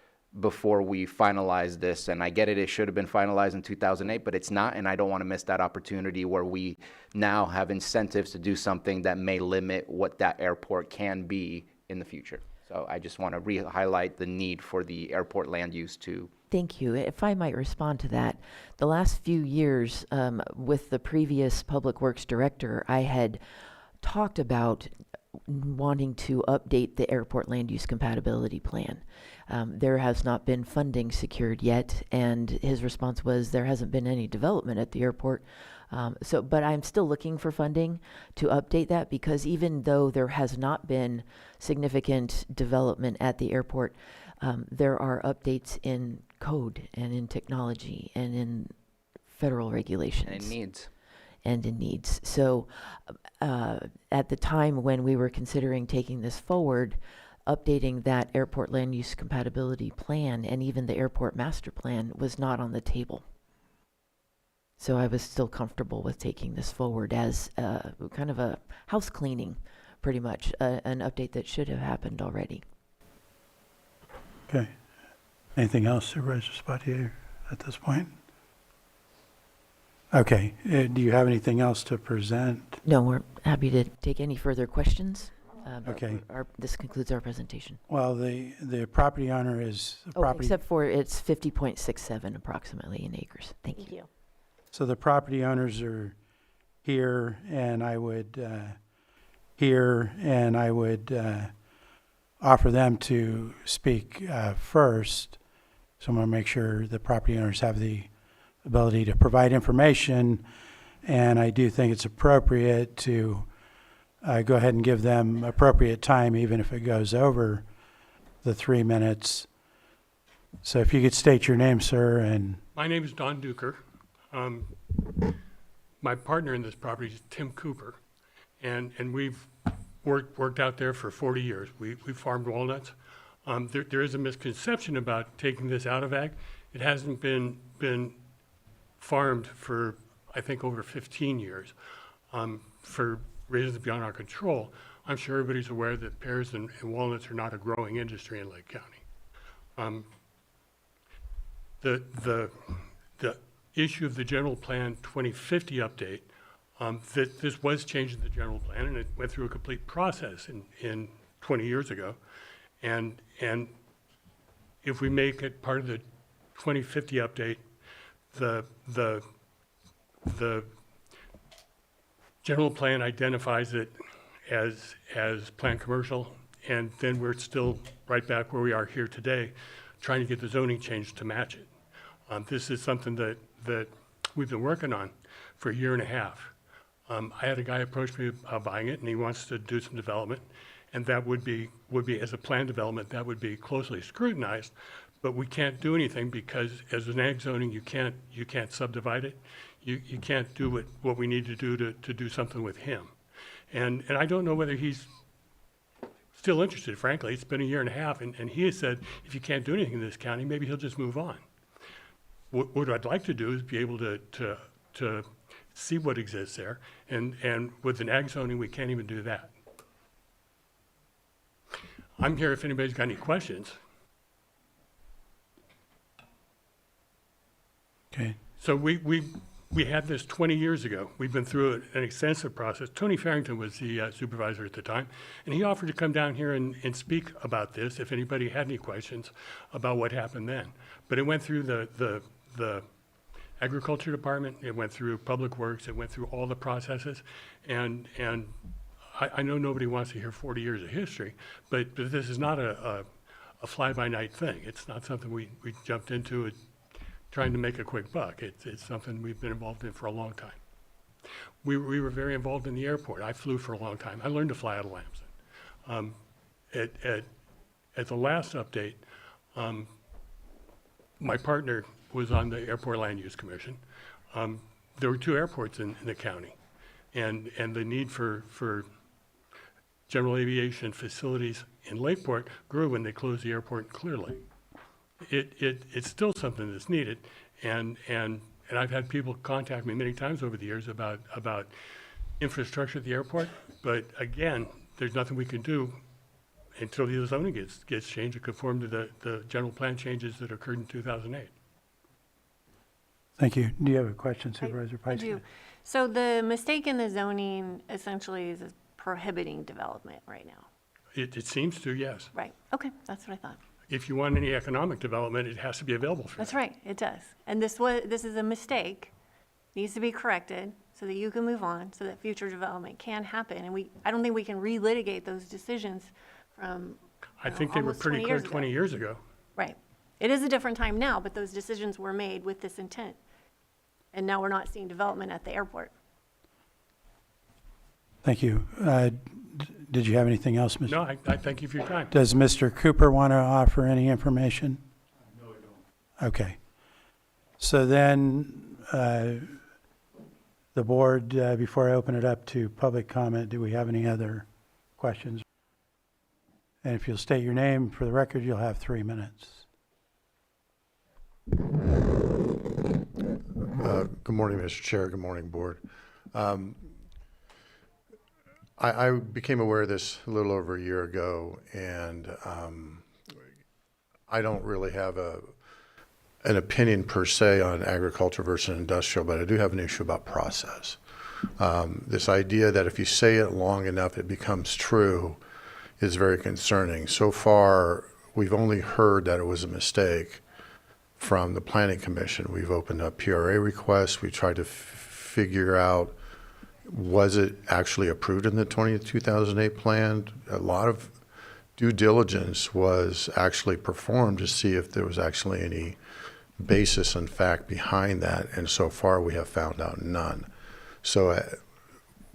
before we finalize this. And I get it, it should have been finalized in 2008, but it's not, and I don't want to miss that opportunity where we now have incentives to do something that may limit what that airport can be in the future. So I just want to re-highlight the need for the airport land use to. Thank you. If I might respond to that, the last few years with the previous Public Works Director, I had talked about wanting to update the airport land use compatibility plan. There has not been funding secured yet, and his response was there hasn't been any development at the airport. But I'm still looking for funding to update that because even though there has not been significant development at the airport, there are updates in code and in technology and in federal regulations. And it needs. And in needs. So at the time when we were considering taking this forward, updating that airport land use compatibility plan and even the airport master plan was not on the table. So I was still comfortable with taking this forward as kind of a house cleaning, pretty much, an update that should have happened already. Okay. Anything else, Supervisor Spatier, at this point? Okay. Do you have anything else to present? No, we're happy to take any further questions. But Okay. This concludes our presentation. Well, the property owner is the property. Except for it's 50.67 approximately in acres. Thank you. So the property owners are here, and I would offer them to speak first. So I'm going to make sure the property owners have the ability to provide information, and I do think it's appropriate to go ahead and give them appropriate time, even if it goes over the 3 minutes. So if you could state your name, sir, and... My name is Don Duker. My partner in this property is Tim Cooper, and we've worked out there for 40 years. We farmed walnuts. There is a misconception about taking this out of ag. It hasn't been farmed for, I think, over 15 years for reasons beyond our control. I'm sure everybody's aware that pears and walnuts are not a growing industry in Lake County. The issue of the general plan 2050 update, that this was changed in the general plan, and it went through a complete process in 20 years ago. And if we make it part of the 2050 update, the the general plan identifies it as planned commercial, and then we're still right back where we are here today, trying to get the zoning changed to match it. This is something that we've been working on for a year and a half. I had a guy approach me about buying it, and he wants to do some development, and that would be as a planned development, that would be closely scrutinized, but we can't do anything because as an ag zoning, you can't subdivide it. You can't do what we need to do to do something with him. And I don't know whether he's still interested, frankly. It's been a year and a half, and he has said, if you can't do anything in this county, maybe he'll just move on. What I'd like to do is be able to see what exists there, and with an ag zoning, we can't even do that. I'm here if anybody's got any questions. Okay. So we had this 20 years ago. We've been through an extensive process. Tony Farrington was the supervisor at the time, and he offered to come down here and speak about this if anybody had any questions about what happened then. But it went through the agriculture department, it went through public works, it went through all the processes, and I know nobody wants to hear 40 years of history, but this is not a fly-by-night thing. It's not something we jumped into trying to make a quick buck. It's something we've been involved in for a long time. We were very involved in the airport. I flew for a long time. I learned to fly out of Lamson. At the last update, my partner was on the Airport Land Use Commission. There were 2 airports in the county, and the need for general aviation facilities in Lakeport grew when they closed the airport clearly. It's still something that's needed, and I've had people contact me many times over the years about infrastructure at the airport, but again, there's nothing we can do until the zoning gets changed to conform to the general plan changes that occurred in 2008. Thank you. Do you have a question, Supervisor I Peiske? do. So the mistake in the zoning essentially is prohibiting development right now. It seems to, yes. Right. Okay, that's what I thought. If you want any economic development, it has to be available for That's that. right, it does. And this is a mistake, needs to be corrected so that you can move on, so that future development can happen. And I don't think we can relitigate those decisions from I think they were almost pretty 20 clear years ago. 20 years ago. Right. It is a different time now, but those decisions were made with this intent. And now we're not seeing development at the airport. Thank you. Did you have anything else, Mr.? No, I thank you for your time. Does Mr. Cooper want to offer any information? No, I don't. Okay. So then, the board, before I open it up to public comment, do we have any other questions? And if you'll state your name for the record, you'll have 3 minutes. Good morning, Mr. Chair. Good morning, Board. I became aware of this a little over a year ago, and I don't really have an opinion per se on agriculture versus industrial, but I do have an issue about process. This idea that if you say it long enough, it becomes true is very concerning. So far, we've only heard that it was a mistake from the Planning Commission. We've opened up PRA requests. We tried to figure out, was it actually approved in the 2008 plan? A lot of due diligence was actually performed to see if there was actually any basis and fact behind that, and so far we have found out none. So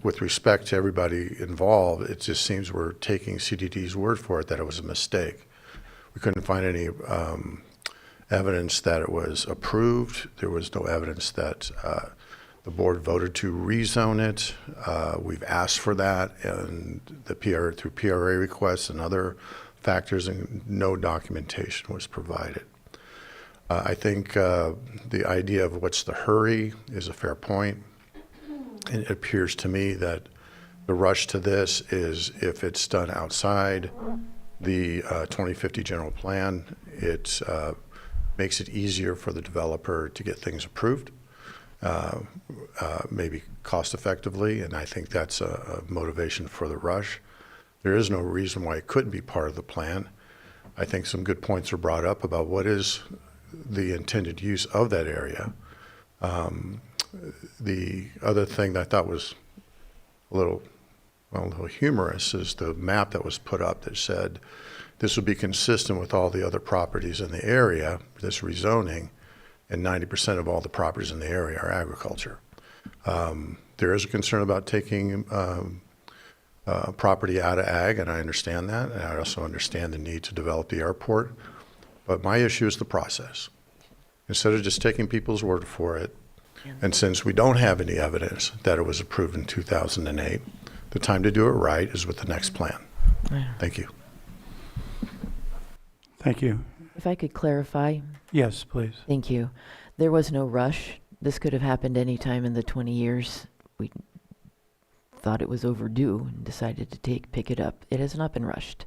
with respect to everybody involved, it just seems we're taking CDD's word for it that it was a mistake. We couldn't find any evidence that it was approved. There was no evidence that the board voted to rezone it. We've asked for that, and through PRA requests and other factors, and no documentation was provided. I think the idea of what's the hurry is a fair point. It appears to me that the rush to this is if it's done outside the 2050 general plan, it makes it easier for the developer to get things approved, maybe cost effectively, and I think that's a motivation for the rush. There is no reason why it couldn't be part of the plan. I think some good points are brought up about what is the intended use of that area. The other thing that I thought was a little humorous is the map that was put up that said this would be consistent with all the other properties in the area, this rezoning, and 90% of all the properties in the area are agriculture. There is a concern about taking property out of ag, and I understand that, and I also understand the need to develop the airport, but my issue is the process. Instead of just taking people's word for it, and since we don't have any evidence that it was approved in 2008, the time to do it right is with the next plan. Thank you. Thank you. If I could clarify. Yes, please. Thank you. There was no rush. This could have happened any time in the 20 years. We thought it was overdue and decided to pick it up. It has not been rushed.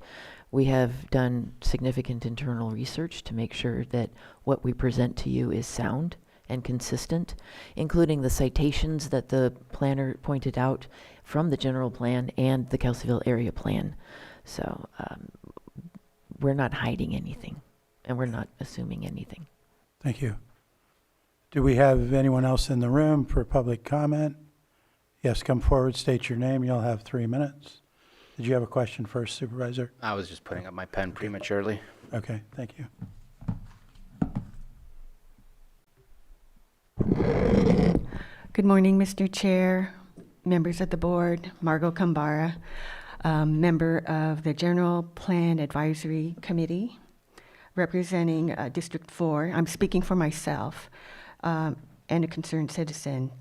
We have done significant internal research to make sure that what we present to you is sound and consistent, including the citations that the planner pointed out from the general plan and the Kelseyville area plan. So we're not hiding anything, and we're not assuming anything. Thank you. Do we have anyone else in the room for public comment? Yes, come forward, state your name. You'll have 3 minutes. Did you have a question first, Supervisor? I was just putting up my pen prematurely. Okay, thank you. Good morning, Mr. Chair, members of the board, Margot Kambara, member of the General Plan Advisory Committee, representing District 4. I'm speaking for myself and a concerned citizen.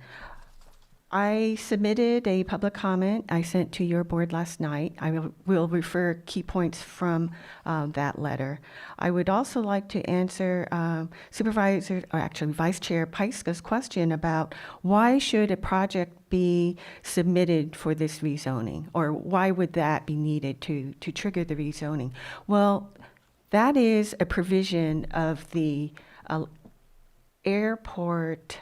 I submitted a public comment I sent to your board last night. I will refer key points from that letter. I would also like to answer Vice Chair Pyska's question about why should a project be submitted for this rezoning, or why would that be needed to trigger the rezoning? Well, that is a provision of the airport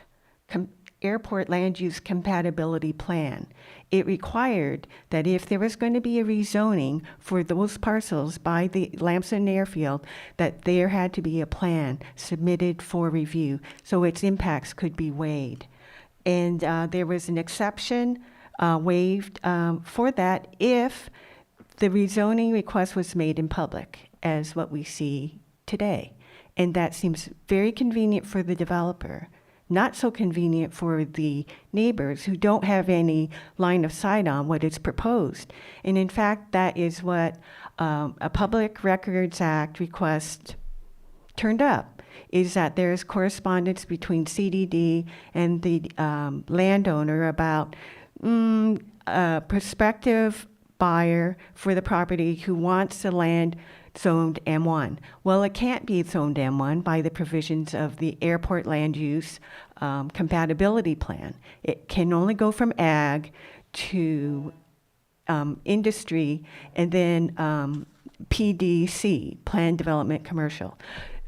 land use compatibility plan. It required that if there was going to be a rezoning for those parcels by the Lamson Airfield, that there had to be a plan submitted for review so its impacts could be weighed. And there was an exception waived for that if the rezoning request was made in public, as what we see today. And that seems very convenient for the developer. Not so convenient for the neighbors who don't have any line of sight on what is proposed. And in fact, that is what a Public Records Act request turned up, is that there is correspondence between CDD and the landowner about a prospective buyer for the property who wants the land zoned M1. Well, it can't be zoned M1 by the provisions of the airport land use compatibility plan. It can only go from ag to industry and then PDC, Planned Development Commercial.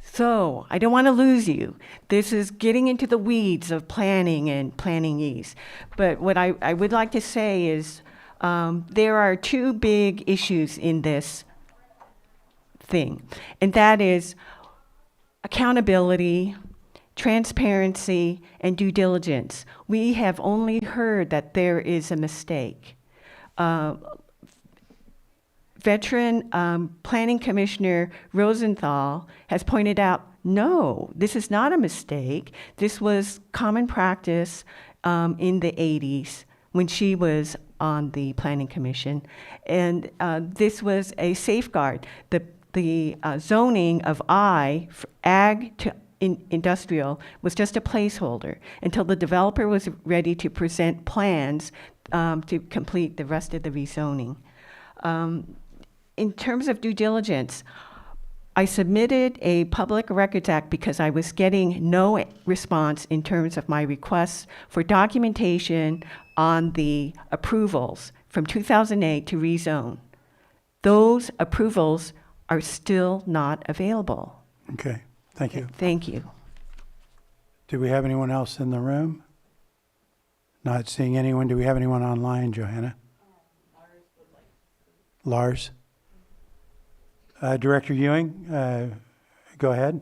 So I don't want to lose you. This is getting into the weeds of planning and planningese. But what I would like to say is there are two big issues in this thing, and that is accountability, transparency, and due diligence. We have only heard that there is a mistake. Veteran Planning Commissioner Rosenthal has pointed out, no, this is not a mistake. This was common practice in the 80s when she was on the Planning Commission. And this was a safeguard. The zoning of ag to industrial was just a placeholder until the developer was ready to present plans to complete the rest of the rezoning. In terms of due diligence, I submitted a Public Records Act because I was getting no response in terms of my requests for documentation on the approvals from 2008 to rezone. Those approvals are still not available. Okay, thank you. Thank you. Do we have anyone else in the room? Not seeing anyone. Do we have anyone online, Johanna? Lars? Director Ewing, go ahead.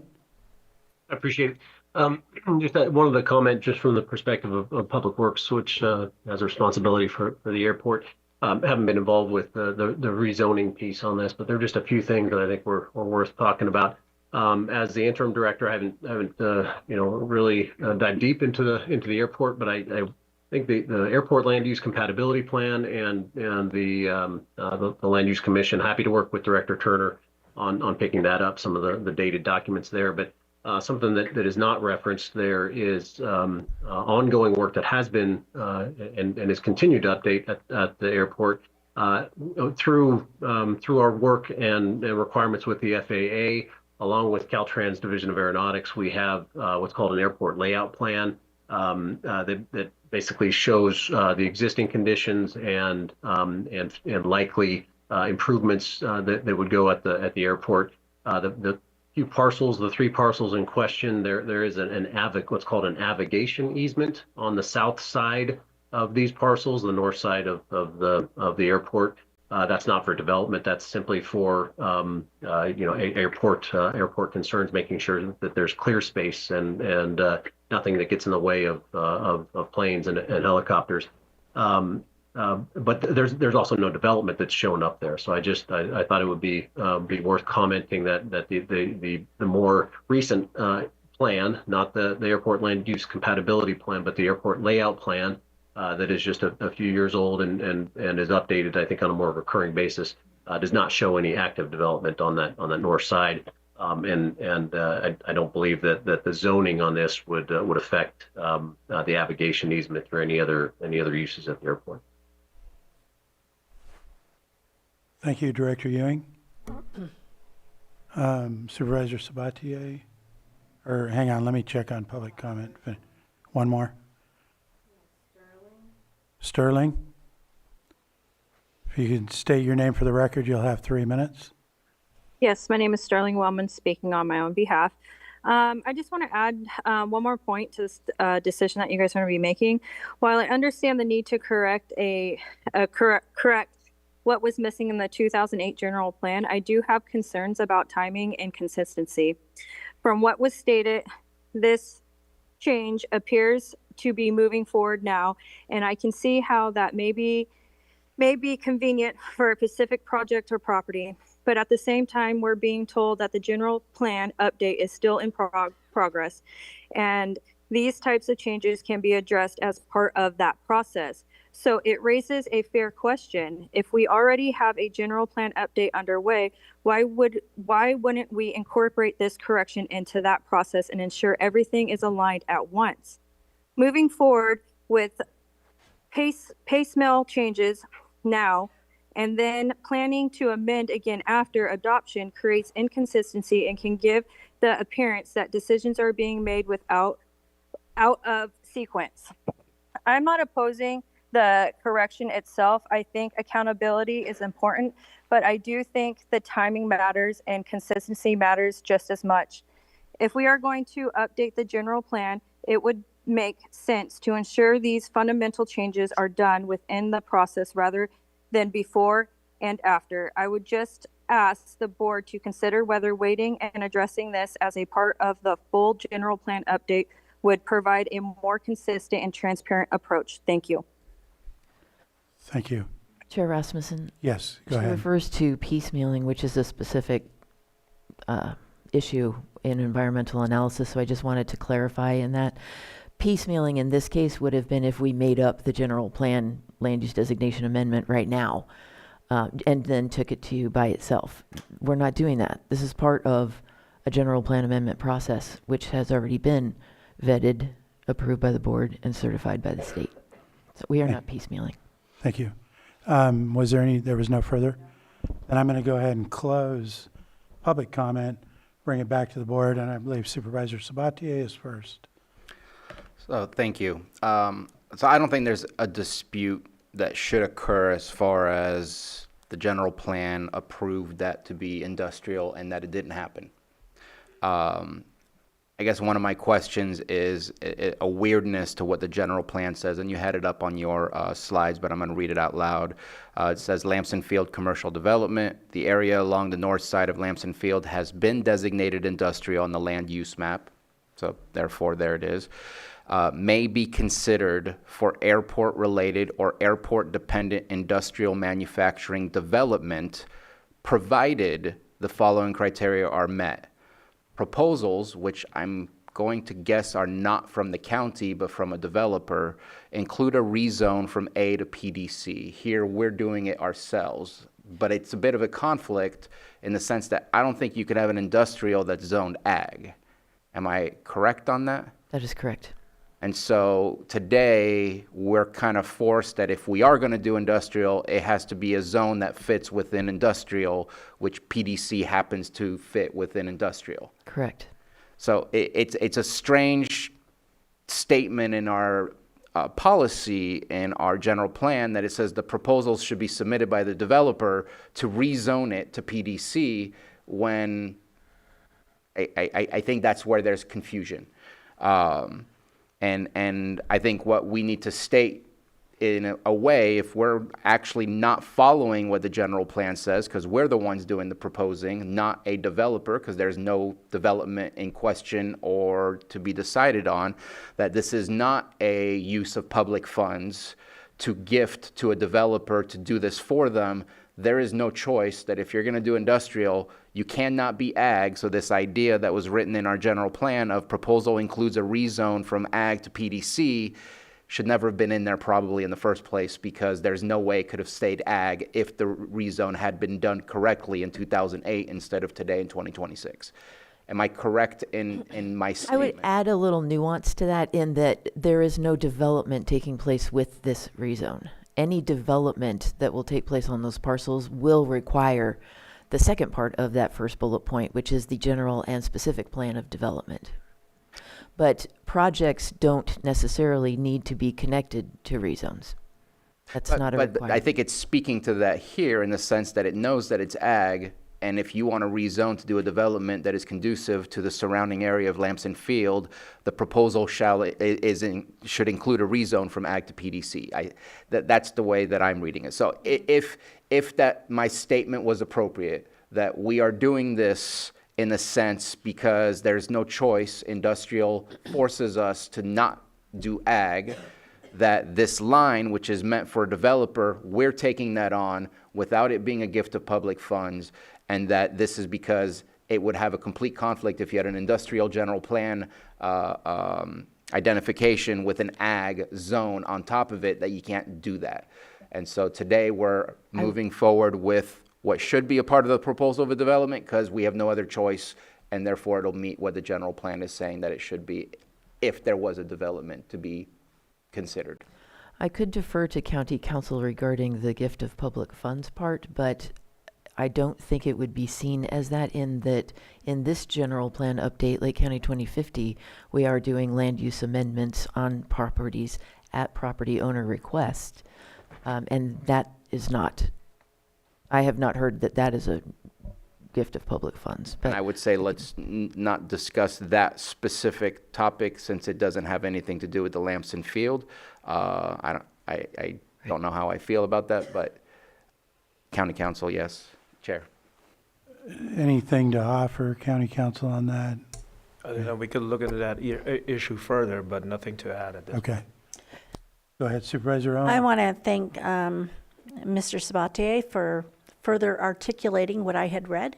I appreciate it. Just one of the comment, just from the perspective of Public Works, which has a responsibility for the airport. Haven't been involved with the rezoning piece on this, but there are just a few things that I think were worth talking about. As the interim director, I haven't really dived deep into the airport, but I think the airport land use compatibility plan and the land use commission, happy to work with Director Turner on picking that up, some of the dated documents there, but something that is not referenced there is ongoing work that has been and is continued to update at the airport through our work and requirements with the FAA, along with Caltrans Division of Aeronautics. We have what's called an airport layout plan that basically shows the existing conditions and likely improvements that would go at the airport. The few parcels, the 3 parcels in question, there is what's called an navigation easement on the south side of these parcels, the north side of the airport. That's not for development. That's simply for airport concerns, making sure that there's clear space and nothing that gets in the way of planes and helicopters. But there's also no development that's shown up there. So I thought it would be worth commenting that the more recent plan, not the airport land use compatibility plan, but the airport layout plan that is just a few years old and is updated, I think, on a more recurring basis, does not show any active development on that north side. I don't believe that the zoning on this would affect the navigation easement or any other uses at the airport. Thank you, Director Ewing. Supervisor Sabatier, or hang on, let me check on public comment. One more. Sterling. If you can state your name for the record, you'll have 3 minutes. Yes, my name is Sterling Wellman, speaking on my own behalf. I just want to add one more point to this decision that you guys are going to be making. While I understand the need to correct what was missing in the 2008 general plan, I do have concerns about timing and consistency. From what was stated, this change appears to be moving forward now, and I can see how that may be convenient for a specific project or property. But at the same time, we're being told that the general plan update is still in progress, and these types of changes can be addressed as part of that process. So it raises a fair question. If we already have a general plan update underway, why wouldn't we incorporate this correction into that process and ensure everything is aligned at once? Moving forward with piecemeal changes now and then planning to amend again after adoption creates inconsistency and can give the appearance that decisions are being made out of sequence. I'm not opposing the correction itself. I think accountability is important, but I do think the timing matters and consistency matters just as much. If we are going to update the general plan, it would make sense to ensure these fundamental changes are done within the process rather than before and after. I would just ask the board to consider whether waiting and addressing this as a part of the full general plan update would provide a more consistent and transparent approach. Thank you. Thank you. Chair Rasmussen? Yes, go She ahead. refers to piecemealing, which is a specific issue in environmental analysis, so I just wanted to clarify in that. Piecemealing in this case would have been if we made up the general plan land use designation amendment right now and then took it to you by itself. We're not doing that. This is part of a general plan amendment process, which has already been vetted, approved by the board, and certified by the state. So we are not piecemealing. Thank you. There was no further? Then I'm going to go ahead and close public comment, bring it back to the board, and I believe Supervisor Sabatier is first. So thank you. So I don't think there's a dispute that should occur as far as the general plan approved that to be industrial and that it didn't happen. I guess one of my questions is a weirdness to what the general plan says, and you had it up on your slides, but I'm going to read it out loud. It says Lamson Field Commercial Development. The area along the north side of Lamson Field has been designated industrial on the land use map. so therefore there it is, may be considered for airport-related or airport-dependent industrial manufacturing development, provided the following criteria are met. Proposals, which I'm going to guess are not from the county but from a developer, include a rezone from A to PDC. Here we're doing it ourselves, but it's a bit of a conflict in the sense that I don't think you could have an industrial that's zoned ag. Am I correct on that? That is correct. And so today we're kind of forced that if we are going to do industrial, it has to be a zone that fits within industrial, which PDC happens to fit within industrial. Correct. So it's a strange statement in our policy in our general plan that it says the proposals should be submitted by the developer to rezone it to PDC, when I think that's where there's confusion. And I think what we need to state in a way, if we're actually not following what the general plan says, because we're the ones doing the proposing, not a developer, because there's no development in question or to be decided on, that this is not a use of public funds to gift to a developer to do this for them. There is no choice that if you're going to do industrial, you cannot be ag. So this idea that was written in our general plan of proposal includes a rezone from ag to PDC should never have been in there probably in the first place, because there's no way it could have stayed ag if the rezone had been done correctly in 2008 instead of today in 2026. Am I correct in my I statement? would add a little nuance to that, in that there is no development taking place with this rezone. Any development that will take place on those parcels will require the second part of that first bullet point, which is the general and specific plan of development. But projects don't necessarily need to be connected to rezones. That's not a But requirement. I think it's speaking to that here in the sense that it knows that it's ag, and if you want to rezone to do a development that is conducive to the surrounding area of Lamson Field, the proposal should include a rezone from ag to PDC. That's the way that I'm reading it. So if that my statement was appropriate, that we are doing this in a sense because there's no choice, industrial forces us to not do ag, that this line, which is meant for a developer, we're taking that on without it being a gift of public funds, and that this is because it would have a complete conflict if you had an industrial general plan identification with an ag zone on top of it, that you can't do that. And so today we're moving forward with what should be a part of the proposal of a development, because we have no other choice, and therefore it'll meet what the general plan is saying that it should be if there was a development to be considered. I could defer to county council regarding the gift of public funds part, but I don't think it would be seen as that, in this general plan update, Lake County 2050, we are doing land use amendments on properties at property owner request. And that is not, I have not heard that that is a gift of public funds. But And I would say let's not discuss that specific topic since it doesn't have anything to do with the Lamson Field. I don't know how I feel about that, but county council, yes. Chair. Anything to offer, county council, on that? We could look into that issue further, but nothing to add at this point. Okay. Go ahead, Supervisor Owen. I want to thank Mr. Sabatier for further articulating what I had read.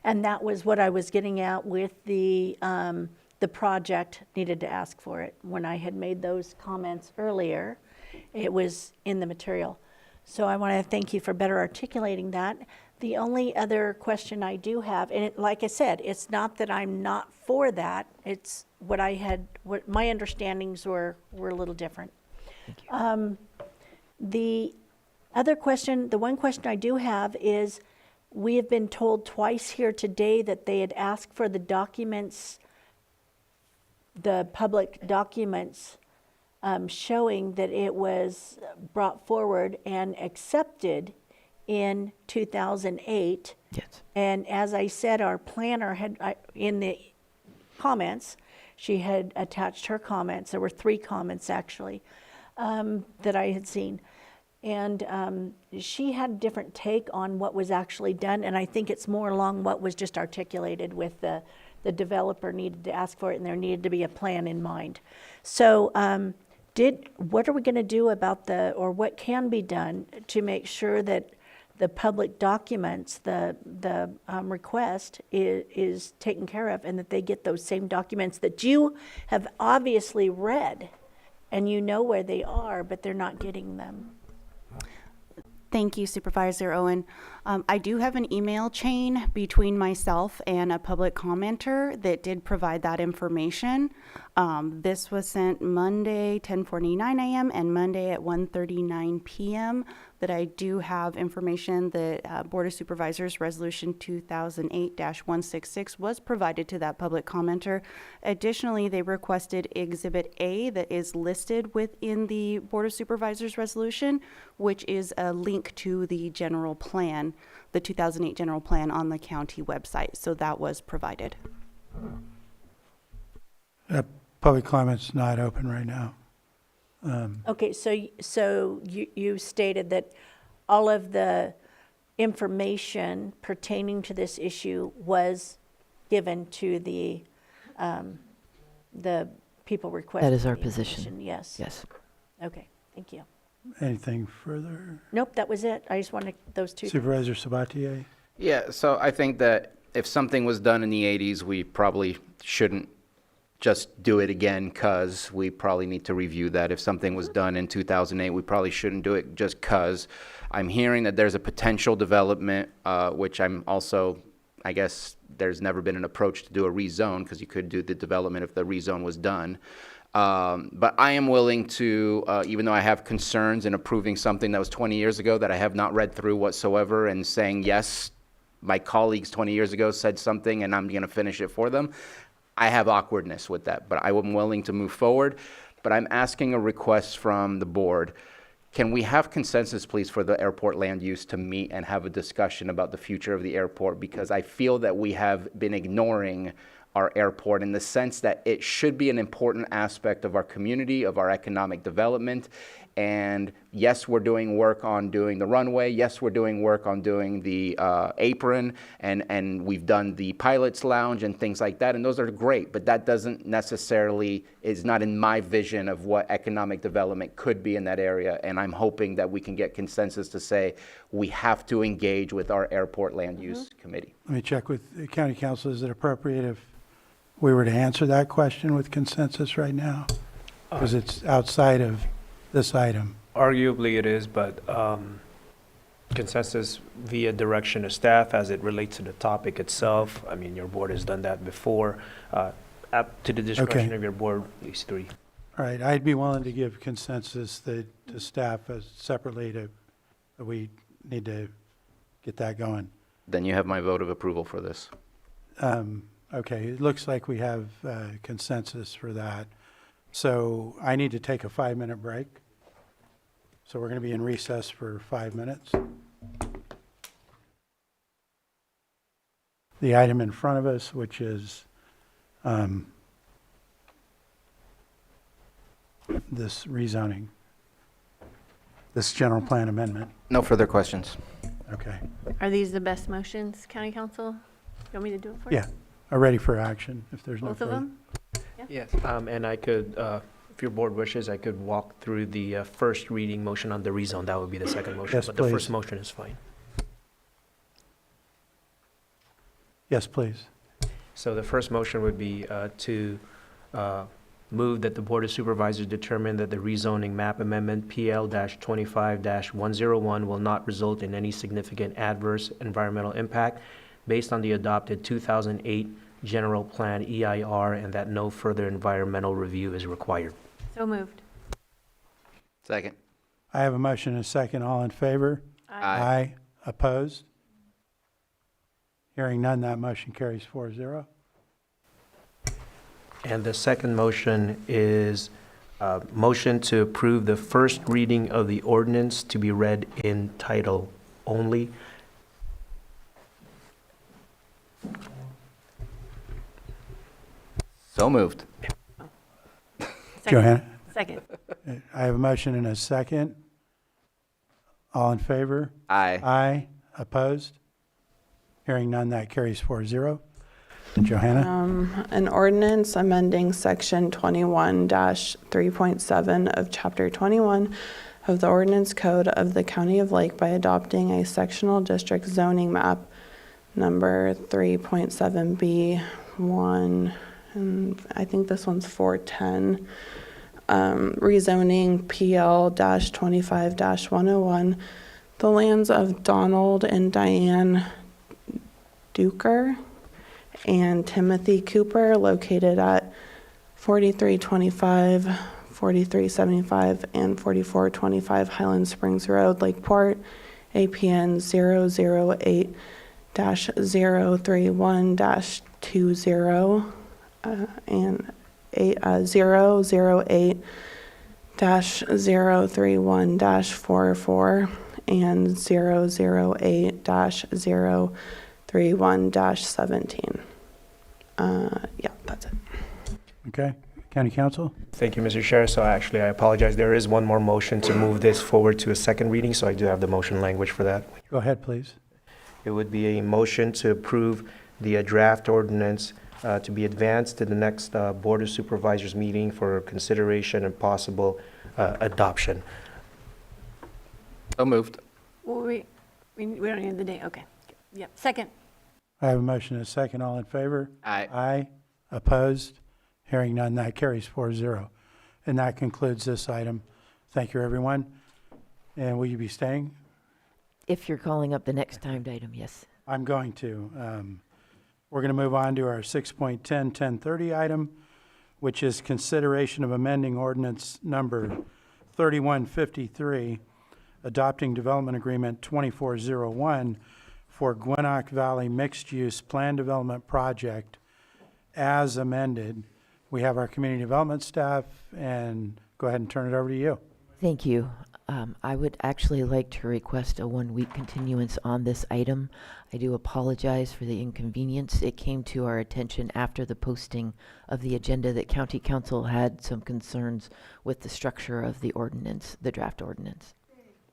And that was what I was getting at with the project needed to ask for it. When I had made those comments earlier, it was in the material. So I want to thank you for better articulating that. The only other question I do have, and like I said, it's not that I'm not for that. It's what my understandings were a little different. The other question, the one question I do have is, we have been told twice here today that they had asked for the documents, the public documents, showing that it was brought forward and accepted in 2008. Yes. And as I said, our planner had, in the comments, she had attached her comments. There were 3 comments actually that I had seen. And she had a different take on what was actually done, and I think it's more along what was just articulated with the the developer needed to ask for it, and there needed to be a plan in mind. So what are we going to do about or what can be done to make sure that the public documents, the request is taken care of, and that they get those same documents that you have obviously read, and you know where they are, but they're not getting them? Thank you, Supervisor Owen. I do have an email chain between myself and a public commenter that did provide that information. This was sent Monday, 10:49 a.m. and Monday at 1:39 p.m. That I do have information that Board of Supervisors Resolution 2008-166 was provided to that public commenter. Additionally, they requested Exhibit A that is listed within the Board of Supervisors resolution, which is a link to the general plan, the 2008 general plan on the county website. So that was provided. Public comment's not open right now. Okay, so you stated that all of the information pertaining to this issue was given to the people requesting. That is our the position. information. Yes. Yes. Okay, thank you. Anything further? Nope, that was it. I just wanted those two. Supervisor Sabatier? Yeah, so I think that if something was done in the 80s, we probably shouldn't just do it again, because we probably need to review that. If something was done in 2008, we probably shouldn't do it just because. I'm hearing that there's a potential development, which I'm also, I guess there's never been an approach to do a rezone, because you could do the development if the rezone was done. But I am willing to, even though I have concerns in approving something that was 20 years ago that I have not read through whatsoever, and saying, yes, my colleagues 20 years ago said something and I'm going to finish it for them. I have awkwardness with that, but I am willing to move forward. But I'm asking a request from the board. Can we have consensus, please, for the airport land use to meet and have a discussion about the future of the airport? Because I feel that we have been ignoring our airport in the sense that it should be an important aspect of our community, of our economic development. And yes, we're doing work on doing the runway. Yes, we're doing work on doing the apron, and we've done the pilot's lounge and things like that. And those are great, but that doesn't necessarily, is not in my vision of what economic development could be in that area. And I'm hoping that we can get consensus to say we have to engage with our airport land use committee. Let me check with the county council. Is it appropriate if we were to answer that question with consensus right now? Because it's outside of this item. Arguably it is, but consensus via direction of staff as it relates to the topic itself. I mean, your board has done that before. Up to the discretion of your board, these three. All right, I'd be willing to give consensus to staff separately that we need to get that going. Then you have my vote of approval for this. Okay, it looks like we have consensus for that. So I need to take a 5-minute break. So we're going to be in recess for 5 minutes. The item in front of us, which is this rezoning, this general plan amendment. No further questions. Okay. Are these the best motions, County Council? You want me to do it for you? Yeah, are ready for action if there's no Both of further. them? Yes. And I could, if your board wishes, I could walk through the first reading motion on the rezone. That would be the second motion. Yes, but please. the first motion is fine. Yes, please. So the first motion would be to move that the Board of Supervisors determine that the rezoning map amendment PL-25-101 will not result in any significant adverse environmental impact based on the adopted 2008 General Plan EIR, and that no further environmental review is required. So moved. Second. I have a motion and a second. All in favor? Aye. Opposed? Hearing none, that motion carries 4-0. And the second motion is motion to approve the first reading of the ordinance to be read in title only. So moved. Johanna? Second. I have a motion and a second. All in favor? Aye. Aye. Opposed? Hearing none, that carries 4-0. Johanna? An ordinance amending section 21-3.7 of chapter 21 of the ordinance code of the County of Lake by adopting a sectional district zoning map number 3.7B1, and I think this one's 410, rezoning PL-25-101, the lands of Donald and Diane Duker and Timothy Cooper located at 4325, 4375, and 4425 Highland Springs Road, Lakeport, APN 008-031-20 and 008-031-44 and 008-031-17. Yeah, that's it. Okay. County Council? Thank you, Mr. Chair. So actually, I apologize. There is one more motion to move this forward to a second reading, so I do have the motion language for that. Go ahead, please. It would be a motion to approve the draft ordinance to be advanced to the next Board of Supervisors meeting for consideration and possible adoption. So moved. We don't need the date. Okay. Yep. Second. I have a motion and a second. All in favor? Aye. Aye. Opposed? Hearing none, that carries 4-0. And that concludes this item. Thank you, everyone. And will you be staying? If you're calling up the next timed item, yes. I'm going to. We're going to move on to our 6.10, 1030 item, which is consideration of amending ordinance number 3153, adopting development agreement 2401 for Gwinnett Valley Mixed-Use Plan Development Project as amended. We have our community development staff, and go ahead and turn it over to you. Thank you. I would actually like to request a 1-week continuance on this item. I do apologize for the inconvenience. It came to our attention after the posting of the agenda that County Council had some concerns with the structure of the ordinance, the draft ordinance.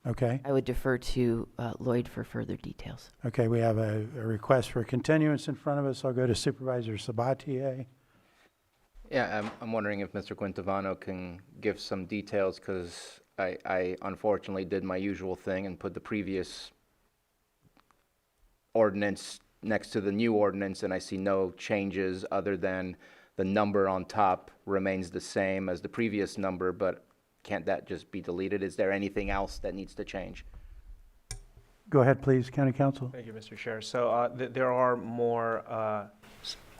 Okay. I would defer to Lloyd for further details. Okay, we have a request for continuance in front of us. I'll go to Supervisor Sabatier. Yeah, I'm wondering if Mr. Quintovano can give some details, because I unfortunately did my usual thing and put the previous ordinance next to the new ordinance, and I see no changes other than the number on top remains the same as the previous number, but can't that just be deleted? Is there anything else that needs to change? Go ahead, please, County Council. Thank you, Mr. Chair. So there are more,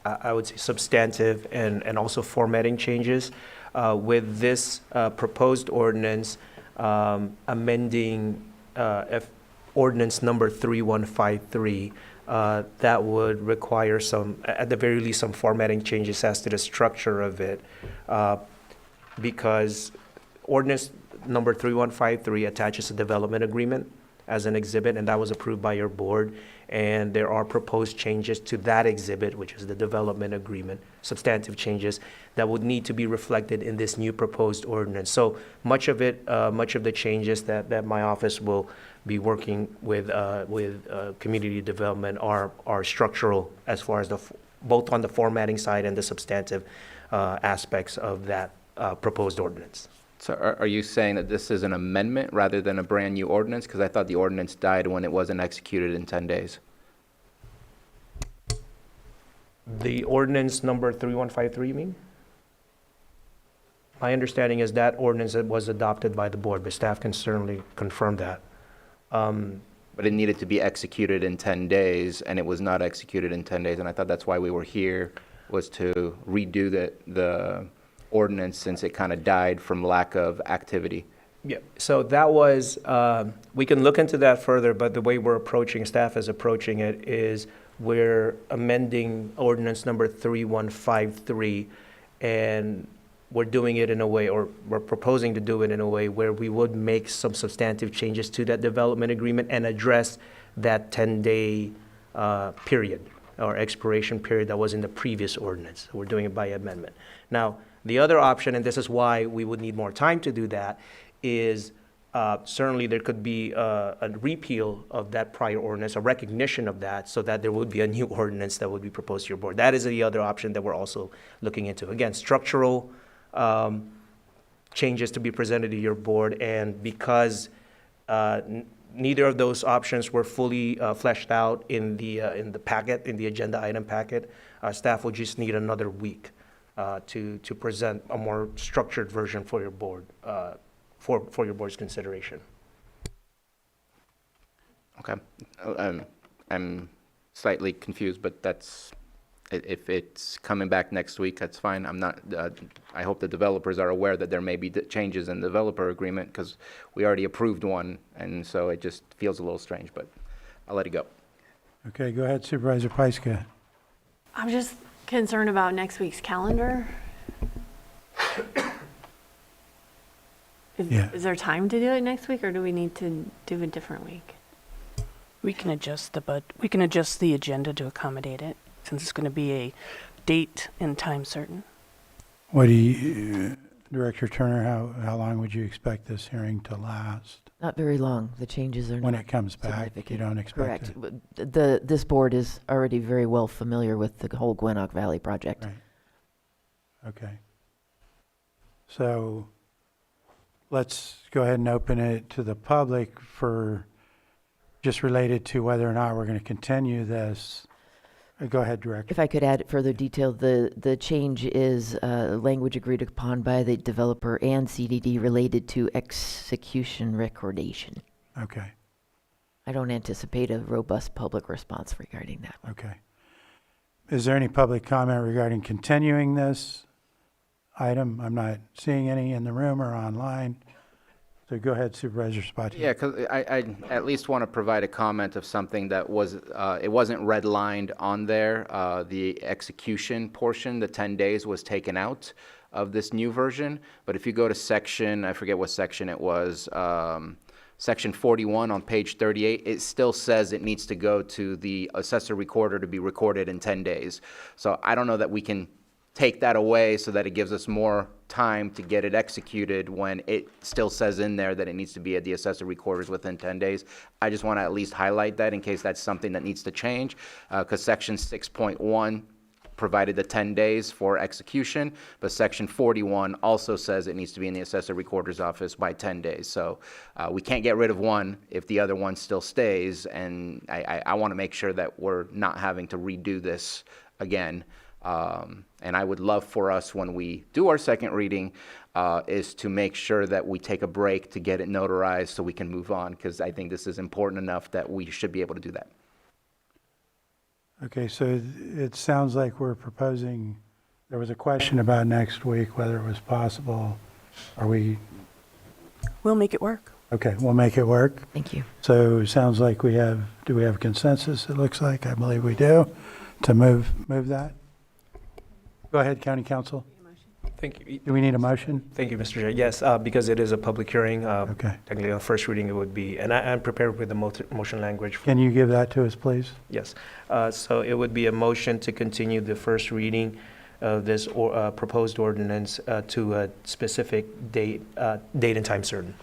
I would say, substantive and also formatting changes with this proposed ordinance amending ordinance number 3153. That would require some, at the very least, some formatting changes as to the structure of it, because ordinance number 3153 attaches a development agreement as an exhibit, and that was approved by your board. And there are proposed changes to that exhibit, which is the development agreement, substantive changes that would need to be reflected in this new proposed ordinance. So much of it, much of the changes that my office will be working with community development are structural, as far as both on the formatting side and the substantive aspects of that proposed ordinance. So are you saying that this is an amendment rather than a brand-new ordinance? Because I thought the ordinance died when it wasn't executed in 10 days. The ordinance number 3153, you mean? My understanding is that ordinance that was adopted by the board, but staff can certainly confirm that. But it needed to be executed in 10 days, and it was not executed in 10 days, and I thought that's why we were here, was to redo the ordinance, since it kind of died from lack of activity. Yeah, so that was, we can look into that further, but the way we're approaching, staff is approaching it, is we're amending ordinance number 3153, and we're doing it in a way, or we're proposing to do it in a way where we would make some substantive changes to that development agreement and address that 10-day period or expiration period that was in the previous ordinance. We're doing it by amendment. Now, the other option, and this is why we would need more time to do that, is certainly there could be a repeal of that prior ordinance, a recognition of that, so that there would be a new ordinance that would be proposed to your board. That is the other option that we're also looking into. Again, structural changes to be presented to your board, and because neither of those options were fully fleshed out in the packet, in the agenda item packet, staff will just need another week to present a more structured version for your board, for your board's consideration. Okay. I'm slightly confused, but that's, if it's coming back next week, that's fine. I'm not, I hope the developers are aware that there may be changes in the developer agreement, because we already approved one, and so it just feels a little strange, but I'll let it go. Okay, go ahead, Supervisor Pyska. I'm just concerned about next week's calendar. Yeah. Is there time to do it next week, or do we need to do a different week? We can adjust the agenda to accommodate it, since it's going to be a date and time certain. What do you, Director Turner, how long would you expect this hearing to last? Not very long. The changes are When not it comes back, you significant. don't expect it? Correct. This board is already very well familiar with the whole Gwinnett Valley project. Right. Okay. So let's go ahead and open it to the public for just related to whether or not we're going to continue this. Go ahead, Director. If I could add further detail, the change is language agreed upon by the developer and CDD related to execution recordation. Okay. I don't anticipate a robust public response regarding that. Okay. Is there any public comment regarding continuing this item? I'm not seeing any in the room or online. So go ahead, Supervisor Spati. Yeah, because I at least want to provide a comment of something that was, it wasn't redlined on there. The execution portion, the 10 days was taken out of this new version. But if you go to section, I forget what section it was, section 41 on page 38, it still says it needs to go to the assessor recorder to be recorded in 10 days. So I don't know that we can take that away so that it gives us more time to get it executed when it still says in there that it needs to be at the assessor recorders within 10 days. I just want to at least highlight that in case that's something that needs to change, because section 6.1 provided the 10 days for execution, but section 41 also says it needs to be in the assessor recorder's office by 10 days. So we can't get rid of one if the other one still stays, and I want to make sure that we're not having to redo this again. And I would love for us, when we do our second reading, is to make sure that we take a break to get it notarized so we can move on, because I think this is important enough that we should be able to do that. Okay, so it sounds like we're proposing, there was a question about next week, whether it was possible. Are we? We'll make it work. Okay, we'll make it work. Thank you. So it sounds like do we have consensus? It looks like, I believe we do, to move that. Go ahead, County Council. Thank you. Do we need a motion? Thank you, Mr. Chair. Yes, because it is a public hearing, Okay. technically on first reading it would be, and I'm prepared with the motion language. Can you give that to us, please? Yes. So it would be a motion to continue the first reading of this proposed ordinance to a specific date and time certain.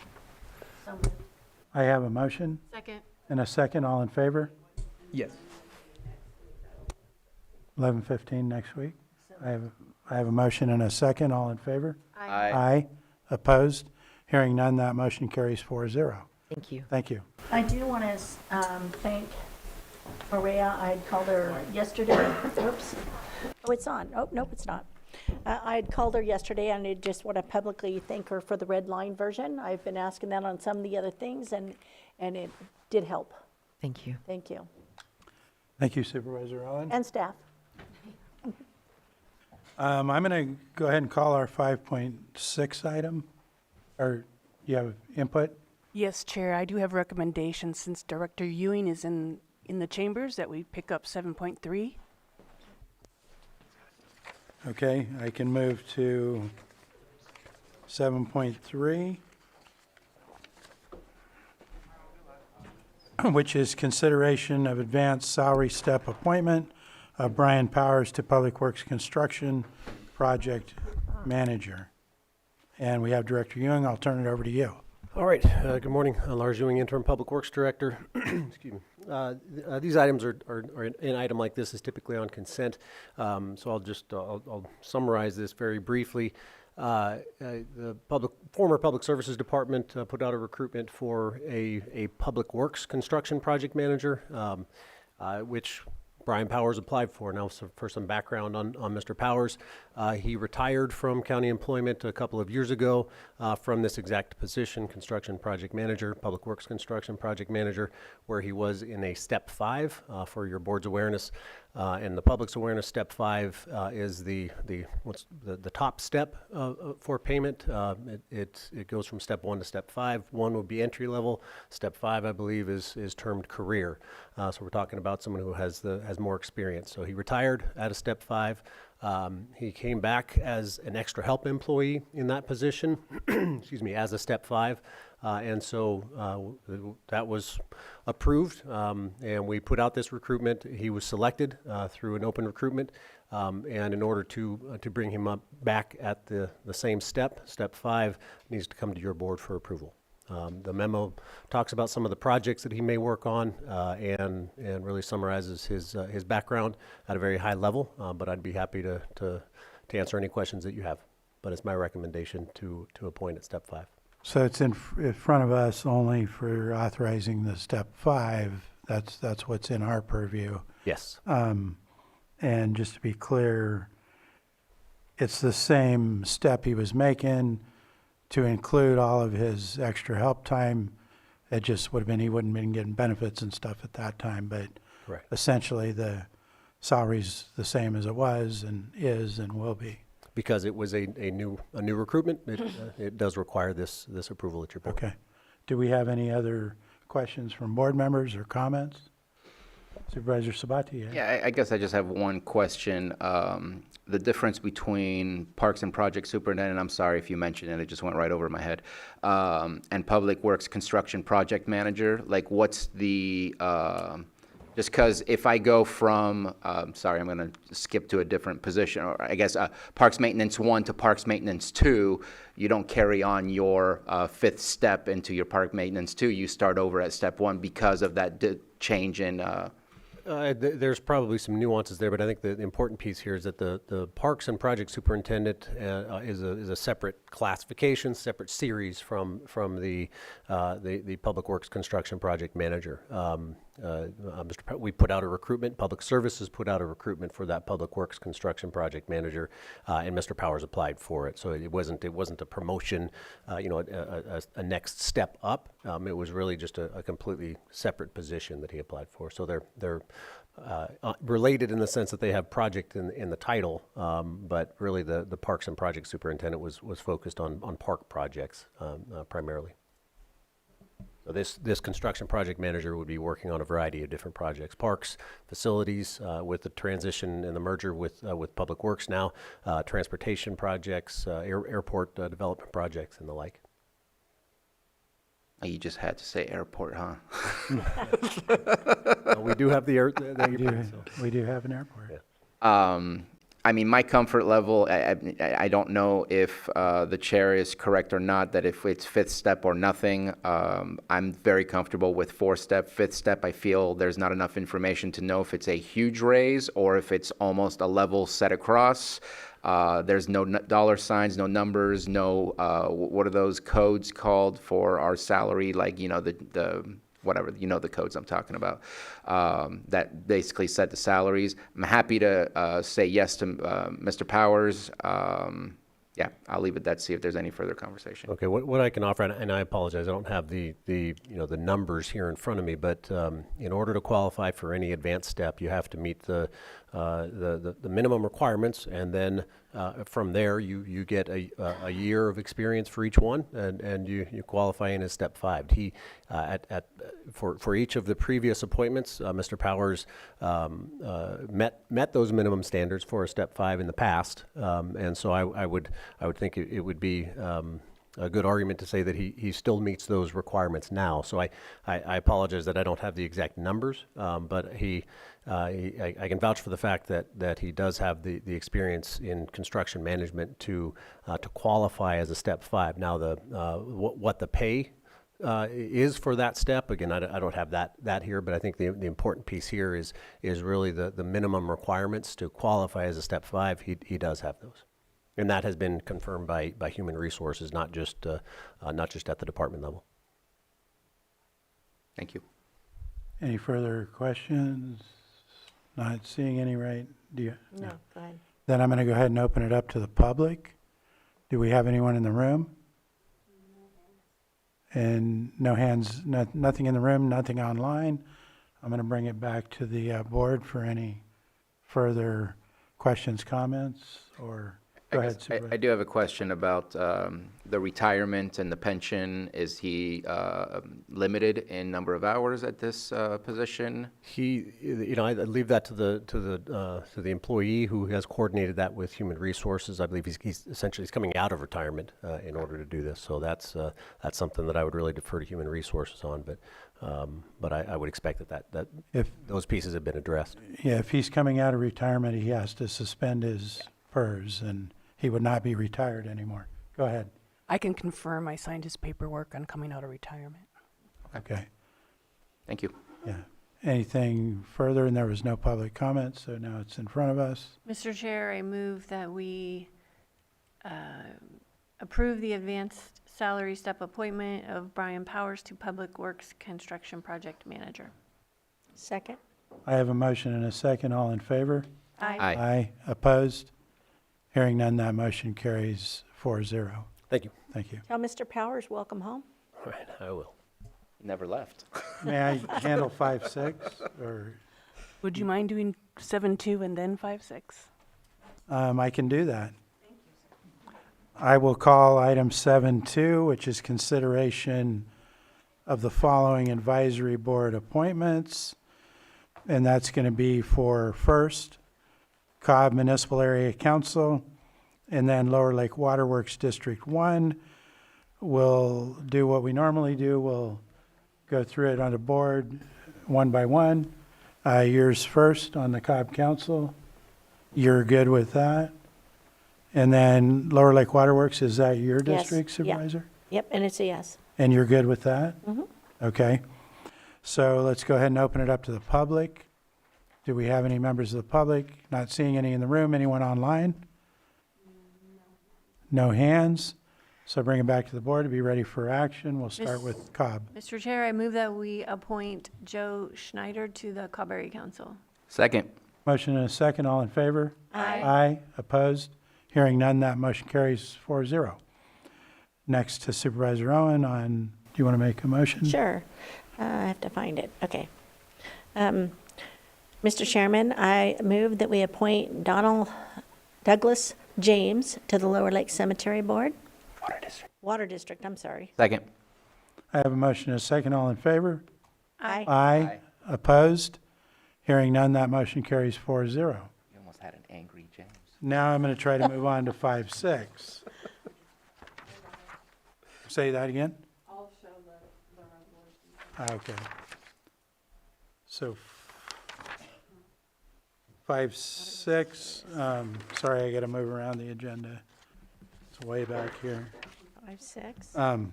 I have a motion Second. and a second. All in favor? Yes. 11:15 next week. I have a motion and a second. All in favor? Aye. Aye. Opposed? Hearing none, that motion carries 4-0. Thank you. Thank you. I do want to thank Maria. I had called her yesterday. Oops. Oh, it's on. Oh, nope, it's not. I had called her yesterday, and I just want to publicly thank her for the red line version. I've been asking that on some of the other things, and it did help. Thank you. Thank you. Thank you, Supervisor Owen. And staff. I'm going to go ahead and call our 5.6 item. Or you have input? Yes, Chair, I do have recommendations, since Director Ewing is in the chambers, that we pick up 7.3. Okay, I can move to 7.3, which is consideration of advanced salary step appointment of Brian Powers to Public Works Construction Project Manager. And we have Director Ewing. I'll turn it over to you. All right, good morning. Lars Ewing, Interim Public Works Director. Excuse me. These items are an item like this is typically on consent, so I'll summarize this very briefly. The former Public Services Department put out a recruitment for a Public Works construction project manager, which Brian Powers applied for. Now, for some background on Mr. Powers, he retired from county employment a couple of years ago from this exact position, construction project manager, public works construction project manager, where he was in a step 5 for your board's awareness. And the public's awareness, step 5 is the top step for payment. It goes from step 1 to step 5. 1 would be entry level. Step 5, I believe, is termed career. So we're talking about someone who has more experience. So he retired out of step 5. He came back as an extra help employee in that position, excuse me, as a step 5. And so that was approved, and we put out this recruitment. He was selected through an open recruitment, and in order to bring him up back at the same step 5, needs to come to your board for approval. The memo talks about some of the projects that he may work on, and really summarizes his background at a very high level, but I'd be happy to answer any questions that you have. But it's my recommendation to appoint at step 5. So it's in front of us only for authorizing the step 5. That's what's in our purview. Yes. And just to be clear, it's the same step he was making to include all of his extra help time. It just would have been, he wouldn't have been getting benefits and stuff at that time, but Correct. Essentially the salary's the same as it was and is and will be. Because it was a new recruitment, it does require this approval at your board. Okay. Do we have any other questions from board members or comments? Supervisor Sabati? Yeah, I guess I just have one question. The difference between Parks and Project Superintendent, I'm sorry if you mentioned it, it just went right over my head, and Public Works Construction Project Manager, like what's the, just because if I go from, sorry, I'm going to skip to a different position, or I guess Parks Maintenance 1 to Parks Maintenance 2, you don't carry on your 5th step into your Park Maintenance 2. You start over at step 1 because of that change in... There's probably some nuances there, but I think the important piece here is that the Parks and Project Superintendent is a separate classification, separate series from the Public Works Construction Project Manager. We put out a recruitment. Public Services put out a recruitment for that Public Works Construction Project Manager, and Mr. Powers applied for it. So it wasn't a promotion, a next step up. It was really just a completely separate position that he applied for. So they're related in the sense that they have project in the title, but really the Parks and Project Superintendent was focused on park projects primarily. So this construction project manager would be working on a variety of different projects, parks, facilities, with the transition and the merger with Public Works now, transportation projects, airport development projects, and the like. You just had to say airport, huh? We do have the airport. We do have an airport. Yeah. I mean, my comfort level, I don't know if the chair is correct or not, that if it's 5th step or nothing, I'm very comfortable with 4th step. 5th step, I feel there's not enough information to know if it's a huge raise or if it's almost a level set across. There's no dollar signs, no numbers, no, what are those codes called for our salary? Like, the whatever, the codes I'm talking about, that basically set the salaries. I'm happy to say yes to Mr. Powers. Yeah, I'll leave it at that, see if there's any further conversation. Okay, what I can offer, and I apologize, I don't have the numbers here in front of me, but in order to qualify for any advanced step, you have to meet the minimum requirements, and then from there you get a year of experience for each one, and you qualify in as step 5. He for each of the previous appointments, Mr. Powers met those minimum standards for a step 5 in the past, and so I would think it would be a good argument to say that he still meets those requirements now. So I apologize that I don't have the exact numbers, but I can vouch for the fact that he does have the experience in construction management to qualify as a step 5. Now what the pay is for that step. Again, I don't have that here, but I think the important piece here is really the minimum requirements to qualify as a step 5. He does have those. And that has been confirmed by Human Resources, not just at the department level. Thank you. Any further questions? Not seeing any, right? Do you? No, go ahead. Then I'm going to go ahead and open it up to the public. Do we have anyone in the room? And no hands, nothing in the room, nothing online. I'm going to bring it back to the board for any further questions, comments, or go ahead, Supervisor. I do have a question about the retirement and the pension. Is he limited in number of hours at this position? I leave that to the employee who has coordinated that with Human Resources. I believe he's essentially coming out of retirement in order to do this. So that's something that I would really defer to Human Resources on. But I would expect that if those pieces have been addressed. Yeah, if he's coming out of retirement, he has to suspend his PERS, and he would not be retired anymore. Go ahead. I can confirm I signed his paperwork on coming out of retirement. Okay. Thank you. Yeah. Anything further? And there was no public comment, so now it's in front of us. Mr. Chair, I move that we approve the advanced salary step appointment of Brian Powers to Public Works Construction Project Manager. Second. I have a motion and a second. All in favor? Aye. Aye. Aye. Opposed? Hearing none, that motion carries 4-0. Thank you. Thank you. Tell Mr. Powers, welcome home. All right, I will. Never left. May I handle 5-6, or Would you mind doing 7-2 and then 5-6? I can do that. I will call item 7-2, which is consideration of the following advisory board appointments. And that's going to be for first, Cobb Municipal Area Council, and then Lower Lake Waterworks District 1. We'll do what we normally do. We'll go through it on the board one by one. Yours first on the Cobb Council. You're good with that? And then Lower Lake Waterworks, is that your Yes. district, Supervisor? Yep, and it's a yes. And you're good with that? Mm-hmm. Okay. So let's go ahead and open it up to the public. Do we have any members of the public? Not seeing any in the room. Anyone online? No hands. So bring it back to the board to be ready for action. We'll start with Cobb. Mr. Chair, I move that we appoint Joe Schneider to the Cobb Area Council. Second. Motion and a second. All in favor? Aye. Aye. Opposed? Hearing none, that motion carries 4-0. Next to Supervisor Owen on, do you want to make a motion? Sure. I have to find it. Okay. Mr. Chairman, I move that we appoint Douglas James to the Lower Lake Cemetery Board. Water District, I'm sorry. Second. I have a motion and a second. All in favor? Aye. Aye. Opposed? Hearing none, that motion carries 4-0. You almost had an angry James. Now I'm going to try to move on to 5-6. Say that again? I'll show the resolution. Okay. So 5-6, sorry, I got to move around the agenda. It's way back here. 5-6.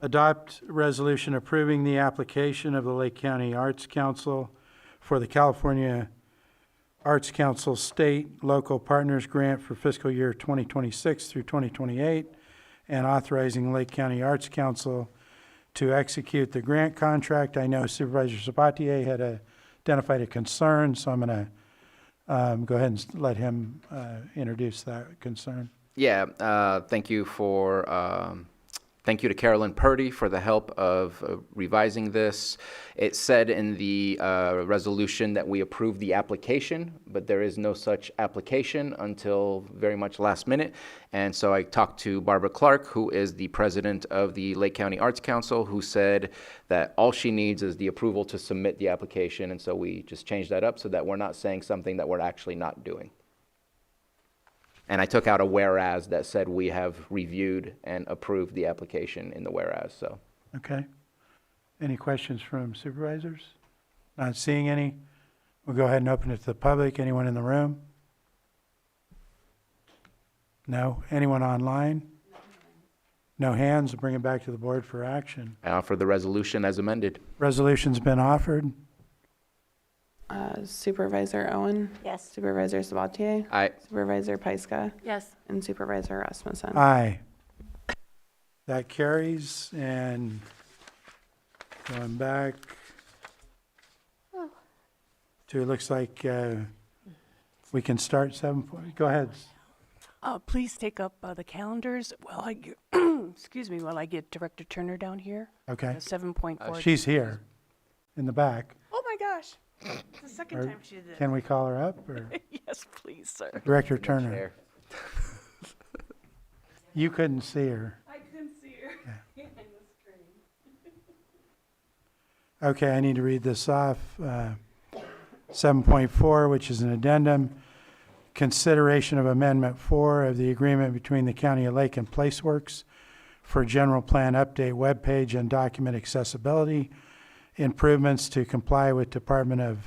Adopt resolution approving the application of the Lake County Arts Council for the California Arts Council State Local Partners Grant for fiscal year 2026 through 2028, and authorizing Lake County Arts Council to execute the grant contract. I know Supervisor Sabatier had identified a concern, so I'm going to go ahead and let him introduce that concern. Yeah, thank you to Carolyn Purdy for the help of revising this. It said in the resolution that we approved the application, but there is no such application until very much last minute. And so I talked to Barbara Clark, who is the president of the Lake County Arts Council, who said that all she needs is the approval to submit the application. And so we just changed that up so that we're not saying something that we're actually not doing. And I took out a whereas that said we have reviewed and approved the application in the whereas, so. Okay. Any questions from supervisors? Not seeing any. We'll go ahead and open it to the public. Anyone in the room? No? Anyone online? No hands, bring it back to the board for action. I offer the resolution as amended. Resolution's been offered. Supervisor Owen? Yes. Supervisor Sabatier? Aye. Supervisor Pyska? Yes. And Supervisor Rasmussen? Aye. That carries, and going back to, it looks like we can start 7 point. Go ahead. Please take up the calendars while I get, excuse me, while I get Director Turner down here. Okay. 7.4. She's here in the back. Oh my gosh. It's the second Or time she did. can we call her up? Or? Yes, please, sir. Director Turner. You couldn't see her. I couldn't see her behind the screen. Okay, I need to read this off. 7.4, which is an addendum. Consideration of Amendment 4 of the agreement between the County of Lake and Placeworks for general plan update webpage and document accessibility improvements to comply with Department of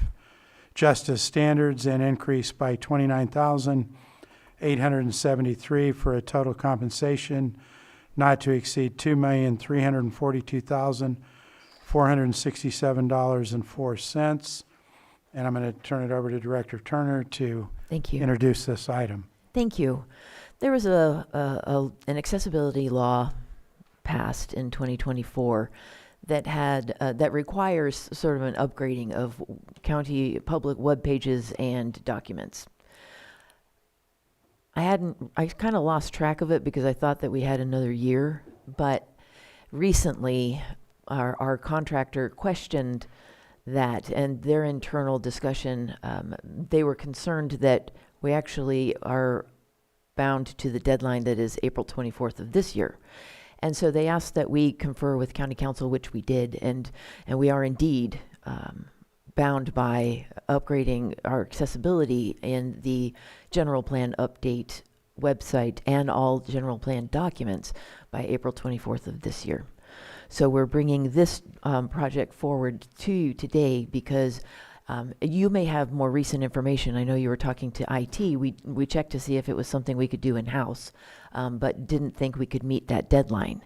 Justice standards and increase by $29,873 for a total compensation not to exceed $2,342,467.04. And I'm going to turn it over to Director Turner to Thank you. introduce this item. Thank you. There was an accessibility law passed in 2024 that had that requires sort of an upgrading of county public web pages and documents. I kind of lost track of it because I thought that we had another year, but recently our contractor questioned that, and their internal discussion, they were concerned that we actually are bound to the deadline that is April 24th of this year. And so they asked that we confer with County Council, which we did, and we are indeed bound by upgrading our accessibility in the general plan update website and all general plan documents by April 24th of this year. So we're bringing this project forward to you today because you may have more recent information. I know you were talking to IT. We checked to see if it was something we could do in-house, but didn't think we could meet that deadline.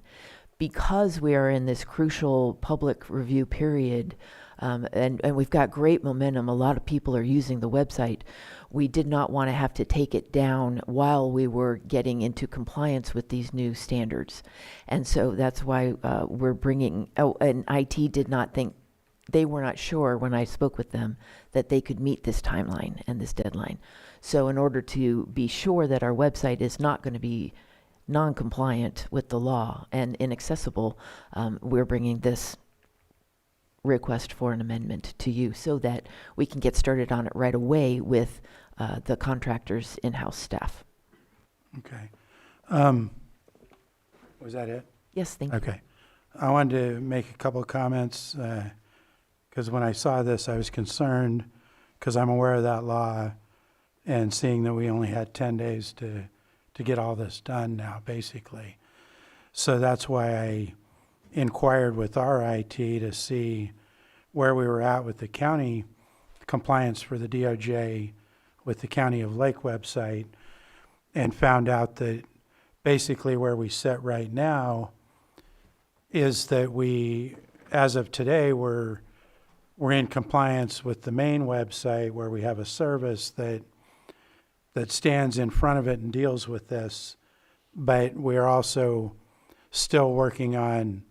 Because we are in this crucial public review period, and we've got great momentum, a lot of people are using the website, we did not want to have to take it down while we were getting into compliance with these new standards. And so that's why we're bringing, and IT did not think, they were not sure when I spoke with them that they could meet this timeline and this deadline. So in order to be sure that our website is not going to be non-compliant with the law and inaccessible, we're bringing this request for an amendment to you so that we can get started on it right away with the contractor's in-house staff. Okay. Was that it? Yes, thank you. Okay. I wanted to make a couple of comments because when I saw this, I was concerned because I'm aware of that law and seeing that we only had 10 days to get all this done now, basically. So that's why I inquired with our IT to see where we were at with the county compliance for the DOJ with the County of Lake website, and found out that basically where we sit right now is that we, as of today, we're in compliance with the main website where we have a service that stands in front of it and deals with this, but we're also still working on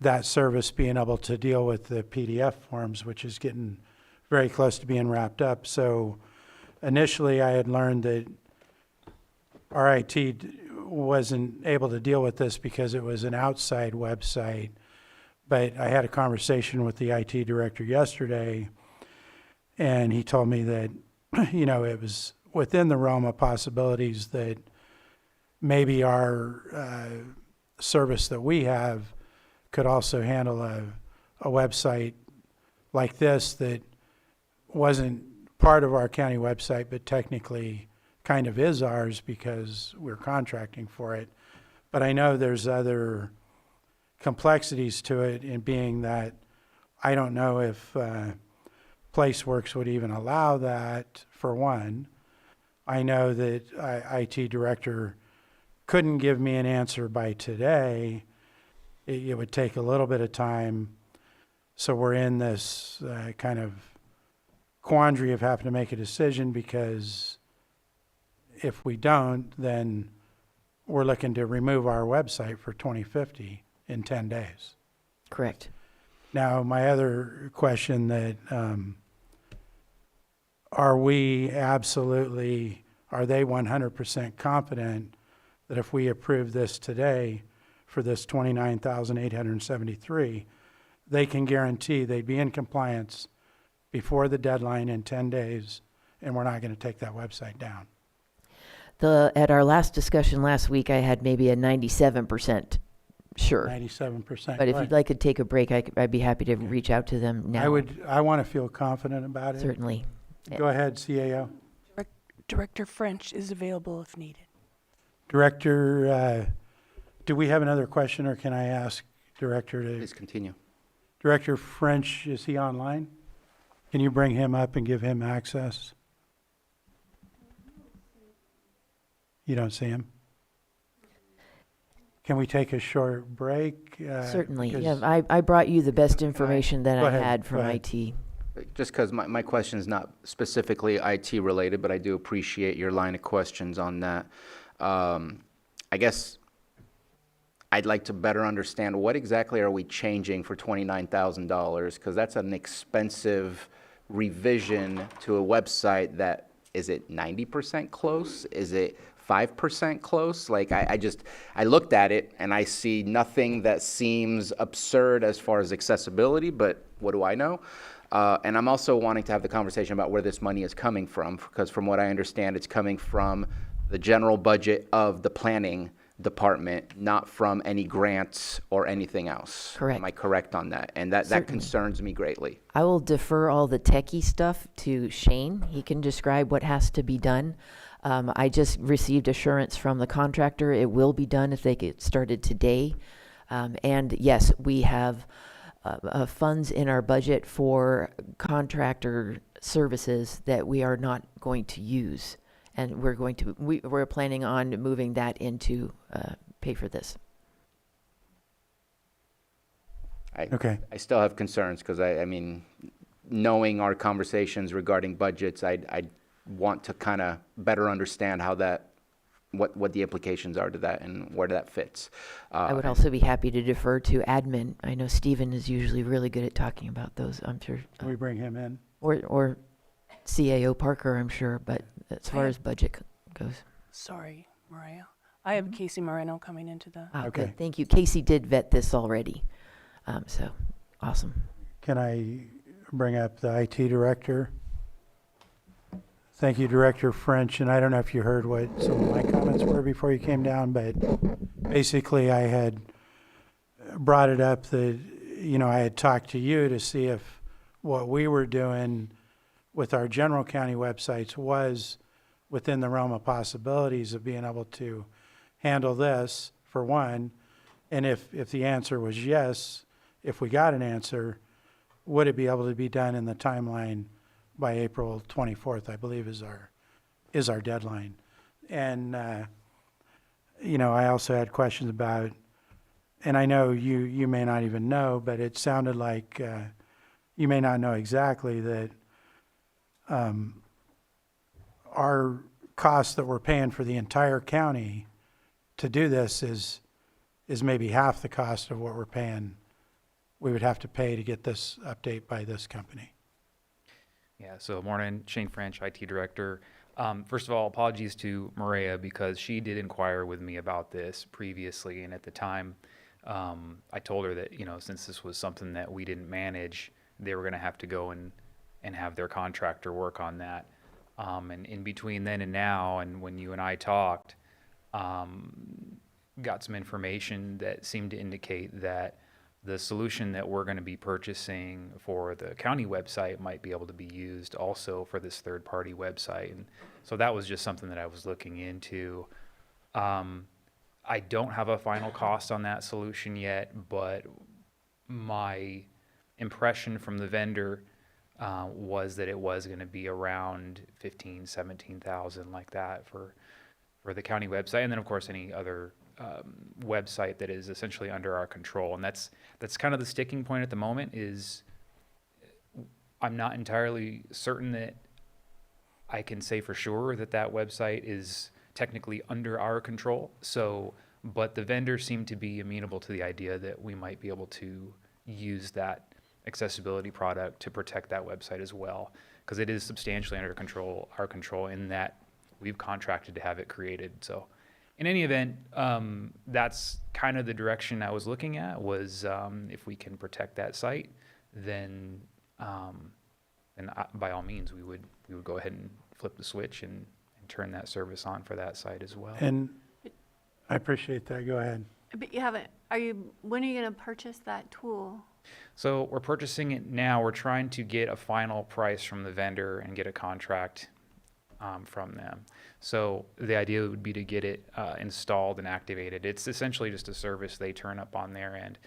that service being able to deal with the PDF forms, which is getting very close to being wrapped up. So initially I had learned that our IT wasn't able to deal with this because it was an outside website. But I had a conversation with the IT director yesterday, and he told me that, you know, it was within the realm of possibilities that maybe our service that we have could also handle a website like this that wasn't part of our county website, but technically kind of is ours because we're contracting for it. But I know there's other complexities to it, in being that I don't know if Placeworks would even allow that, for one. I know that IT director couldn't give me an answer by today, it would take a little bit of time. So we're in this kind of quandary of having to make a decision, because if we don't, then we're looking to remove our website for 2050 in 10 days. Correct. Now, my other question that, are they 100% confident that if we approve this today for this 29,873, they can guarantee they'd be in compliance before the deadline in 10 days, and we're not going to take that website down? At our last discussion last week, I had maybe a 97% sure. 97%. But if Right. you'd like to take a break, I'd be happy to reach out to them now. I want to feel confident about it. Certainly. Go ahead, CAO. Director French is available if needed. Director, do we have another question, or can I ask Director to? Please continue. Director French, is he online? Can you bring him up and give him access? You don't see him? Can we take a short break? Certainly. because- Yeah, I brought you the best information that Go I ahead, had go from ahead. IT. Just because my question is not specifically IT related, but I do appreciate your line of questions on that. I guess I'd like to better understand what exactly are we changing for $29,000, because that's an expensive revision to a website that, is it 90% close? Is it 5% close? Like, I looked at it and I see nothing that seems absurd as far as accessibility, but what do I know? And I'm also wanting to have the conversation about where this money is coming from, because from what I understand, it's coming from the general budget of the planning department, not from any grants or anything else. Correct. Am I correct on that? And that Certainly. concerns me greatly. I will defer all the techie stuff to Shane. He can describe what has to be done. I just received assurance from the contractor. It will be done if they get started today. And yes, we have funds in our budget for contractor services that we are not going to use. And we're planning on moving that into pay for this. Okay. I still have concerns, because I mean, knowing our conversations regarding budgets, I want to kind of better understand how what the implications are to that and where that fits. I would also be happy to defer to admin. I know Stephen is usually really good at talking about those, I'm sure. Can we bring him in? Or CAO Parker, I'm sure, but as far as budget goes. Sorry, Mariah. I have Casey Moreno coming into the. Okay. Okay. Thank you. Casey did vet this already. So, awesome. Can I bring up the IT director? Thank you, Director French. And I don't know if you heard what some of my comments were before you came down, but basically I had brought it up that, I had talked to you to see if what we were doing with our general county websites was within the realm of possibilities of being able to handle this, for one. And if the answer was yes, if we got an answer, would it be able to be done in the timeline by April 24th, I believe is our deadline. And, I also had questions about, and I know you may not even know, but it sounded like you may not know exactly that our cost that we're paying for the entire county to do this is maybe half the cost of what we would have to pay to get this update by this company. Yeah, so morning, Shane French, IT Director. First of all, apologies to Maria, because she did inquire with me about this previously, and at the time, I told her that, since this was something that we didn't manage, they were going to have to go and have their contractor work on that. And in between then and now, and when you and I talked, got some information that seemed to indicate that the solution that we're going to be purchasing for the county website might be able to be used also for this third-party website. And so that was just something that I was looking into. I don't have a final cost on that solution yet, but my impression from the vendor was that it was going to be around 15,000, 17,000 like that for for the county website, and then of course any other website that is essentially under our control. And that's kind of the sticking point at the moment. Is I'm not entirely certain that I can say for sure that that website is technically under our control. So, but the vendors seem to be amenable to the idea that we might be able to use that accessibility product to protect that website as well, because it is substantially under our control in that we've contracted to have it created. So in any event, that's kind of the direction I was looking at, was if we can protect that site, then by all means, we would go ahead and flip the switch and turn that service on for that site as well. And I appreciate that. Go ahead. But you haven't, when are you going to purchase that tool? So we're purchasing it now. We're trying to get a final price from the vendor and get a contract from them. So the idea would be to get it installed and activated. It's essentially just a service they turn up on their end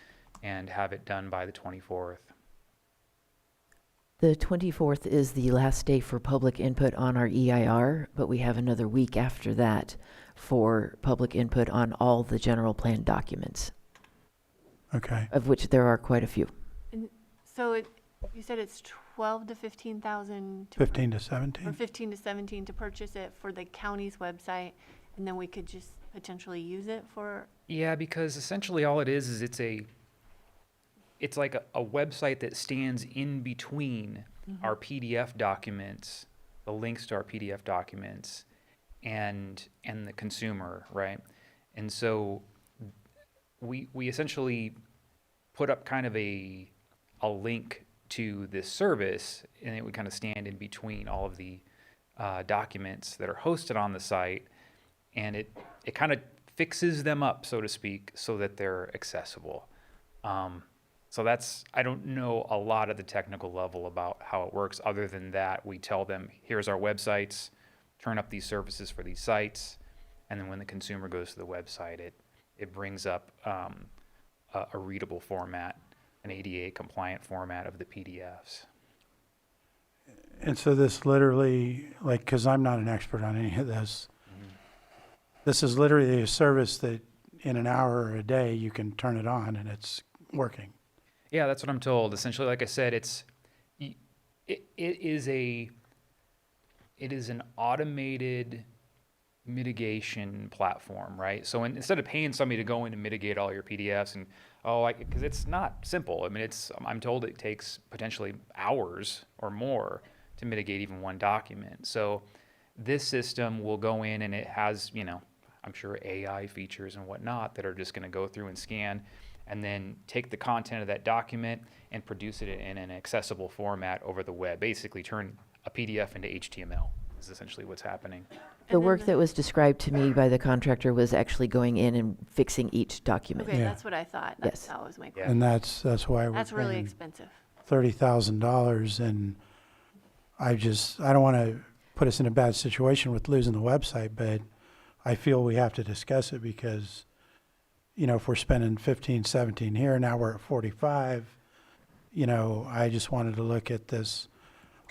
and have it done by the 24th. The 24th is the last day for public input on our EIR, but we have another week after that for public input on all the general plan documents, Okay. of which there are quite a few. And so you said it's 12 to 15,000 15 to or 17. 15 to 17 to purchase it for the county's website, and then we could just potentially use it for. Yeah, because essentially all it is it's like a website that stands in between our PDF documents, the links to our PDF documents, and the consumer, right? And so we essentially put up kind of a link to this service, and it would kind of stand in between all of the documents that are hosted on the site, and it kind of fixes them up, so to speak, so that they're accessible. So I don't know a lot at the technical level about how it works, other than that we tell them, here's our websites, turn up these services for these sites, and then when the consumer goes to the website, it brings up a readable format, an ADA compliant format of the PDFs. And so this literally, like, because I'm not an expert on any of this, this is literally a service that in an hour or a day you can turn it on and it's working. Yeah, that's what I'm told. Essentially, like I said, it is an automated mitigation platform, right? So instead of paying somebody to go in and mitigate all your PDFs and because it's not simple. I mean, I'm told it takes potentially hours or more to mitigate even one document. So this system will go in and it has, I'm sure AI features and whatnot that are just going to go through and scan and then take the content of that document and produce it in an accessible format over the web. Basically turn a PDF into HTML is essentially what's happening. The work that was described to me by the contractor was actually going in and fixing each document. Okay, Yeah. that's what I thought. Yes. That was my question. And that's why we're That's really paying expensive. $30,000. And I don't want to put us in a bad situation with losing the website, but I feel we have to discuss it because, if we're spending 15, 17 here, now we're at 45, I just wanted to look at this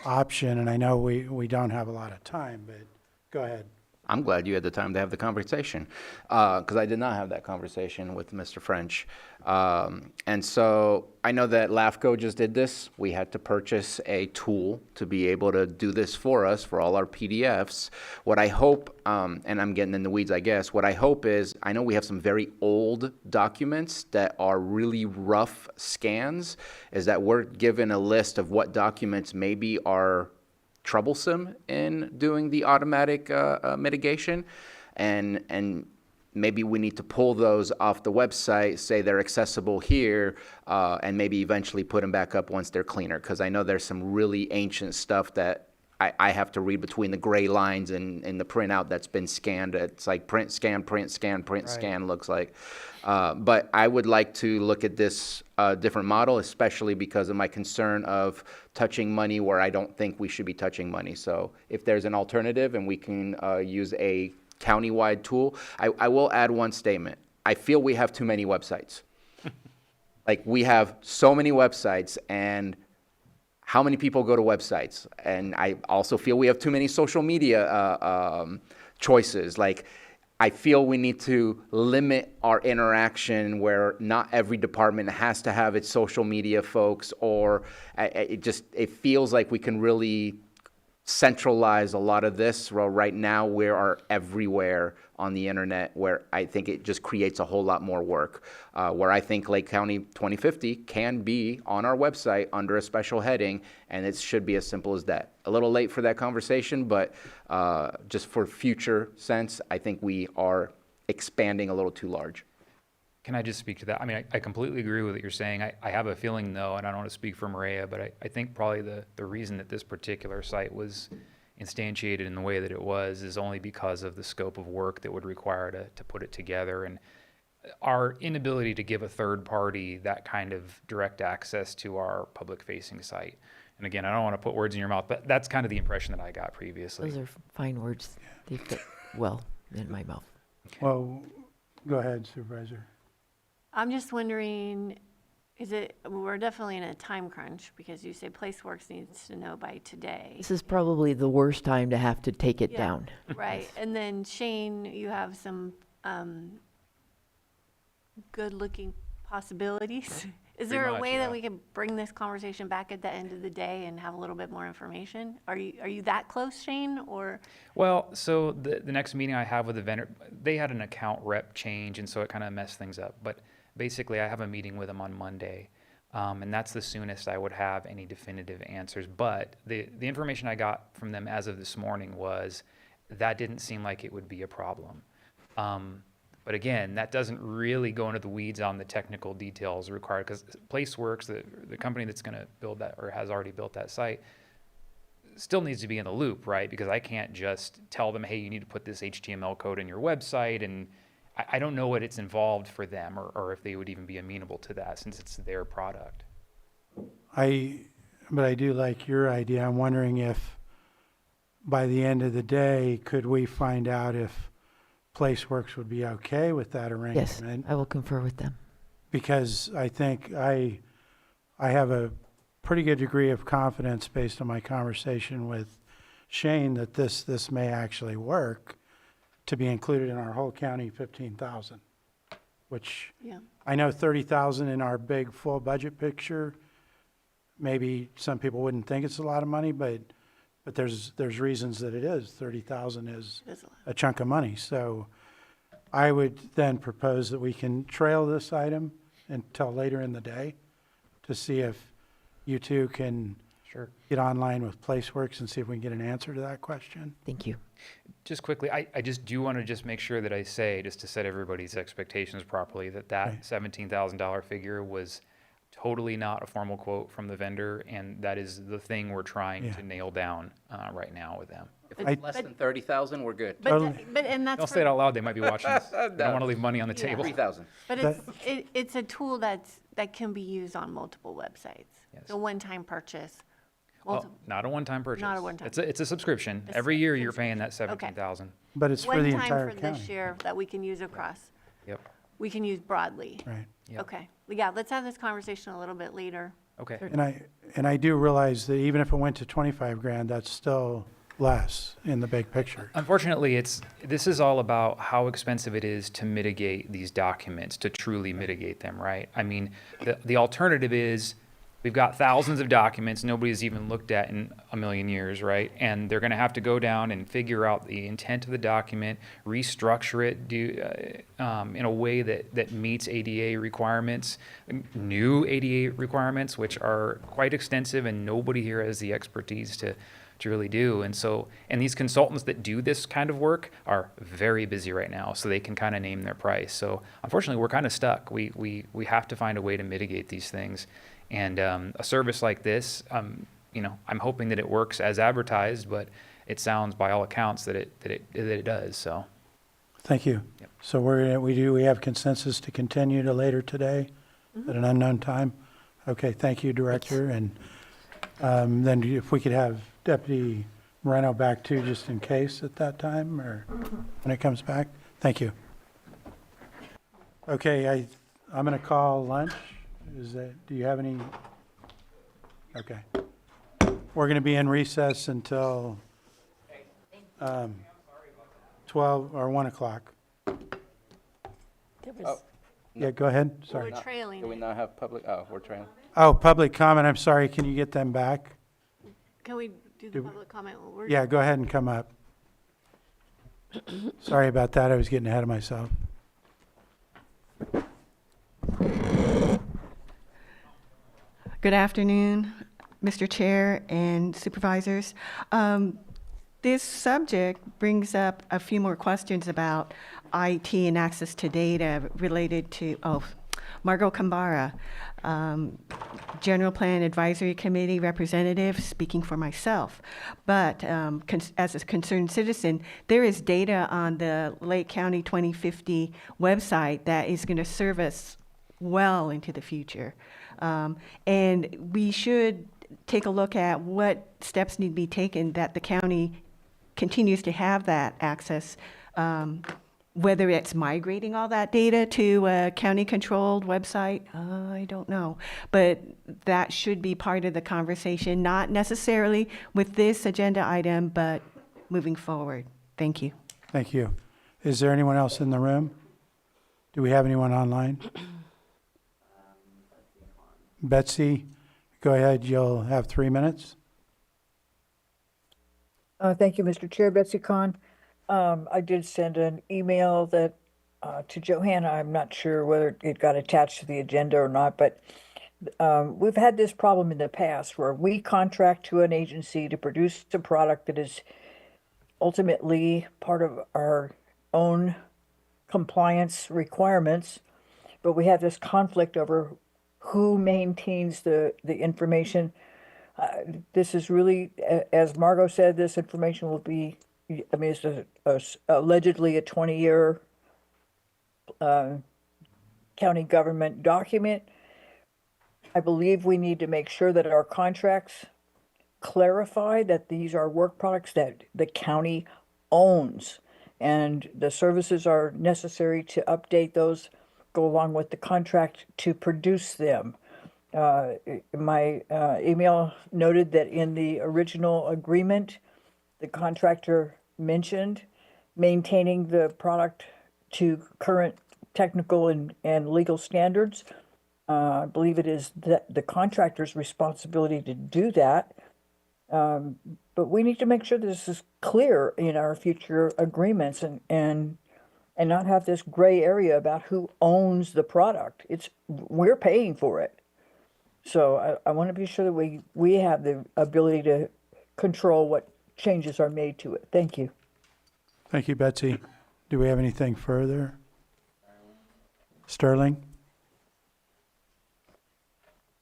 option, and I know we don't have a lot of time, but go ahead. I'm glad you had the time to have the conversation, because I did not have that conversation with Mr. French. And so I know that LAFCO just did this. We had to purchase a tool to be able to do this for us, for all our PDFs. What I hope, and I'm getting in the weeds, I guess, what I hope is, I know we have some very old documents that are really rough scans, is that we're given a list of what documents maybe are troublesome in doing the automatic mitigation, and maybe we need to pull those off the website, say they're accessible here, and maybe eventually put them back up once they're cleaner, because I know there's some really ancient stuff that I have to read between the gray lines in the printout that's been scanned. It's like print, scan, print, scan, print, scan looks like. But I would like to look at this different model, especially because of my concern of touching money where I don't think we should be touching money. So if there's an alternative and we can use a county-wide tool, I will add one statement. I feel we have too many websites. Like, we have so many websites, and how many people go to websites? And I also feel we have too many social media choices. Like, I feel we need to limit our interaction where not every department has to have its social media folks, or it feels like we can really centralize a lot of this. Well, right now we are everywhere on the internet, where I think it just creates a whole lot more work. Where I think Lake County 2050 can be on our website under a special heading, and it should be as simple as that. A little late for that conversation, but just for future sense, I think we are expanding a little too large. Can I just speak to that? I mean, I completely agree with what you're saying. I have a feeling, though, and I don't want to speak for Maria, but I think probably the reason that this particular site was instantiated in the way that it was is only because of the scope of work that would require to put it together, and our inability to give a third party that kind of direct access to our public-facing site. And again, I don't want to put words in your mouth, but that's kind of the impression that I got previously. Those are fine words. They fit well in my mouth. Well, go ahead, Supervisor. I'm just wondering, we're definitely in a time crunch because you say PlaceWorks needs to know by today. This is probably the worst time to have to take it down. Right. And then Shane, you have some good-looking possibilities. Is there a way that we can bring this conversation back at the end of the day and have a little bit more information? Are you that close, Shane, or? Well, so the next meeting I have with the vendor, they had an account rep change, and so it kind of messed things up. But basically, I have a meeting with them on Monday, and that's the soonest I would have any definitive answers. But the information I got from them as of this morning was that didn't seem like it would be a problem. But again, that doesn't really go into the weeds on the technical details required, because PlaceWorks, the company that's going to build that or has already built that site, still needs to be in the loop, right? Because I can't just tell them, hey, you need to put this HTML code in your website, and I don't know what it's involved for them, or if they would even be amenable to that since it's their product. But I do like your idea. I'm wondering if by the end of the day, could we find out if PlaceWorks would be okay with that arrangement? Yes, I will confer with them. Because I think I have a pretty good degree of confidence based on my conversation with Shane that this may actually work to be included in our whole county 15,000, which I know 30,000 in our big full budget picture. Maybe some people wouldn't think it's a lot of money, but there's reasons that it is. 30,000 is a chunk of money. So I would then propose that we can trail this item until later in the day to see if you two can get online with PlaceWorks and see if we can get an answer to that question. Thank you. Just quickly, I just do want to just make sure that I say, just to set everybody's expectations properly, that $17,000 figure was totally not a formal quote from the vendor, and that is the thing we're trying to nail down right now with them. If it's less than 30,000, we're good. But and that's Don't say it out loud. They might be watching this. I don't want to leave money on the table. 3,000. But it's a tool that can be used on multiple websites. Yes. It's a one-time purchase. Well, not a one-time purchase. Not a one-time. It's a subscription. Every year you're paying that 17,000. But it's for the entire One time for county. this year that we can use across. Yep. We can use broadly. Right. Yep. Okay. Yeah, let's have this conversation a little bit later. Okay. And I do realize that even if it went to 25 grand, that's still less in the big picture. Unfortunately, this is all about how expensive it is to mitigate these documents, to truly mitigate them, right? I mean, the alternative is we've got thousands of documents nobody's even looked at in a million years, right? And they're going to have to go down and figure out the intent of the document, restructure it in a way that meets ADA requirements, new ADA requirements, which are quite extensive, and nobody here has the expertise to really do. And these consultants that do this kind of work are very busy right now, so they can kind of name their price. So unfortunately, we're kind of stuck. We have to find a way to mitigate these things. And a service like this, I'm hoping that it works as advertised, but it sounds by all accounts that it does. So, thank you. Yep. So we have consensus to continue to later today at an unknown time. Okay, thank you, Director. And then if we could have Deputy Moreno back too, just in case at that time or when it comes back. Thank you. Okay, I'm going to call lunch. Do you have any? Okay. We're going to be in recess until 12 or 1 o'clock. There was, Oh, Yeah, go ahead, we're sorry. trailing do we it. not have public, oh, we're trailing. Oh, public comment, I'm sorry, can you get them back? Can we do the public comment while we're? Yeah, go ahead and come up. Sorry about that, I was getting ahead of myself. Good afternoon, Mr. Chair and supervisors. This subject brings up a few more questions about IT and access to data related to, Margot Kambara, General Plan Advisory Committee representative, speaking for myself. But as a concerned citizen, there is data on the Lake County 2050 website that is going to serve us well into the future. And we should take a look at what steps need to be taken that the county continues to have that access, whether it's migrating all that data to a county-controlled website, I don't know. But that should be part of the conversation, not necessarily with this agenda item, but moving forward. Thank you. Thank you. Is there anyone else in the room? Do we have anyone online? Betsy, go ahead, you'll have 3 minutes. Thank you, Mr. Chair. Betsy Kahn. I did send an email that to Johanna. I'm not sure whether it got attached to the agenda or not, but we've had this problem in the past where we contract to an agency to produce a product that is ultimately part of our own compliance requirements, but we have this conflict over who maintains the information. This is really, as Margot said, this information will be, I mean, it's allegedly a 20-year county government document. I believe we need to make sure that our contracts clarify that these are work products that the county owns, and the services are necessary to update those, go along with the contract to produce them. My email noted that in the original agreement, the contractor mentioned maintaining the product to current technical and legal standards. I believe it is the contractor's responsibility to do that. But we need to make sure this is clear in our future agreements and not have this gray area about who owns the product. We're paying for it. So I want to be sure that we have the ability to control what changes are made to it. Thank you. Thank you, Betsy. Do we have anything further? Sterling?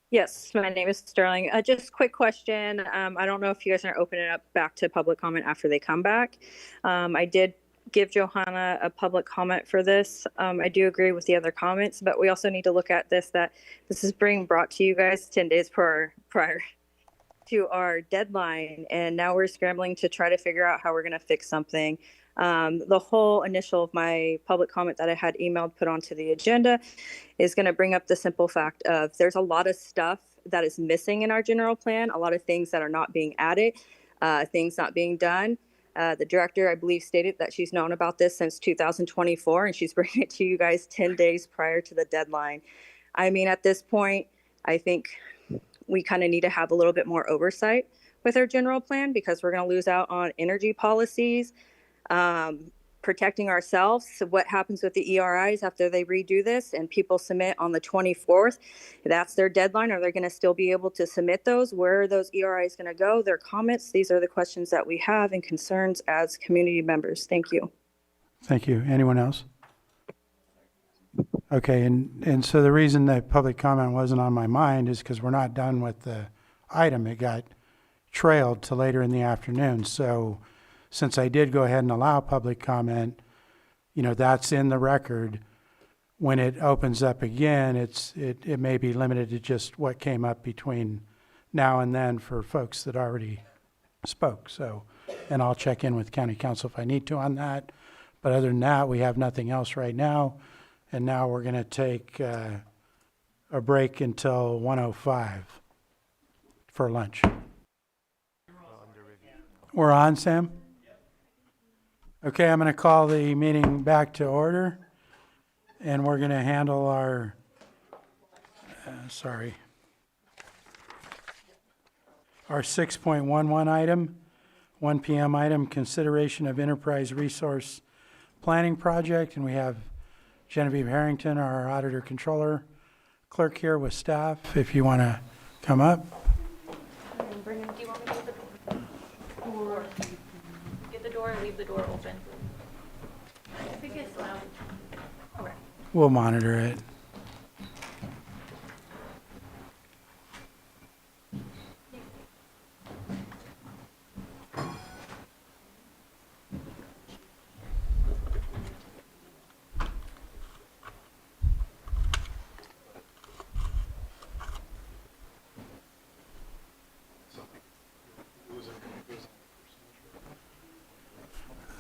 Yes, my name is Sterling. Just quick question. I don't know if you guys are opening up back to public comment after they come back. I did give Johanna a public comment for this. I do agree with the other comments, but we also need to look at this, that this is being brought to you guys 10 days prior to our deadline. And now we're scrambling to try to figure out how we're going to fix something. The whole initial of my public comment that I had emailed put onto the agenda is going to bring up the simple fact of there's a lot of stuff that is missing in our general plan, a lot of things that are not being added, things not being done. The director, I believe, stated that she's known about this since 2024, and she's bringing it to you guys 10 days prior to the deadline. I mean, at this point, I think we kind of need to have a little bit more oversight with our general plan because we're going to lose out on energy policies, protecting ourselves. So what happens with the ERIs after they redo this and people submit on the 24th? That's their deadline. Are they going to still be able to submit those? Where are those ERIs going to go? Their comments? These are the questions that we have and concerns as community members. Thank you. Thank you. Anyone else? Okay, and so the reason that public comment wasn't on my mind is because we're not done with the item. It got trailed to later in the afternoon. So since I did go ahead and allow public comment, you know, that's in the record. When it opens up again, it may be limited to just what came up between now and then for folks that already spoke. So, and I'll check in with county council if I need to on that. But other than that, we have nothing else right now. And now we're going to take a break until 1:05 for lunch. We're on, Sam? Okay, I'm going to call the meeting back to order. And we're going to handle our, our 6.11 item, 1 PM item, consideration of enterprise resource planning project. And we have Genevieve Harrington, our auditor controller, clerk here with staff, if you want to come up. Do you want me to get the door? Get the door and leave the door open. If it gets loud. Okay. We'll monitor it.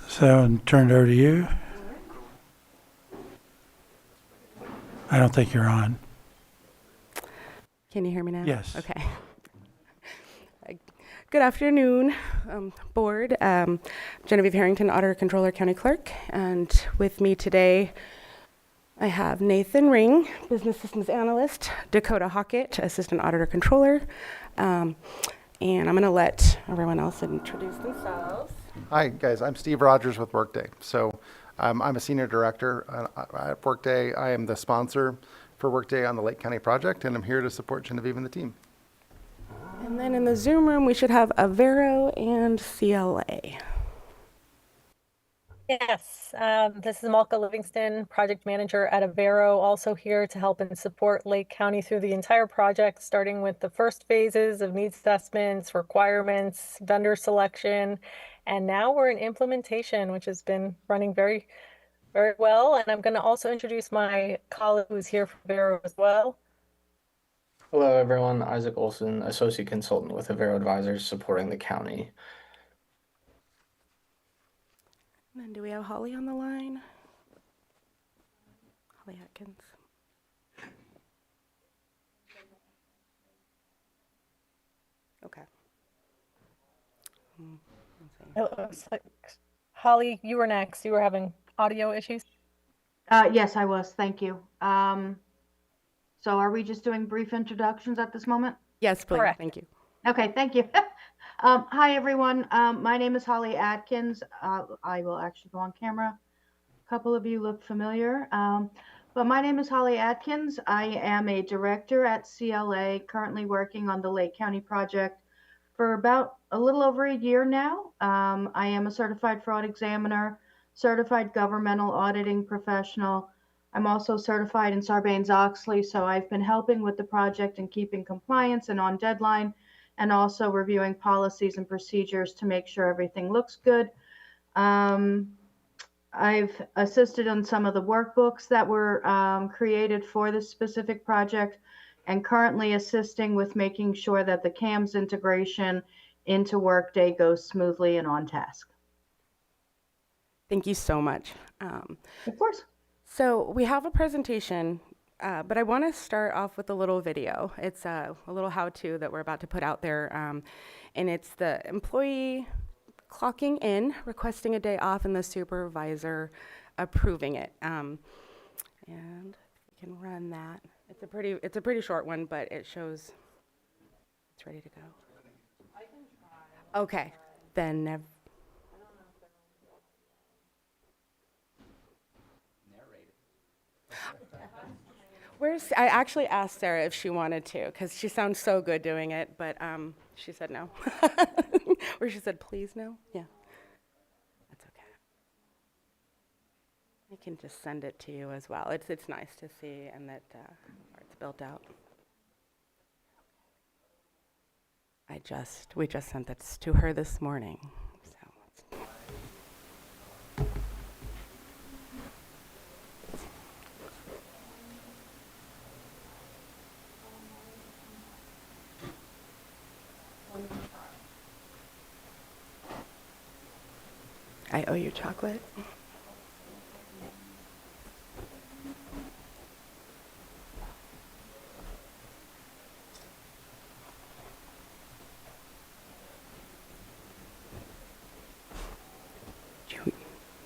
So, turn it over to you. I don't think you're on. Can you hear me now? Yes. Okay. Good afternoon, board. Genevieve Harrington, Auditor Controller, County Clerk. And with me today, I have Nathan Ring, Business Systems Analyst, Dakota Hockett, Assistant Auditor Controller. And I'm going to let everyone else introduce themselves. Hi, guys. I'm Steve Rogers with Workday. So I'm a senior director at Workday. I am the sponsor for Workday on the Lake County project, and I'm here to support Genevieve and the team. And then in the Zoom room, we should have Avero and CLA. Yes, this is Malka Livingston, project manager at Avero, also here to help and support Lake County through the entire project, starting with the first phases of needs assessments, requirements, vendor selection, and now we're in implementation, which has been running very, very well. And I'm going to also introduce my colleague who's here from Avero as well. Hello, everyone. Isaac Olson, Associate Consultant with Avero Advisors supporting the county. And then do we have Holly on the line? Holly Atkins. Okay. It looks like Holly, you were next. You were having audio issues. Yes, I was. Thank you. So are we just doing brief introductions at this moment? Yes, please. Correct. Thank you. Okay, thank you. Hi, everyone. My name is Holly Atkins. I will actually go on camera. A couple of you look familiar. But my name is Holly Atkins. I am a director at CLA, currently working on the Lake County project for about a little over a year now. I am a certified fraud examiner, certified governmental auditing professional. I'm also certified in Sarbanes-Oxley, so I've been helping with the project and keeping compliance and on deadline, and also reviewing policies and procedures to make sure everything looks good. I've assisted on some of the workbooks that were created for this specific project, and currently assisting with making sure that the CAMS integration into Workday goes smoothly and on task. Thank you so much. Of course. So we have a presentation, but I want to start off with a little video. It's a little how-to that we're about to put out there, and it's the employee clocking in, requesting a day off, and the supervisor approving it. And we can run that. It's a pretty short one, but it shows it's ready to go. Okay, then. I actually asked Sarah if she wanted to, because she sounds so good doing it, but she said no. Or she said, please no? Yeah. That's okay. I can just send it to you as well. It's nice to see, and that it's built out. We just sent that to her this morning. I owe you chocolate.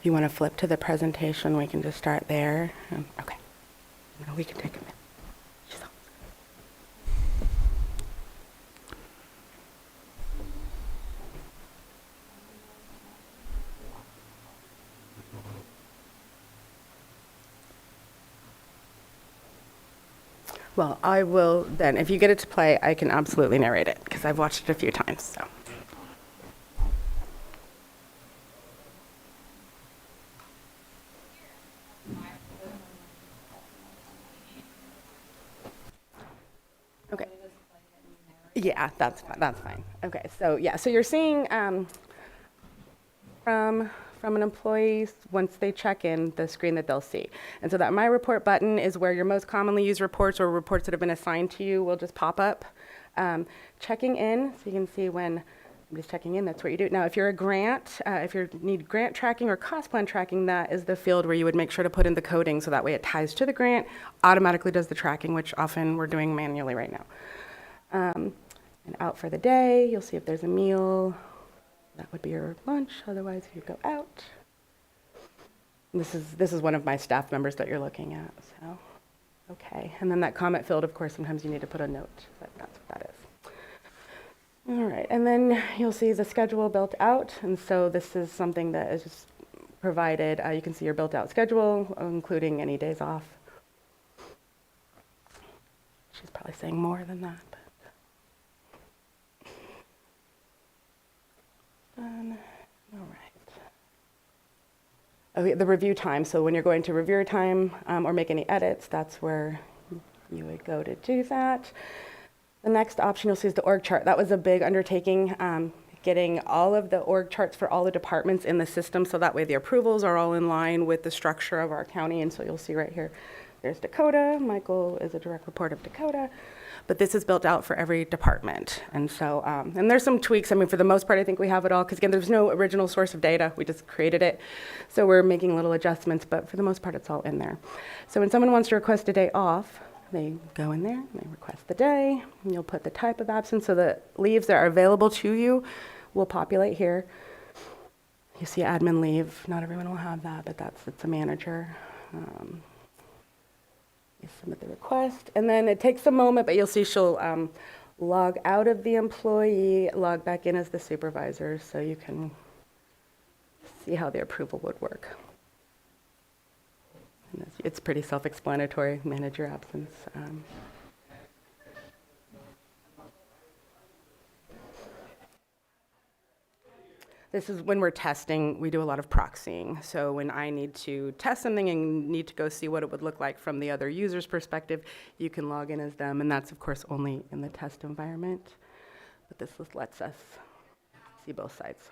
You want to flip to the presentation? We can just start there. Okay. Oh, we can take a minute. Well, I will then, if you get it to play, I can absolutely narrate it because I've watched it a few times, so. Okay. Yeah, that's fine. Okay, so yeah, so you're seeing from an employee, once they check in, the screen that they'll see. And so that My Report button is where your most commonly used reports or reports that have been assigned to you will just pop up. Checking in, so you can see when I'm just checking in, that's what you do. Now, if you're a grant, if you need grant tracking or cost plan tracking, that is the field where you would make sure to put in the coding so that way it ties to the grant, automatically does the tracking, which often we're doing manually right now. And out for the day, you'll see if there's a meal. That would be your lunch, otherwise you go out. This is one of my staff members that you're looking at, so, okay. And then that comment field, of course, sometimes you need to put a note, but that's what that is. All right, and then you'll see the schedule built out, and so this is something that is just provided. You can see your built out schedule, including any days off. She's probably saying more than that. Done. All right. Okay, the review time. So when you're going to review your time or make any edits, that's where you would go to do that. The next option you'll see is the org chart. That was a big undertaking, getting all of the org charts for all the departments in the system, so that way the approvals are all in line with the structure of our county. And so you'll see right here, there's Dakota. Michael is a direct report of Dakota. But this is built out for every department. And so, and there's some tweaks. I mean, for the most part, I think we have it all, because again, there's no original source of data. We just created it. So we're making little adjustments, but for the most part, it's all in there. So when someone wants to request a day off, they go in there, and they request the day, and you'll put the type of absence, so the leaves that are available to you will populate here. You see admin leave. Not everyone will have that, but it's a manager. You submit the request, and then it takes a moment, but you'll see she'll log out of the employee, log back in as the supervisor, so you can see how the approval would work. And it's pretty self-explanatory, manage your absence. This is when we're testing, we do a lot of proxying. So when I need to test something and need to go see what it would look like from the other user's perspective, you can log in as them, and that's of course only in the test environment. But this just lets us see both sides.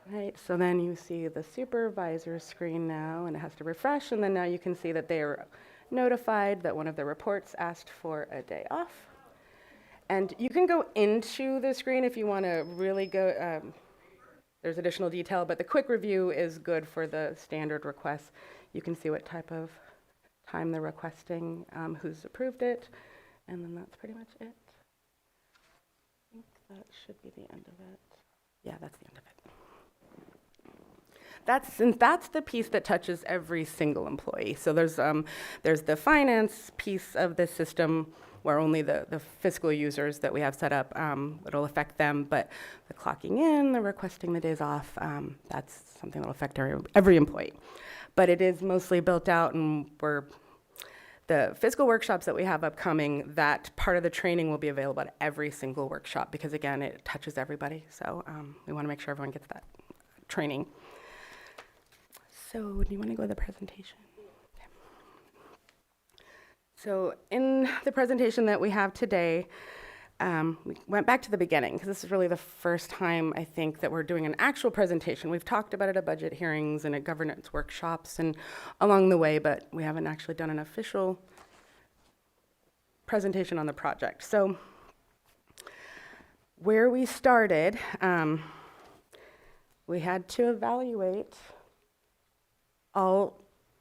Right, so then you see the supervisor screen now, and it has to refresh, and then now you can see that they are notified that one of their reports asked for a day off. And you can go into the screen if you want to really go, there's additional detail, but the quick review is good for the standard requests. You can see what type of time they're requesting, who's approved it, and then that's pretty much it. I think that should be the end of it. Yeah, that's the end of it. That's the piece that touches every single employee. So there's the finance piece of the system, where only the fiscal users that we have set up, it'll affect them, but the clocking in, the requesting the days off, that's something that'll affect every employee. But it is mostly built out, and the fiscal workshops that we have upcoming, that part of the training will be available at every single workshop, because again, it touches everybody. So we wanna make sure everyone gets that training. So do you wanna go to the presentation? So in the presentation that we have today, we went back to the beginning, because this is really the first time, I think, that we're doing an actual presentation. We've talked about it at budget hearings and at governance workshops and along the way, but we haven't actually done an official presentation on the project. So where we started, we had to evaluate all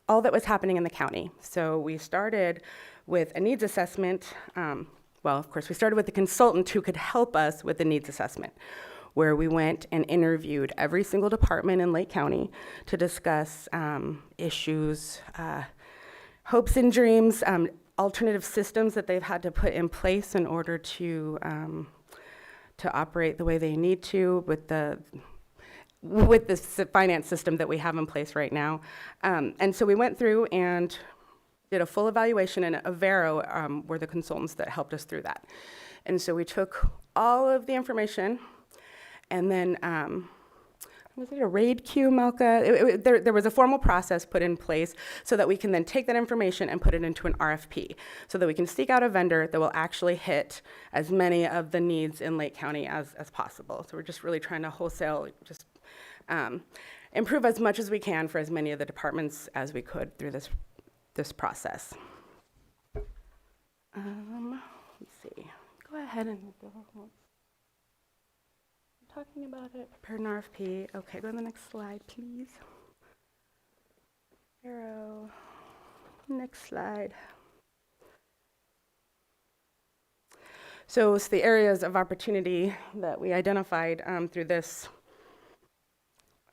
that was happening in the county. So we started with a needs assessment. Well, of course, we started with the consultant who could help us with the needs assessment. where we went and interviewed every single department in Lake County to discuss issues, hopes and dreams, alternative systems that they've had to put in place in order to operate the way they need to with the finance system that we have in place right now. And so we went through and did a full evaluation, and Avero were the consultants that helped us through that. And so we took all of the information, and then, was it a RAID queue, Malka? There was a formal process put in place so that we can then take that information and put it into an RFP, so that we can seek out a vendor that will actually hit as many of the needs in Lake County as possible. So we're just really trying to wholesale just improve as much as we can for as many of the departments as we could through this process. Let's see. Go ahead and go. Talking about it. Prepare an RFP. Okay, go to the next slide, please. Arrow. Next slide. So it's the areas of opportunity that we identified through this.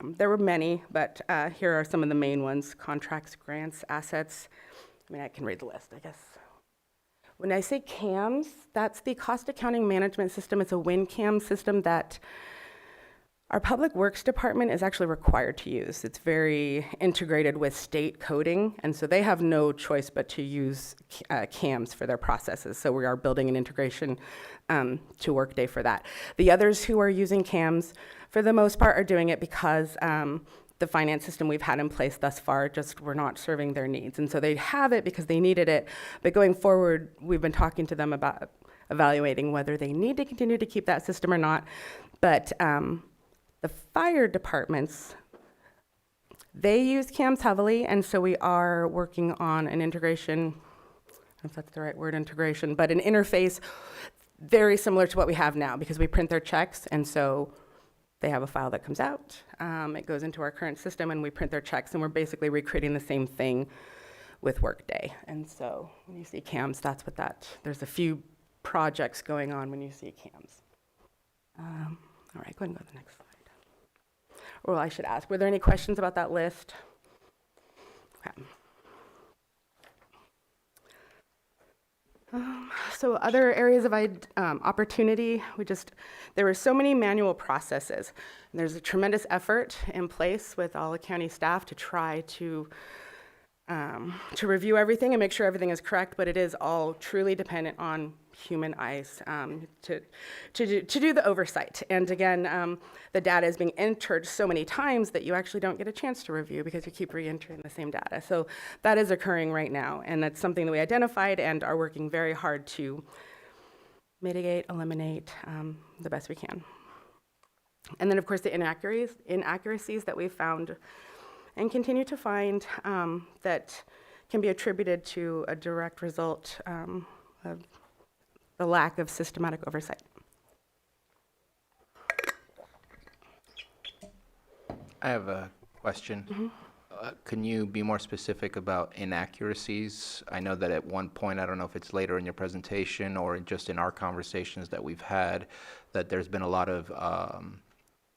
There were many, but here are some of the main ones: contracts, grants, assets. I mean, I can read the list, I guess. When I say CAMS, that's the Cost Accounting Management System. It's a WinCam system that our Public Works Department is actually required to use. It's very integrated with state coding, and so they have no choice but to use CAMS for their processes. So we are building an integration to Workday for that. The others who are using CAMS, for the most part, are doing it because the finance system we've had in place thus far just were not serving their needs. And so they have it because they needed it, but going forward, we've been talking to them about evaluating whether they need to continue to keep that system or not. But the fire departments, they use CAMS heavily, and so we are working on an integration, I don't know if that's the right word, integration, but an interface very similar to what we have now, because we print their checks, and so they have a file that comes out, it goes into our current system, and we print their checks, and we're basically recreating the same thing with Workday. And so when you see CAMS, that's what there's a few projects going on when you see CAMS. All right, go ahead and go to the next slide. Or I should ask, were there any questions about that list? Okay. So other areas of opportunity, there were so many manual processes. And there's a tremendous effort in place with all the county staff to try to review everything and make sure everything is correct, but it is all truly dependent on human eyes to do the oversight. And again, the data is being entered so many times that you actually don't get a chance to review because you keep re-entering the same data. So that is occurring right now, and that's something that we identified and are working very hard to mitigate, eliminate the best we can. And then, of course, the inaccuracies that we've found and continue to find that can be attributed to a direct result of the lack of systematic oversight. I have a question. Mm-hmm. Can you be more specific about inaccuracies? I know that at one point, I don't know if it's later in your presentation or just in our conversations that we've had, that there's been a lot of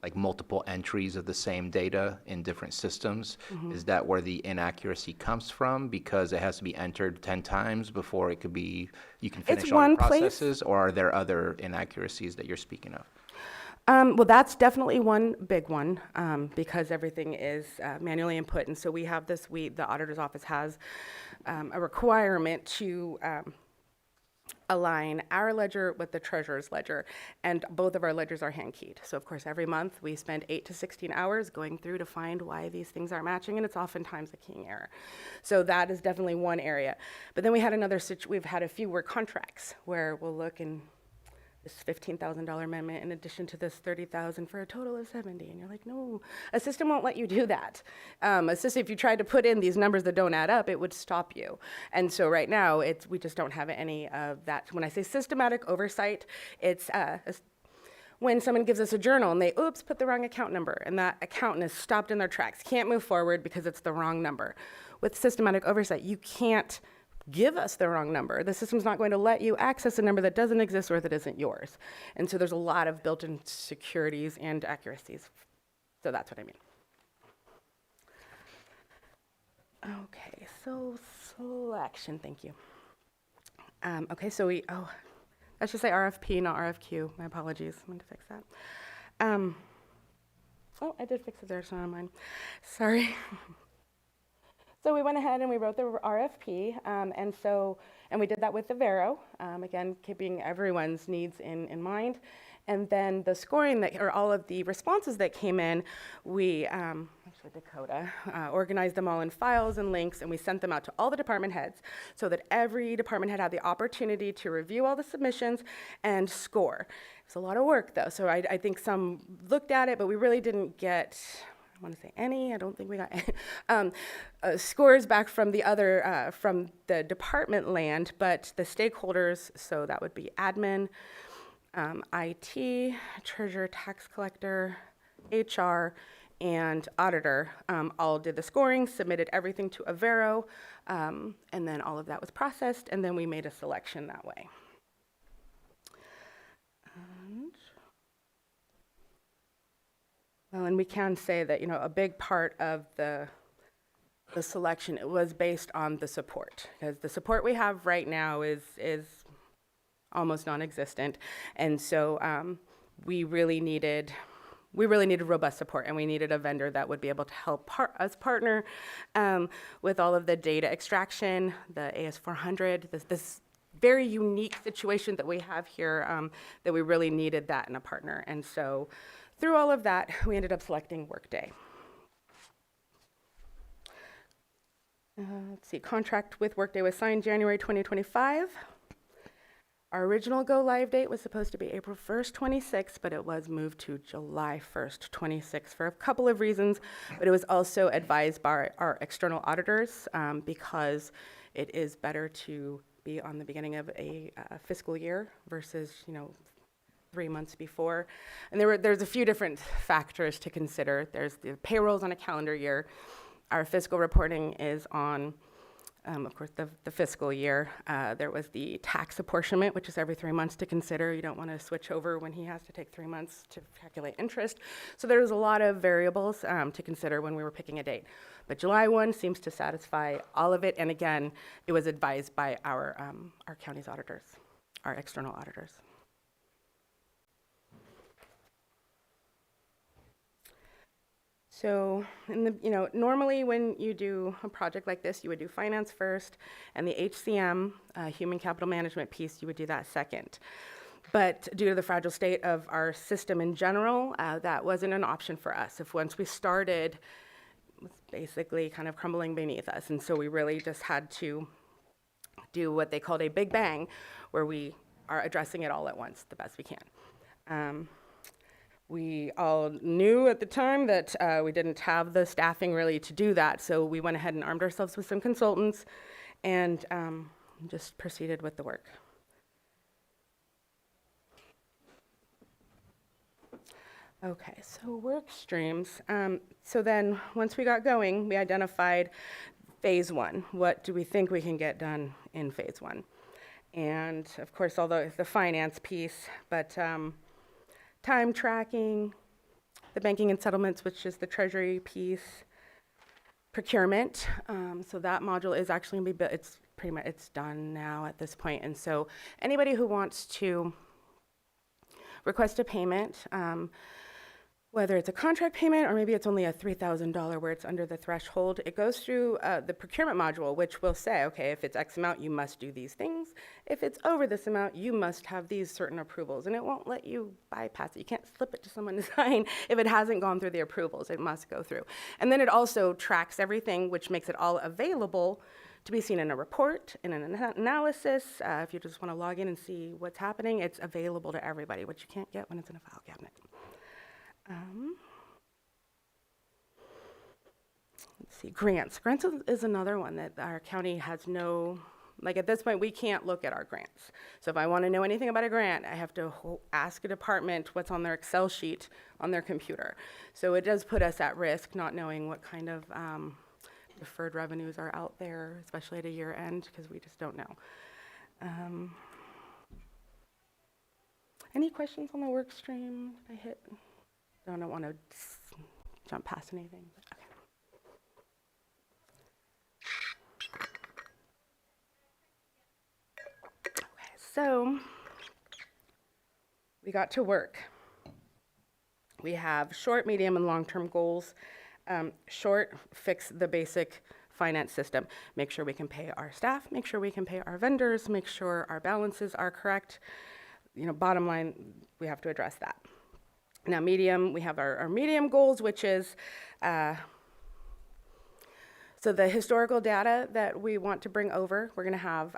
like multiple entries of the same data in different systems. Mm-hmm. Is that where the inaccuracy comes from? Because it has to be entered 10 times before it could be, you can finish all your processes, or are there other inaccuracies that you're speaking of? Well, that's definitely one big one because everything is manually input. And so we have the auditor's office has a requirement to align our ledger with the treasurer's ledger, and both of our ledgers are hand keyed. So of course, every month we spend 8 to 16 hours going through to find why these things aren't matching, and it's oftentimes a keying error. So that is definitely one area. But then we had we've had a few work contracts where we'll look and this $15,000 amendment in addition to this $30,000 for a total of $70,000, and you're like, no, a system won't let you do that. A system, if you tried to put in these numbers that don't add up, it would stop you. And so right now, we just don't have any of that. When I say systematic oversight, it's when someone gives us a journal and they, put the wrong account number, and that accountant is stopped in their tracks, can't move forward because it's the wrong number. With systematic oversight, you can't give us the wrong number. The system's not going to let you access a number that doesn't exist or that isn't yours. And so there's a lot of built-in securities and accuracies. So that's what I mean. Okay, so selection, thank you. Okay, so I should say RFP, not RFQ. My apologies. I'm going to fix that. Oh, I did fix it there, it's not on mine. Sorry. So we went ahead and we wrote the RFP, and we did that with the Vero, again, keeping everyone's needs in mind. And then the scoring or all of the responses that came in, we, actually Dakota, organized them all in files and links, and we sent them out to all the department heads so that every department head had the opportunity to review all the submissions and score. It's a lot of work though, so I think some looked at it, but we really didn't get, I want to say any, I don't think we got scores back from the other, from the department land, but the stakeholders, so that would be admin, IT, treasurer, tax collector, HR, and auditor all did the scoring, submitted everything to Avero, and then all of that was processed, and then we made a selection that way. And we can say that, a big part of the selection, it was based on the support, because the support we have right now is almost non-existent, and so we really needed robust support, and we needed a vendor that would be able to help us partner with all of the data extraction, the AS400, this very unique situation that we have here, that we really needed that in a partner. And so through all of that, we ended up selecting Workday. Let's see, contract with Workday was signed January 2025. Our original go live date was supposed to be April 1st, 26, but it was moved to July 1st, 26 for a couple of reasons, but it was also advised by our external auditors because it is better to be on the beginning of a fiscal year versus, 3 months before. And there's a few different factors to consider. There's the payrolls on a calendar year. Our fiscal reporting is on of course, the fiscal year. There was the tax apportionment, which is every 3 months to consider. You don't want to switch over when he has to take 3 months to calculate interest. So there's a lot of variables to consider when we were picking a date. But July 1 seems to satisfy all of it. And again, it was advised by our county's auditors, our external auditors. So, normally when you do a project like this, you would do finance first, and the HCM, human capital management piece, you would do that second. But due to the fragile state of our system in general, that wasn't an option for us. If once we started, it was basically kind of crumbling beneath us. And so we really just had to do what they called a big bang, where we are addressing it all at once the best we can. We all knew at the time that we didn't have the staffing really to do that, so we went ahead and armed ourselves with some consultants and just proceeded with the work. Okay, so work streams. So then once we got going, we identified phase 1. What do we think we can get done in phase 1? And of course, although the finance piece, but time tracking, the banking and settlements, which is the treasury piece, procurement. So that module is actually going to be built. It's pretty much, it's done now at this point. And so anybody who wants to request a payment, whether it's a contract payment or maybe it's only a $3,000 where it's under the threshold, it goes through the procurement module, which will say, okay, if it's X amount, you must do these things. If it's over this amount, you must have these certain approvals, and it won't let you bypass it. You can't slip it to someone to sign if it hasn't gone through the approvals. It must go through. And then it also tracks everything, which makes it all available to be seen in a report, in an analysis. If you just want to log in and see what's happening, it's available to everybody, which you can't get when it's in a file cabinet. Let's see, grants. Grants is another one that our county has no, like at this point, we can't look at our grants. So if I want to know anything about a grant, I have to ask a department what's on their Excel sheet on their computer. So it does put us at risk, not knowing what kind of deferred revenues are out there, especially at a year end, because we just don't know. Any questions on the work stream? Did I hit? I don't want to jump past anything. But okay. So we got to work. We have short, medium, and long-term goals. Short, fix the basic finance system. Make sure we can pay our staff, make sure we can pay our vendors, make sure our balances are correct. You know, bottom line, we have to address that. Now, medium, we have our medium goals, which is, so the historical data that we want to bring over, we're gonna have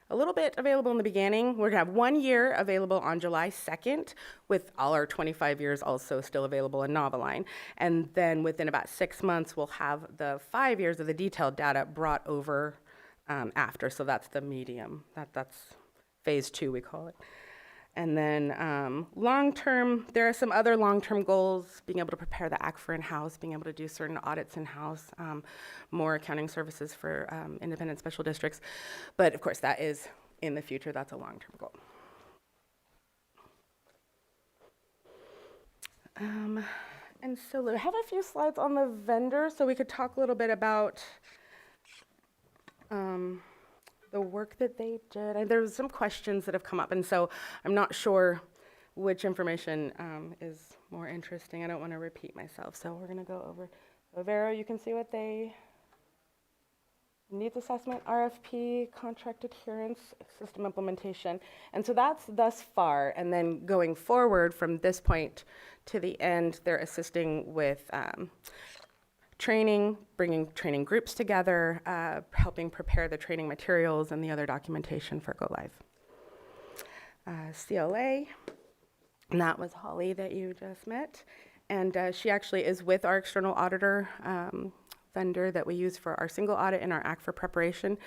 a little bit available in the beginning. We're gonna have 1 year available on July 2nd, with all our 25 years also still available in Noveline. And then within about 6 months, we'll have the 5 years of the detailed data brought over after. So that's the medium. That's phase 2, we call it. And then long-term, there are some other long-term goals, being able to prepare the ACFR in-house, being able to do certain audits in-house, more accounting services for independent special districts. But of course, that is in the future, that's a long-term goal. And so I have a few slides on the vendor, so we could talk a little bit about the work that they did. And there's some questions that have come up, and so I'm not sure which information is more interesting. I don't want to repeat myself, so we're going to go over Vero. You can see what they needs assessment, RFP, contract adherence, system implementation. And so that's thus far, and then going forward from this point to the end, they're assisting with training, bringing training groups together, helping prepare the training materials and the other documentation for Go Live. CLA, and that was Holly that you just met. And she actually is with our external auditor vendor that we use for our single audit and our ACFR preparation.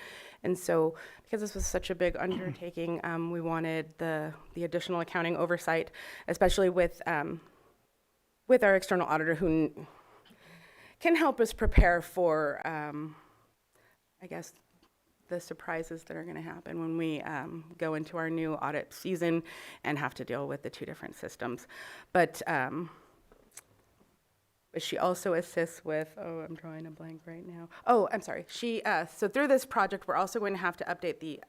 And so because this was such a big undertaking, we wanted the additional accounting oversight, especially with our external auditor who can help us prepare for, I guess, the surprises that are going to happen when we go into our new audit season and have to deal with the two different systems. But she also assists with, oh, I'm drawing a blank right now. Oh, I'm sorry. She, so through this project, we're also going to have to update the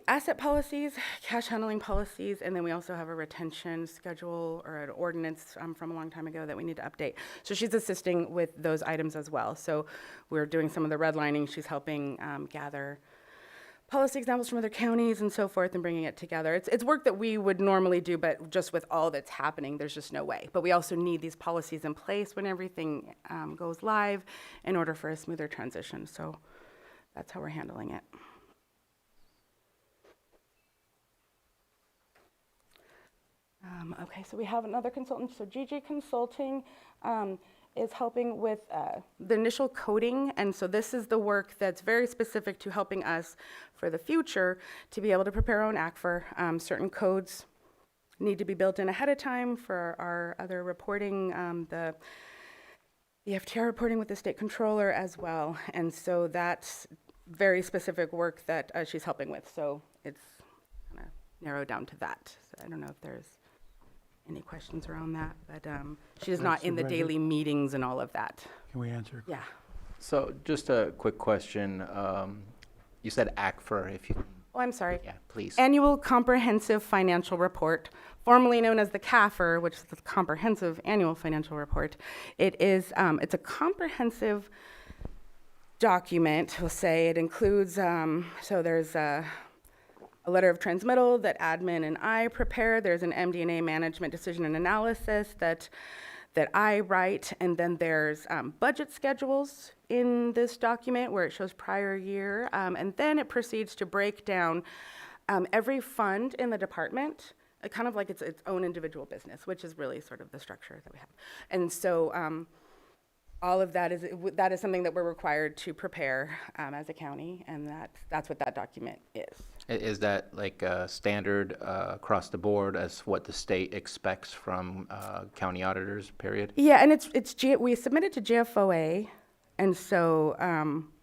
asset policies, cash handling policies, and then we also have a retention schedule or an ordinance from a long time ago that we need to update. So she's assisting with those items as well. So we're doing some of the redlining. She's helping gather policy examples from other counties and so forth and bringing it together. It's work that we would normally do, but just with all that's happening, there's just no way. But we also need these policies in place when everything goes live in order for a smoother transition. So that's how we're handling it. Okay, so we have another consultant. So GG Consulting is helping with the initial coding. And so this is the work that's very specific to helping us for the future to be able to prepare our own ACFR. Certain codes need to be built in ahead of time for our other reporting, the FTR reporting with the state controller as well. And so that's very specific work that she's helping with. So it's kind of narrowed down to that. So I don't know if there's any questions around that, but she's not in the daily meetings and all of that. Can we answer? Yeah. So just a quick question. You said ACFR, if you can. Oh, I'm sorry. Yeah, please. Annual Comprehensive Financial Report, formerly known as the CAFR, which is the Comprehensive Annual Financial Report. It is, it's a comprehensive document, we'll say. It includes, so there's a letter of transmittal that admin and I prepare. There's an MD&A management decision and analysis that I write, and then there's budget schedules in this document where it shows prior year, and then it proceeds to break down every fund in the department, kind of like it's its own individual business, which is really sort of the structure that we have. And so all of that is something that we're required to prepare as a county, and that's what that document is. Is that like standard across the board as what the state expects from county auditors, period? Yeah, and we submitted to GFOA And so,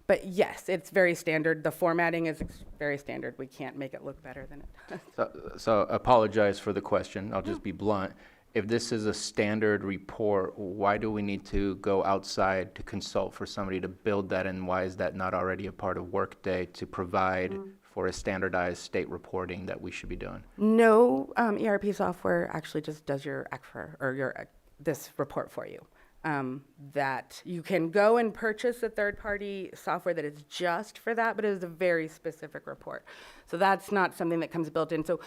but yes, it's very standard. The formatting is very standard. We can't make it look better than it does. So apologize for the question. I'll just be blunt. If this is a standard report, why do we need to go outside to consult for somebody to build that? And why is that not already a part of Workday to provide for a standardized state reporting that we should be doing? No ERP software actually just does your ACFR or your this report for you. That you can go and purchase a third-party software that is just for that, but it is a very specific report. So that's not something that comes built in. So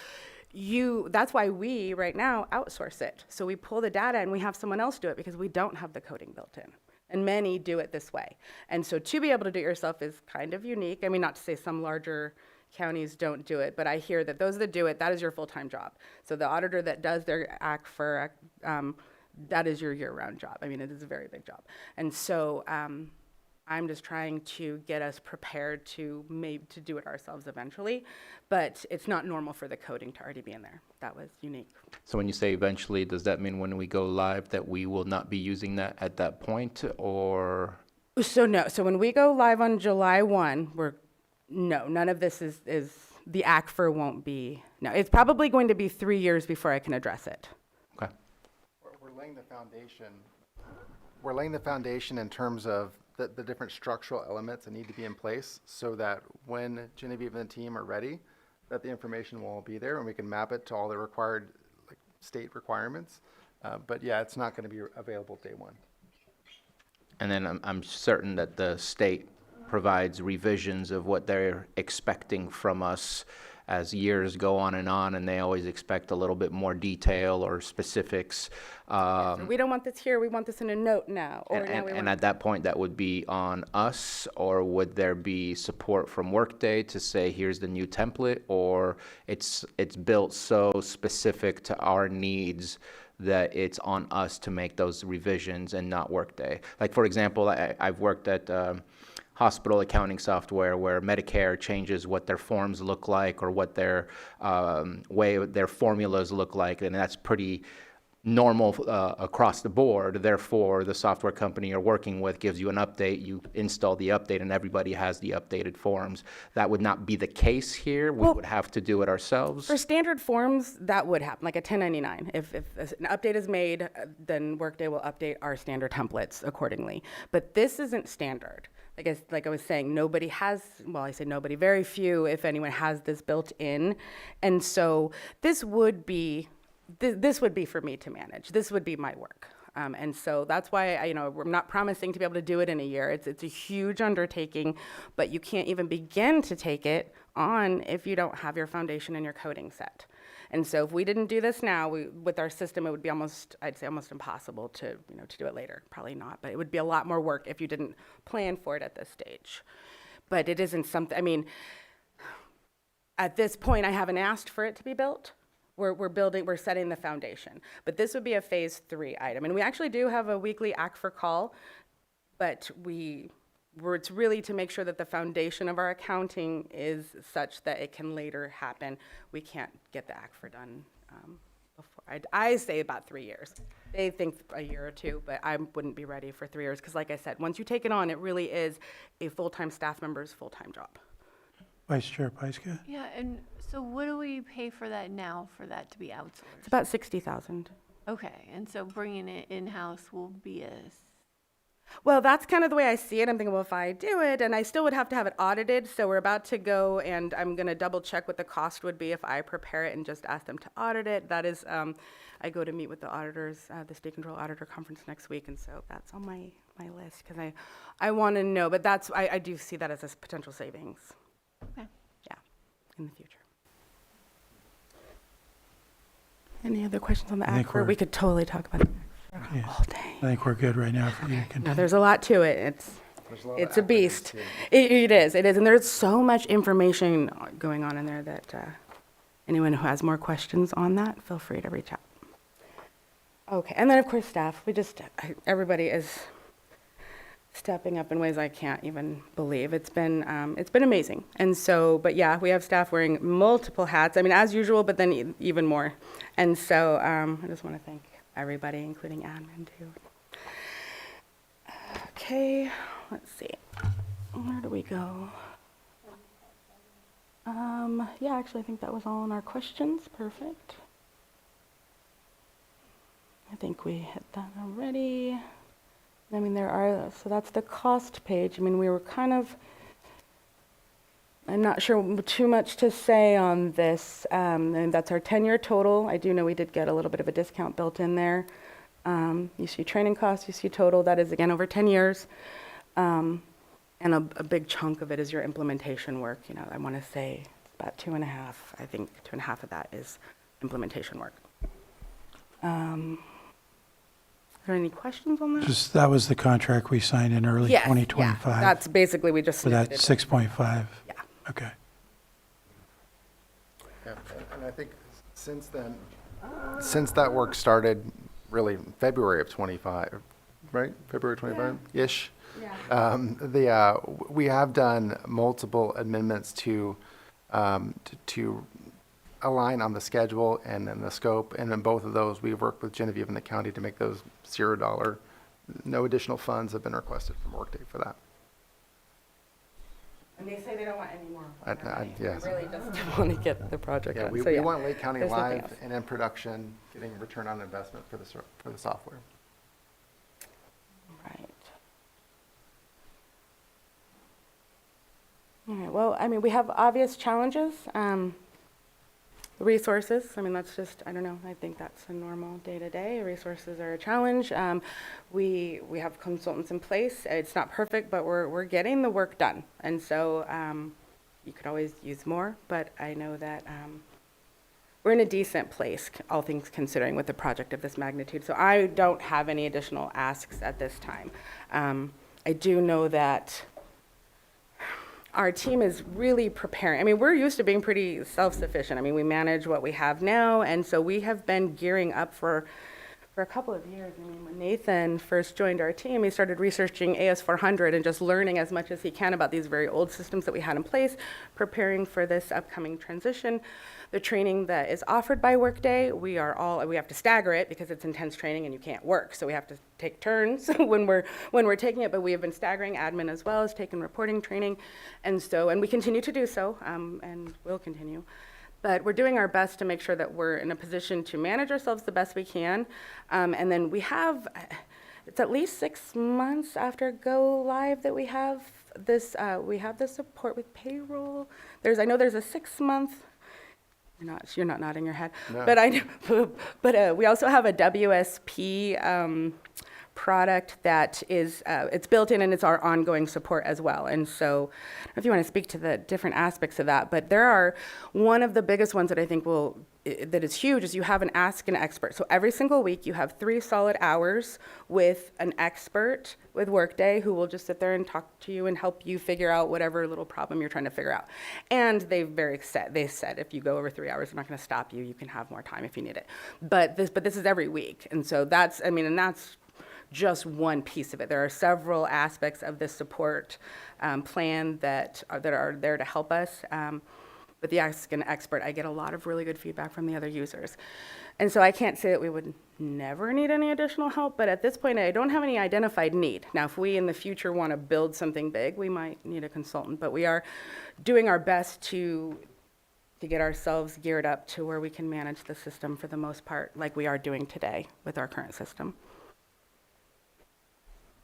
that's why we right now outsource it. So we pull the data and we have someone else do it because we don't have the coding built in. And many do it this way. And so to be able to do it yourself is kind of unique. I mean, not to say some larger counties don't do it, but I hear that those that do it, that is your full-time job. So the auditor that does their ACFR, that is your year-round job. I mean, it is a very big job. And so I'm just trying to get us prepared to do it ourselves eventually, but it's not normal for the coding to already be in there. That was unique. So when you say eventually, does that mean when we go live that we will not be using that at that point, or? So no, so when we go live on July 1, none of this is the ACFR won't be, no, it's probably going to be 3 years before I can address it. Okay. We're laying the foundation. We're laying the foundation in terms of the different structural elements that need to be in place so that when Genevieve and the team are ready, that the information will all be there and we can map it to all the required state requirements. But yeah, it's not going to be available day one. And then I'm certain that the state provides revisions of what they're expecting from us as years go on, and they always expect a little bit more detail or specifics. So we don't want this here, we want this in a note now. Or And at that point, that would be on us, or would there be support from Workday to say, here's the new template, or it's built so specific to our needs that it's on us to make those revisions and not Workday? Like, for example, I've worked at hospital accounting software where Medicare changes what their forms look like or what their their formulas look like, and that's pretty normal across the board. Therefore, the software company you're working with gives you an update, you install the update, and everybody has the updated forms. That would not be the case here. We would have to do it ourselves. For standard forms, that would happen, like a 1099. If an update is made, then Workday will update our standard templates accordingly. But this isn't standard. Like I was saying, nobody has, well, I say nobody, very few, if anyone, has this built in. And so this would be for me to manage. This would be my work. And so that's why I'm not promising to be able to do it in a year. It's a huge undertaking, but you can't even begin to take it on if you don't have your foundation and your coding set. And so if we didn't do this now, with our system, it would be almost impossible to do it later. Probably not, but it would be a lot more work if you didn't plan for it at this stage. But it isn't something, I mean, at this point, I haven't asked for it to be built. We're setting the foundation. But this would be a phase 3 item. And we actually do have a weekly ACFR call, but it's really to make sure that the foundation of our accounting is such that it can later happen. We can't get the ACFR done before. I say about 3 years. They think a year or 2, but I wouldn't be ready for 3 years because, like I said, once you take it on, it really is a full-time staff member's full-time job. Vice Chair Pyska? Yeah, and so what do we pay for that now for that to be outsourced? It's about $60,000. Okay, and so bringing it in-house will be Well, that's kind of the way I see it. I'm thinking, well, if I do it, and I still would have to have it audited, so we're about to go, and I'm going to double check what the cost would be if I prepare it and just ask them to audit it. That is, I go to meet with the auditors, the State Control Auditor Conference next week, and so that's on my list, because I want to know, but I do see that as a potential savings. Okay. Yeah, in the future. Any other questions on the ACFR? We could totally talk about it all day. I think we're good right now for you to continue. No, there's a lot to it. It's a beast. It is, and there's so much information going on in there that anyone who has more questions on that, feel free to reach out. Okay, and then of course staff. Everybody is stepping up in ways I can't even believe. It's been amazing. And so, but yeah, we have staff wearing multiple hats. I mean, as usual, but then even more. And so I just want to thank everybody, including admin too. Okay. let's see, where do we go? Yeah, actually, I think that was all in our questions. Perfect. I think we hit that already. I mean, so that's the cost page. I mean, we were kind of, I'm not sure too much to say on this. And that's our 10-year total. I do know we did get a little bit of a discount built in there. You see training costs, you see total. That is, again, over 10 years. And a big chunk of it is your implementation work. You know, I want to say about 2.5. I think 2.5 of that is implementation work. Are there any questions on that? That was the contract we signed in early Yes, 2025. Yeah, that's basically, we just For that submitted 6.5? Yeah. Okay. Yeah, and I think since then, since that work started, really February of 25, right? February 25-ish? Yeah. We have done multiple amendments to align on the schedule and then the scope, and in both of those, we've worked with Genevieve and the county to make those $0. No additional funds have been requested from Workday for that. And they say they don't want any more. Yes. They really just want to get the project Yeah, done. we, So, we want Lake County there's nothing live else. and in production, getting return on investment for the software. Right. All right, well, I mean, we have obvious challenges. Resources, I mean, that's just, I don't know, I think that's a normal day-to-day. Resources are a challenge. We have consultants in place. It's not perfect, but we're getting the work done. And so you could always use more, but I know that we're in a decent place, all things considering, with a project of this magnitude. So I don't have any additional asks at this time. I do know that our team is really preparing. I mean, we're used to being pretty self-sufficient. I mean, we manage what we have now, and so we have been gearing up for a couple of years. I mean, when Nathan first joined our team, he started researching AS400 and just learning as much as he can about these very old systems that we had in place, preparing for this upcoming transition. The training that is offered by Workday, we have to stagger it because it's intense training and you can't work. So we have to take turns when we're taking it, but we have been staggering admin as well as taking reporting training. And we continue to do so, and will continue. But we're doing our best to make sure that we're in a position to manage ourselves the best we can. And then it's at least 6 months after go live that we have this support with payroll. I know there's a 6-month, you're not nodding your head, No. but I know, but we also have a WSP product that is, it's built in and it's our ongoing support as well. And so, I don't know if you want to speak to the different aspects of that, but one of the biggest ones that I think that is huge is you have an Ask an Expert. So every single week you have 3 solid hours with an expert with Workday who will just sit there and talk to you and help you figure out whatever little problem you're trying to figure out. And they said if you go over 3 hours, they're not going to stop you. You can have more time if you need it. But this is every week. And so that's just one piece of it. There are several aspects of this support plan that are there to help us. With the Ask an Expert, I get a lot of really good feedback from the other users. And so I can't say that we would never need any additional help, but at this point, I don't have any identified need. Now, if we in the future want to build something big, we might need a consultant, but we are doing our best to get ourselves geared up to where we can manage the system for the most part, like we are doing today with our current system.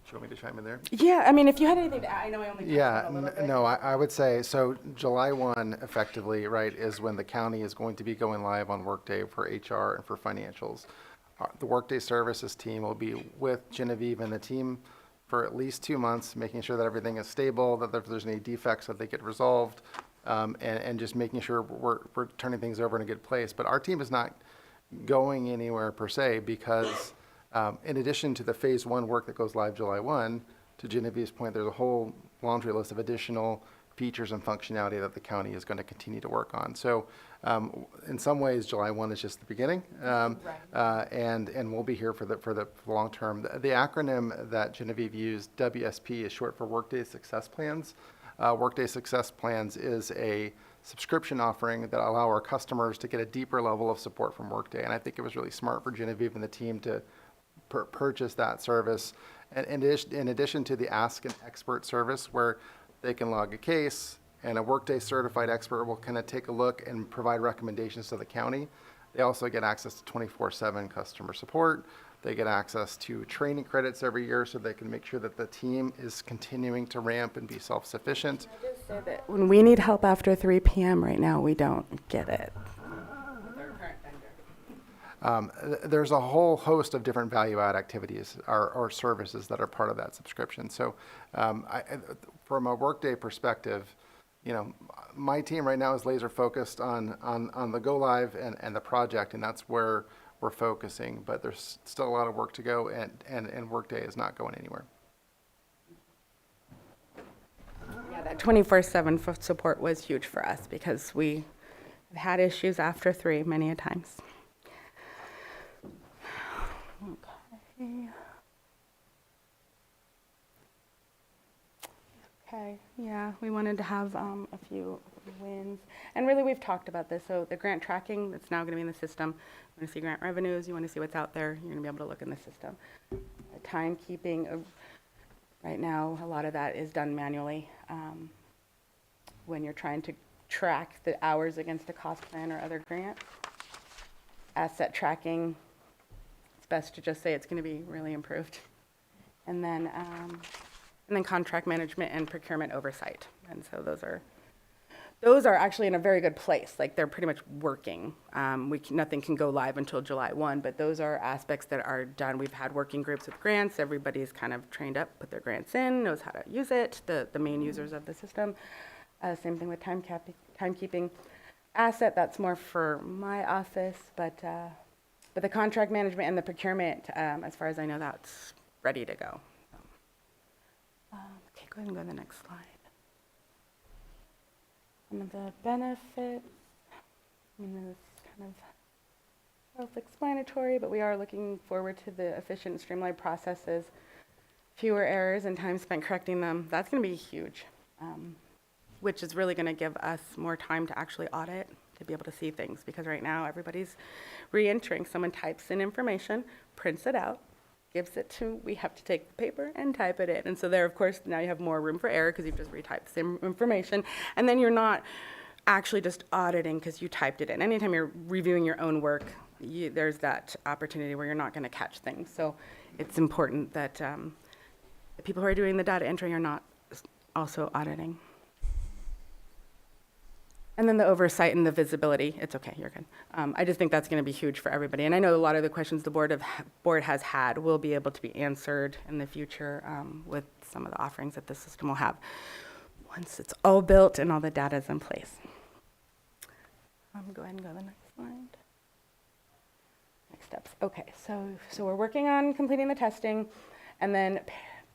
Do you want me to chime in there? Yeah, I mean, if you had anything to add, I know I only touched Yeah, on a little bit. no, I would say, so July 1 effectively, right, is when the county is going to be going live on Workday for HR and for financials. The Workday Services team will be with Genevieve and the team for at least 2 months, making sure that everything is stable, that if there's any defects that they get resolved, and just making sure we're turning things over in a good place. But our team is not going anywhere per se because in addition to the phase 1 work that goes live July 1, to Genevieve's point, there's a whole laundry list of additional features and functionality that the county is going to continue to work on. So in some ways, July 1 is just the beginning, and we'll be here for the long term. The acronym that Genevieve used, WSP, is short for Workday Success Plans. Workday Success Plans is a subscription offering that allow our customers to get a deeper level of support from Workday. And I think it was really smart for Genevieve and the team to purchase that service. And in addition to the Ask an Expert service, where they can log a case and a Workday certified expert will kind of take a look and provide recommendations to the county, they also get access to 24/7 customer support. They get access to training credits every year so they can make sure that the team is continuing to ramp and be self-sufficient. I just say that when we need help after 3 p.m. right now, we don't get it. There's a whole host of different value-add activities or services that are part of that subscription. So from a Workday perspective, you know, my team right now is laser focused on the go live and the project, and that's where we're focusing. But there's still a lot of work to go, and Workday is not going anywhere. Yeah, that 24/7 support was huge for us because we have had issues after 3 many a times. Okay. Okay, yeah, we wanted to have a few wins. And really, we've talked about this. So the grant tracking that's now going to be in the system. You want to see grant revenues, you want to see what's out there, you're going to be able to look in the system. Timekeeping, right now, a lot of that is done manually. When you're trying to track the hours against a cost plan or other grant. Asset tracking, it's best to just say it's going to be really improved. And then contract management and procurement oversight. And so those are actually in a very good place. Like they're pretty much working. Nothing can go live until July 1, but those are aspects that are done. We've had working groups with grants. Everybody's kind of trained up, put their grants in, knows how to use it, the main users of the system. Same thing with timekeeping. Asset, that's more for my office, but the contract management and the procurement, as far as I know, that's ready to go. Okay, go ahead and go to the next slide. And the benefits, I mean, it's kind of self-explanatory, but we are looking forward to the efficient and streamlined processes, fewer errors and time spent correcting them. That's going to be huge, which is really going to give us more time to actually audit, to be able to see things, because right now everybody's re-entering. Someone types in information, prints it out, gives it to, we have to take the paper and type it in. And so there, of course, now you have more room for error because you've just retyped the same information. And then you're not actually just auditing because you typed it in. Anytime you're reviewing your own work, there's that opportunity where you're not going to catch things. So it's important that the people who are doing the data entry are not also auditing. And then the oversight and the visibility, it's okay, you're good. I just think that's going to be huge for everybody. And I know a lot of the questions the board has had will be able to be answered in the future with some of the offerings that the system will have once it's all built and all the data is in place. Go ahead and go to the next slide. Next steps. Okay, so we're working on completing the testing, and then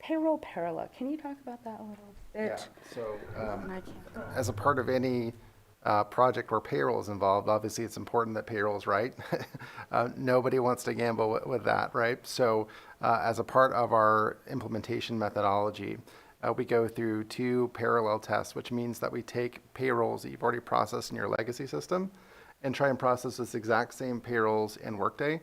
payroll parallel. Can you talk about that a little bit? Yeah, so as a part of any project where payroll is involved, obviously it's important that payroll is right. Nobody wants to gamble with that, right? So as a part of our implementation methodology, we go through 2 parallel tests, which means that we take payrolls that you've already processed in your legacy system and try and process this exact same payrolls in Workday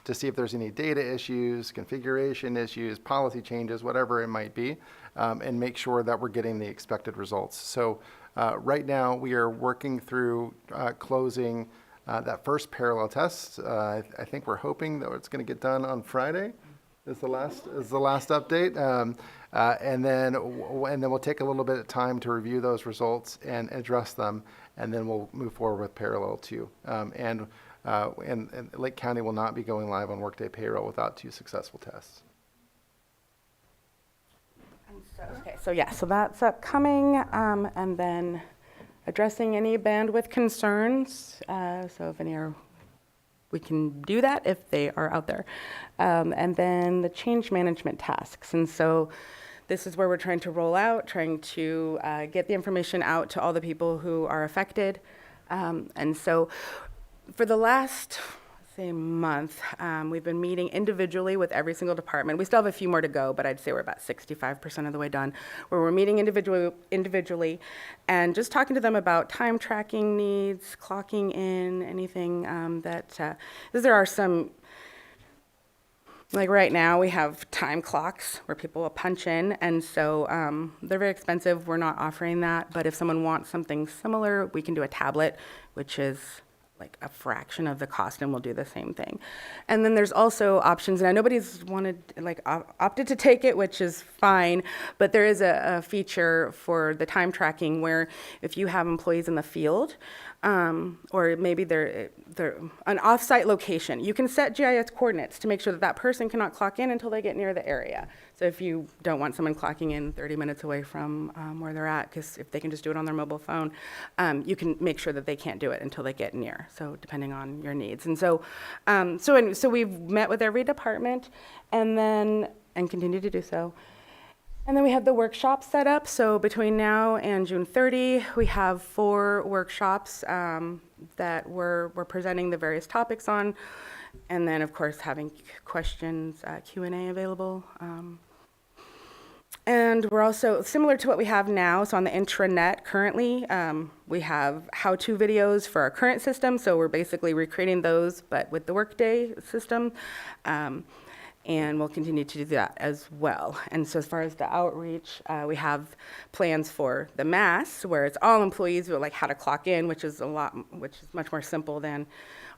to see if there's any data issues, configuration issues, policy changes, whatever it might be, and make sure that we're getting the expected results. So right now we are working through closing that first parallel test. I think we're hoping that it's going to get done on Friday. Is the last update, and then we'll take a little bit of time to review those results and address them, and then we'll move forward with parallel 2. And Lake County will not be going live on Workday payroll without 2 successful tests. So that's upcoming, and then addressing any bandwidth concerns. So if any are, we can do that if they are out there. And then the change management tasks. And so this is where we're trying to roll out, trying to get the information out to all the people who are affected. And so for the last, say, month, we've been meeting individually with every single department. We still have a few more to go, but I'd say we're about 65% of the way done, where we're meeting individually and just talking to them about time tracking needs, clocking in, anything because there are some Like right now, we have time clocks where people will punch in, and so they're very expensive. We're not offering that, but if someone wants something similar, we can do a tablet, which is like a fraction of the cost, and we'll do the same thing. And then there's also options, and nobody's wanted, like, opted to take it, which is fine, but there is a feature for the time tracking where if you have employees in the field, or maybe they're an off-site location, you can set GIS coordinates to make sure that that person cannot clock in until they get near the area. So if you don't want someone clocking in 30 minutes away from where they're at, because if they can just do it on their mobile phone, you can make sure that they can't do it until they get near. So depending on your needs, and so we've met with every department, and continue to do so. And then we have the workshops set up. So between now and June 30, we have 4 workshops that we're presenting the various topics on. And then, of course, having questions, Q&A available. And we're also, similar to what we have now, so on the intranet currently, we have how-to videos for our current system. So we're basically recreating those, but with the Workday system. And we'll continue to do that as well. And so as far as the outreach, we have plans for the mass, where it's all employees who are like how to clock in, which is much more simple than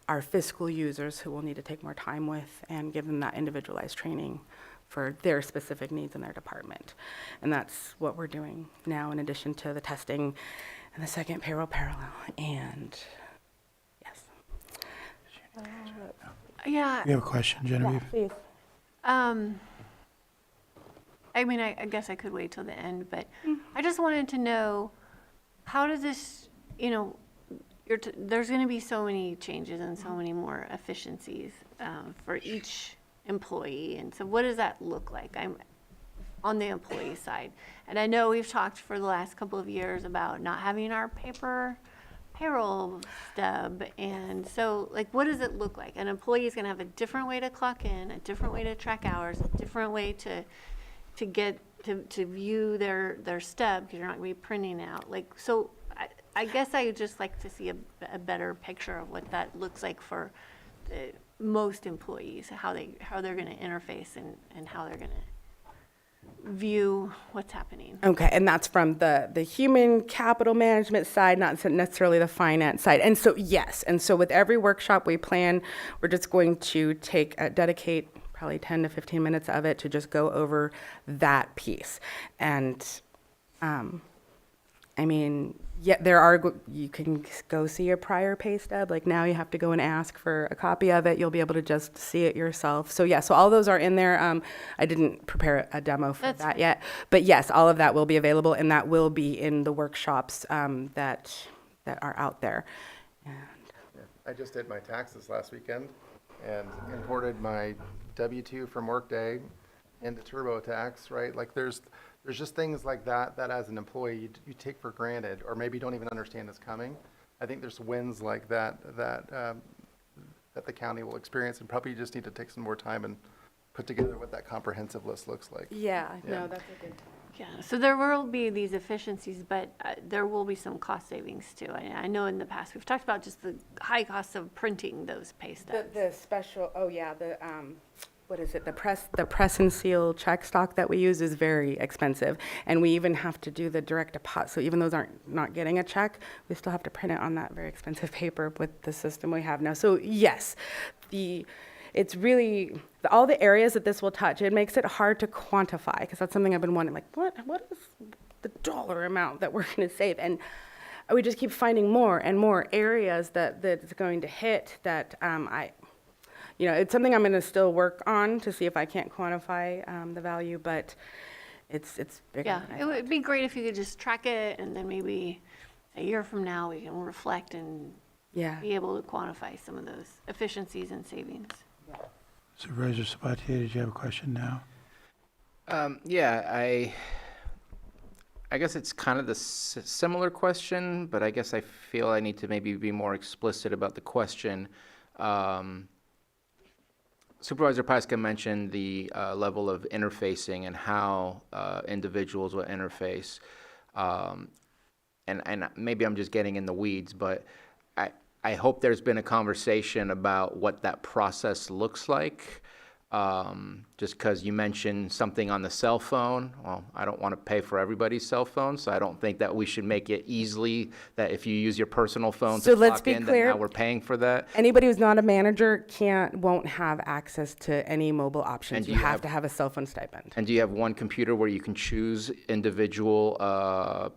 our fiscal users who will need to take more time with and give them that individualized training for their specific needs in their department. And that's what we're doing now, in addition to the testing and the second payroll parallel. And yes. Yeah. You have a question, Genevieve? Yeah, please. I mean, I guess I could wait till the end, but I just wanted to know, how does this, there's going to be so many changes and so many more efficiencies for each employee. And so what does that look like? I'm on the employee side. And I know we've talked for the last couple of years about not having our paper payroll stub, and so what does it look like? An employee is going to have a different way to clock in, a different way to track hours, a different way to get to view their stub, because you're not going to be printing out. So I guess I would just like to see a better picture of what that looks like for most employees, how they're going to interface and how they're going to view what's happening. Okay, and that's from the human capital management side, not necessarily the finance side. And so, yes, and so with every workshop we plan, we're just going to dedicate probably 10 to 15 minutes of it to just go over that piece. And I mean, yeah, you can go see your prior pay stub. Like now you have to go and ask for a copy of it. You'll be able to just see it yourself. So yeah, so all those are in there. I didn't prepare a demo for that yet, but yes, all of that will be available, and that will be in the workshops that are out there. And I just did my taxes last weekend and imported my W-2 from Workday into TurboTax, right? Like there's just things like that as an employee you take for granted, or maybe don't even understand is coming. I think there's wins like that the county will experience, and probably just need to take some more time and put together what that comprehensive list looks like. Yeah. No, that's a good. Yeah, so there will be these efficiencies, but there will be some cost savings too. I know in the past we've talked about just the high costs of printing those pay stubs. The special, what is it? The press and seal check stock that we use is very expensive, and we even have to do the direct deposit. So even those not getting a check, we still have to print it on that very expensive paper with the system we have now. So yes, it's really all the areas that this will touch. It makes it hard to quantify, because that's something I've been wondering. Like, what is the dollar amount that we're going to save? And we just keep finding more and more areas that it's going to hit. That it's something I'm going to still work on to see if I can't quantify the value, but it's bigger. Yeah, it would be great if you could just track it, and then maybe a year from now we can reflect and be able to quantify some of those efficiencies and savings. Supervisor Sabatier, did you have a question now? Yeah, I guess it's kind of the similar question, but I guess I feel I need to maybe be more explicit about the question. Supervisor Pyska mentioned the level of interfacing and how individuals will interface. And maybe I'm just getting in the weeds, but I hope there's been a conversation about what that process looks like. just because you mentioned something on the cell phone. Well, I don't want to pay for everybody's cell phone, so I don't think that we should make it easily that if you use your personal phone So to let's clock be in, clear. that now we're paying for that. Anybody who's not a manager won't have access to any mobile options. And You have to have a cell phone stipend. And do you have one computer where you can choose individual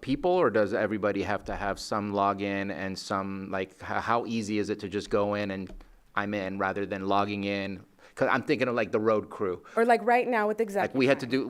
people, or does everybody have to have some login and some, like, how easy is it to just go in and I'm in rather than logging in? Because I'm thinking of like the road crew. Or like right now with Like executive.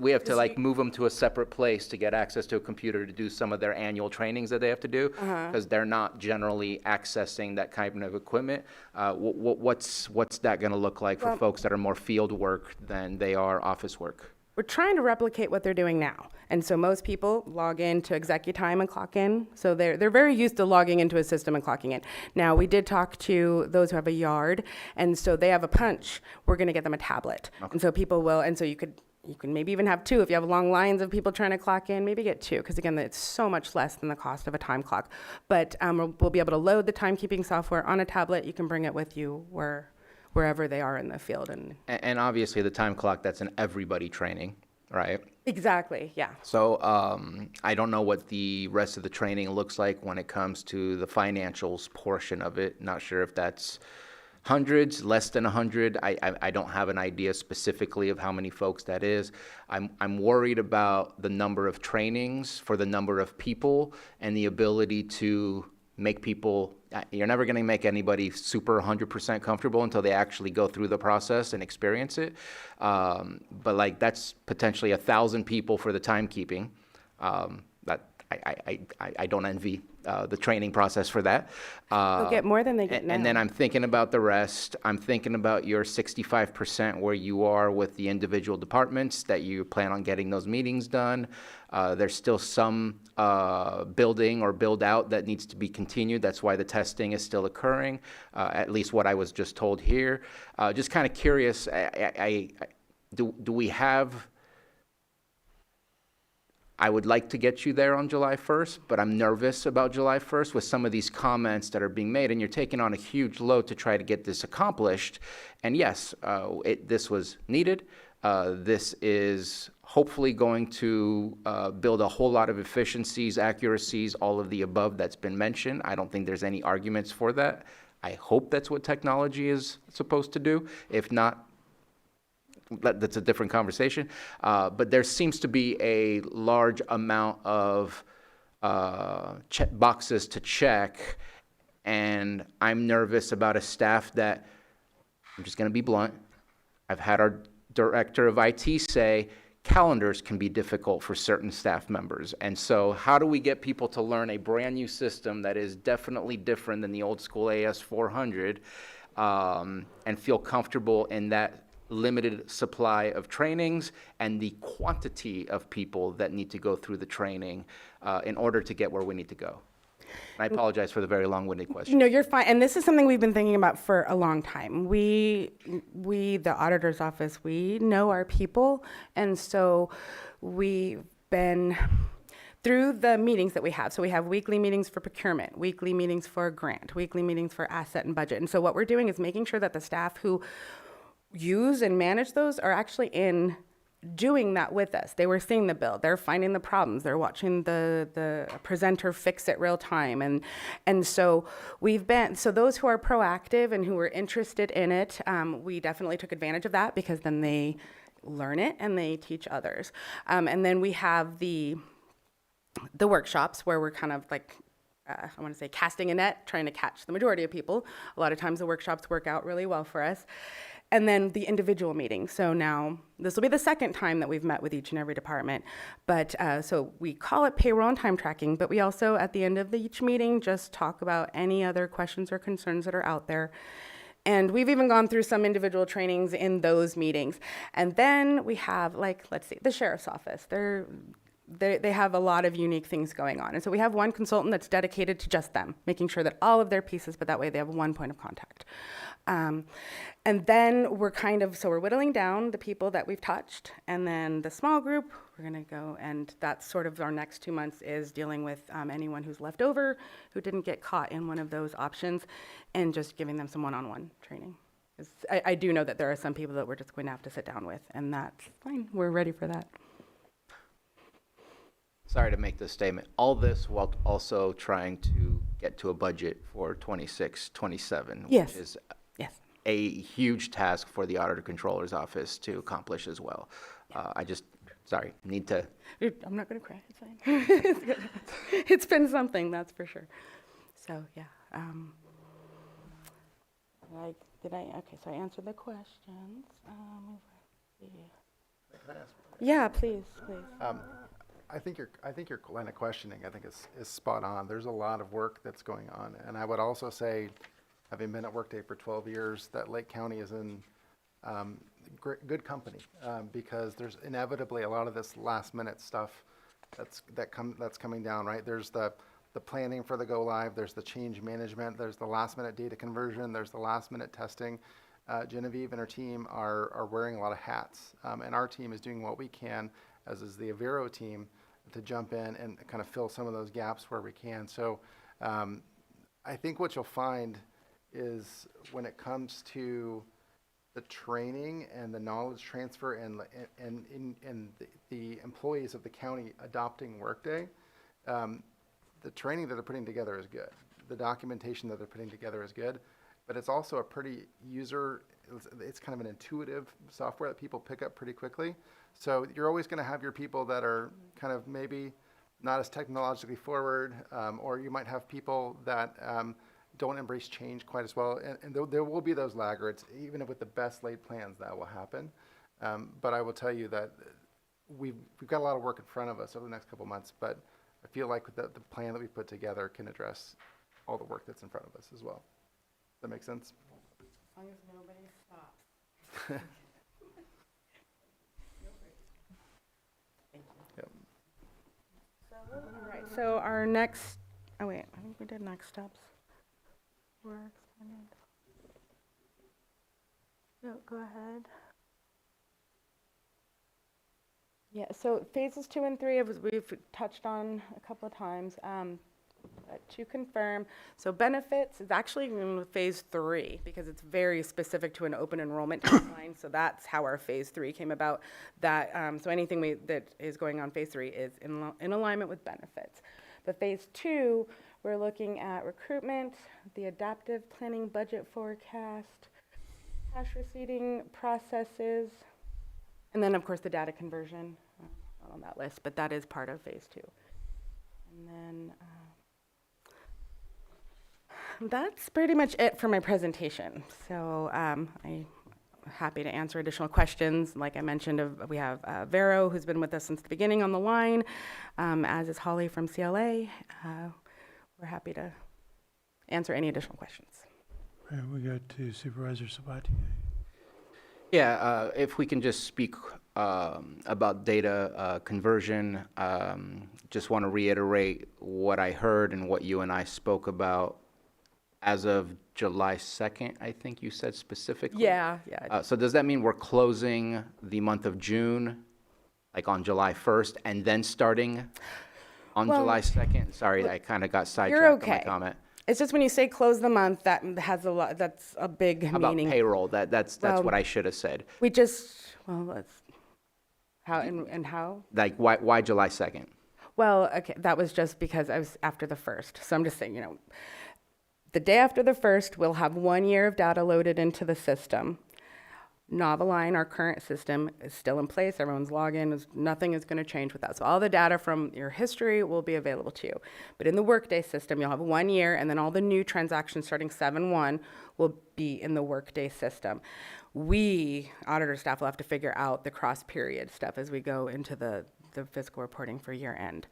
we have to like move them to a separate place to get access to a computer to do some of their annual trainings that they have to do, because they're not generally accessing that kind of equipment. What's that going to look like for folks that are more field work than they are office work? We're trying to replicate what they're doing now. And so most people log in to ExecuTime and clock in. So they're very used to logging into a system and clocking in. Now, we did talk to those who have a yard, and so they have a punch. We're going to get them a tablet. Okay. And so people will, and so you can maybe even have two. If you have long lines of people trying to clock in, maybe get two, because again, it's so much less than the cost of a time clock. But we'll be able to load the timekeeping software on a tablet. You can bring it with you wherever they are in the field. And obviously the time clock, that's an everybody training, right? Exactly, yeah. So I don't know what the rest of the training looks like when it comes to the financials portion of it. Not sure if that's hundreds, less than 100. I don't have an idea specifically of how many folks that is. I'm worried about the number of trainings for the number of people and the ability to make people, you're never going to make anybody super 100% comfortable until they actually go through the process and experience it. But like that's potentially 1,000 people for the timekeeping. That I don't envy the training process for that. They'll get more than they get now. And then I'm thinking about the rest. I'm thinking about your 65% where you are with the individual departments that you plan on getting those meetings done. There's still some building or build out that needs to be continued. That's why the testing is still occurring, at least what I was just told here. Just kind of curious, do we have... I would like to get you there on July 1st, but I'm nervous about July 1st with some of these comments that are being made, and you're taking on a huge load to try to get this accomplished. And yes, this was needed. This is hopefully going to build a whole lot of efficiencies, accuracies, all of the above that's been mentioned. I don't think there's any arguments for that. I hope that's what technology is supposed to do. If not, that's a different conversation. But there seems to be a large amount of boxes to check, and I'm nervous about a staff that, I'm just going to be blunt, I've had our director of IT say calendars can be difficult for certain staff members. And so how do we get people to learn a brand new system that is definitely different than the old school AS400 and feel comfortable in that limited supply of trainings and the quantity of people that need to go through the training in order to get where we need to go? And I apologize for the very long-winded question. No, you're fine. And this is something we've been thinking about for a long time. We, the auditor's office, we know our people. And so we've been through the meetings that we have. So we have weekly meetings for procurement, weekly meetings for grant, weekly meetings for asset and budget. And so what we're doing is making sure that the staff who use and manage those are actually in doing that with us. They were seeing the bill, they're finding the problems, they're watching the presenter fix it real time. And so so those who are proactive and who are interested in it, we definitely took advantage of that because then they learn it and they teach others. And then we have the workshops where we're kind of like, I want to say casting a net, trying to catch the majority of people. A lot of times the workshops work out really well for us. And then the individual meetings. So now this will be the second time that we've met with each and every department. But so we call it payroll and time tracking, but we also at the end of each meeting just talk about any other questions or concerns that are out there. And we've even gone through some individual trainings in those meetings. And then we have, like, let's see, the sheriff's office. They have a lot of unique things going on. And so we have one consultant that's dedicated to just them, making sure that all of their pieces, but that way they have one point of contact. And then we're we're whittling down the people that we've touched. And then the small group, we're going to go, and that's sort of our next 2 months is dealing with anyone who's left over, who didn't get caught in one of those options, and just giving them some one-on-one training. I do know that there are some people that we're just going to have to sit down with, and that's fine. We're ready for that. Sorry to make this statement. All this while also trying to get to a budget for 26, 27, Yes. which is Yes. a huge task for the Auditor Controller's Office to accomplish as well. Sorry, need to. I'm not going to cry. It's fine. It's good. It's been something, that's for sure. So, yeah. Okay, so I answered the questions. Yeah, please. I think your line of questioning, I think is spot on. There's a lot of work that's going on. And I would also say, having been at Workday for 12 years, that Lake County is in good company because there's inevitably a lot of this last minute stuff that's coming down, right? There's the planning for the go live, there's the change management, there's the last minute data conversion, there's the last minute testing. Genevieve and her team are wearing a lot of hats, and our team is doing what we can, as is the Avero team, to jump in and kind of fill some of those gaps where we can. So I think what you'll find is when it comes to the training and the knowledge transfer and the employees of the county adopting Workday, the training that they're putting together is good. The documentation that they're putting together is good, but it's also a pretty it's kind of an intuitive software that people pick up pretty quickly. So you're always going to have your people that are kind of maybe not as technologically forward, or you might have people that don't embrace change quite as well. And there will be those laggards, even with the best laid plans, that will happen. But I will tell you that we've got a lot of work in front of us over the next couple of months, but I feel like the plan that we put together can address all the work that's in front of us as well. Does that make sense? As long as nobody stops. Yep. All right, so our next, I think we did next steps. We're expanded. No, go ahead. Yeah, so phases 2 and 3 we've touched on a couple of times. To confirm, so benefits is actually in phase 3 because it's very specific to an open enrollment timeline. So that's how our phase 3 came about. That so anything that is going on phase 3 is in alignment with benefits. But phase 2, we're looking at recruitment, the adaptive planning budget forecast, cash receipting processes, and then of course the data conversion. Not on that list, but that is part of phase 2. And then that's pretty much it for my presentation. So I'm happy to answer additional questions. Like I mentioned, we have Vero, who's been with us since the beginning on the line, as is Holly from CLA. We're happy to answer any additional questions. Right, we go to Supervisor Sabatier. Yeah, if we can just speak about data conversion, just want to reiterate what I heard and what you and I spoke about as of July 2nd, I think you said specifically. Yeah. So does that mean we're closing the month of June, like on July 1st, and then starting on July 2nd? Sorry, I kind of got sidetracked on my comment. It's just when you say close the month, that has a lot. That's a big About meaning. payroll, that's what I should have said. We just how and how. Like why July 2nd? Well, okay, that was just because I was after the 1st. So I'm just saying, the day after the 1st, we'll have 1 year of data loaded into the system. Noveline, our current system, is still in place. Everyone's login. Nothing is going to change with that. So all the data from your history will be available to you. But in the Workday system, you'll have 1 year, and then all the new transactions starting 7/1 will be in the Workday system. We, auditor staff, will have to figure out the cross-period stuff as we go into the fiscal reporting for year end.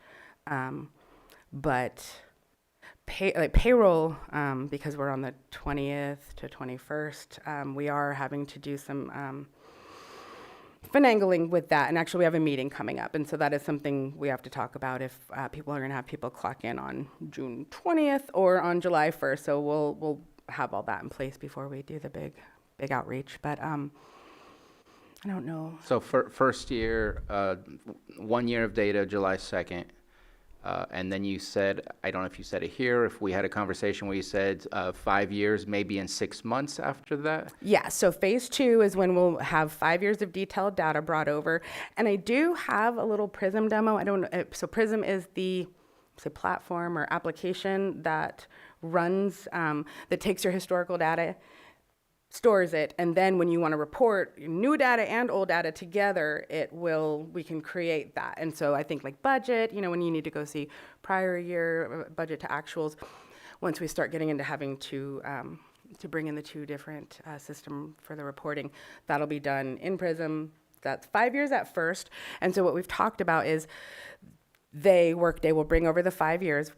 But payroll, because we're on the 20th to 21st, we are having to do some finagling with that. And actually, we have a meeting coming up. And so that is something we have to talk about if people are going to have people clock in on June 20th or on July 1st. So we'll have all that in place before we do the big outreach. But I don't know. So first year, 1 year of data, July 2nd. And then you said, I don't know if you said it here, if we had a conversation where you said 5 years, maybe in 6 months after that? Yeah, so phase 2 is when we'll have 5 years of detailed data brought over. And I do have a little Prism demo. I don't know. So Prism is the platform or application that runs, that takes your historical data, stores it, and then when you want to report new data and old data together, we can create that. And so I think like budget, when you need to go see prior year budget to actuals, once we start getting into having to bring in the two different system for the reporting, that'll be done in Prism. That's 5 years at first. And so what we've talked about is Workday will bring over the 5 years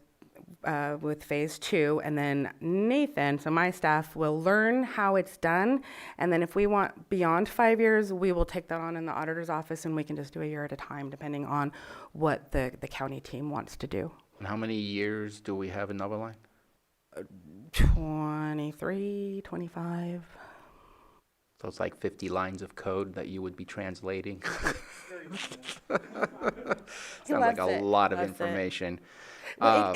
with phase 2, and then Nathan, so my staff, will learn how it's done, and then if we want beyond 5 years, we will take that on in the auditor's office, and we can just do a year at a time, depending on what the county team wants to do. And how many years do we have in Novaline? 23, 25. So it's like 50 lines of code that you would be translating. Sounds like a lot of information. Well,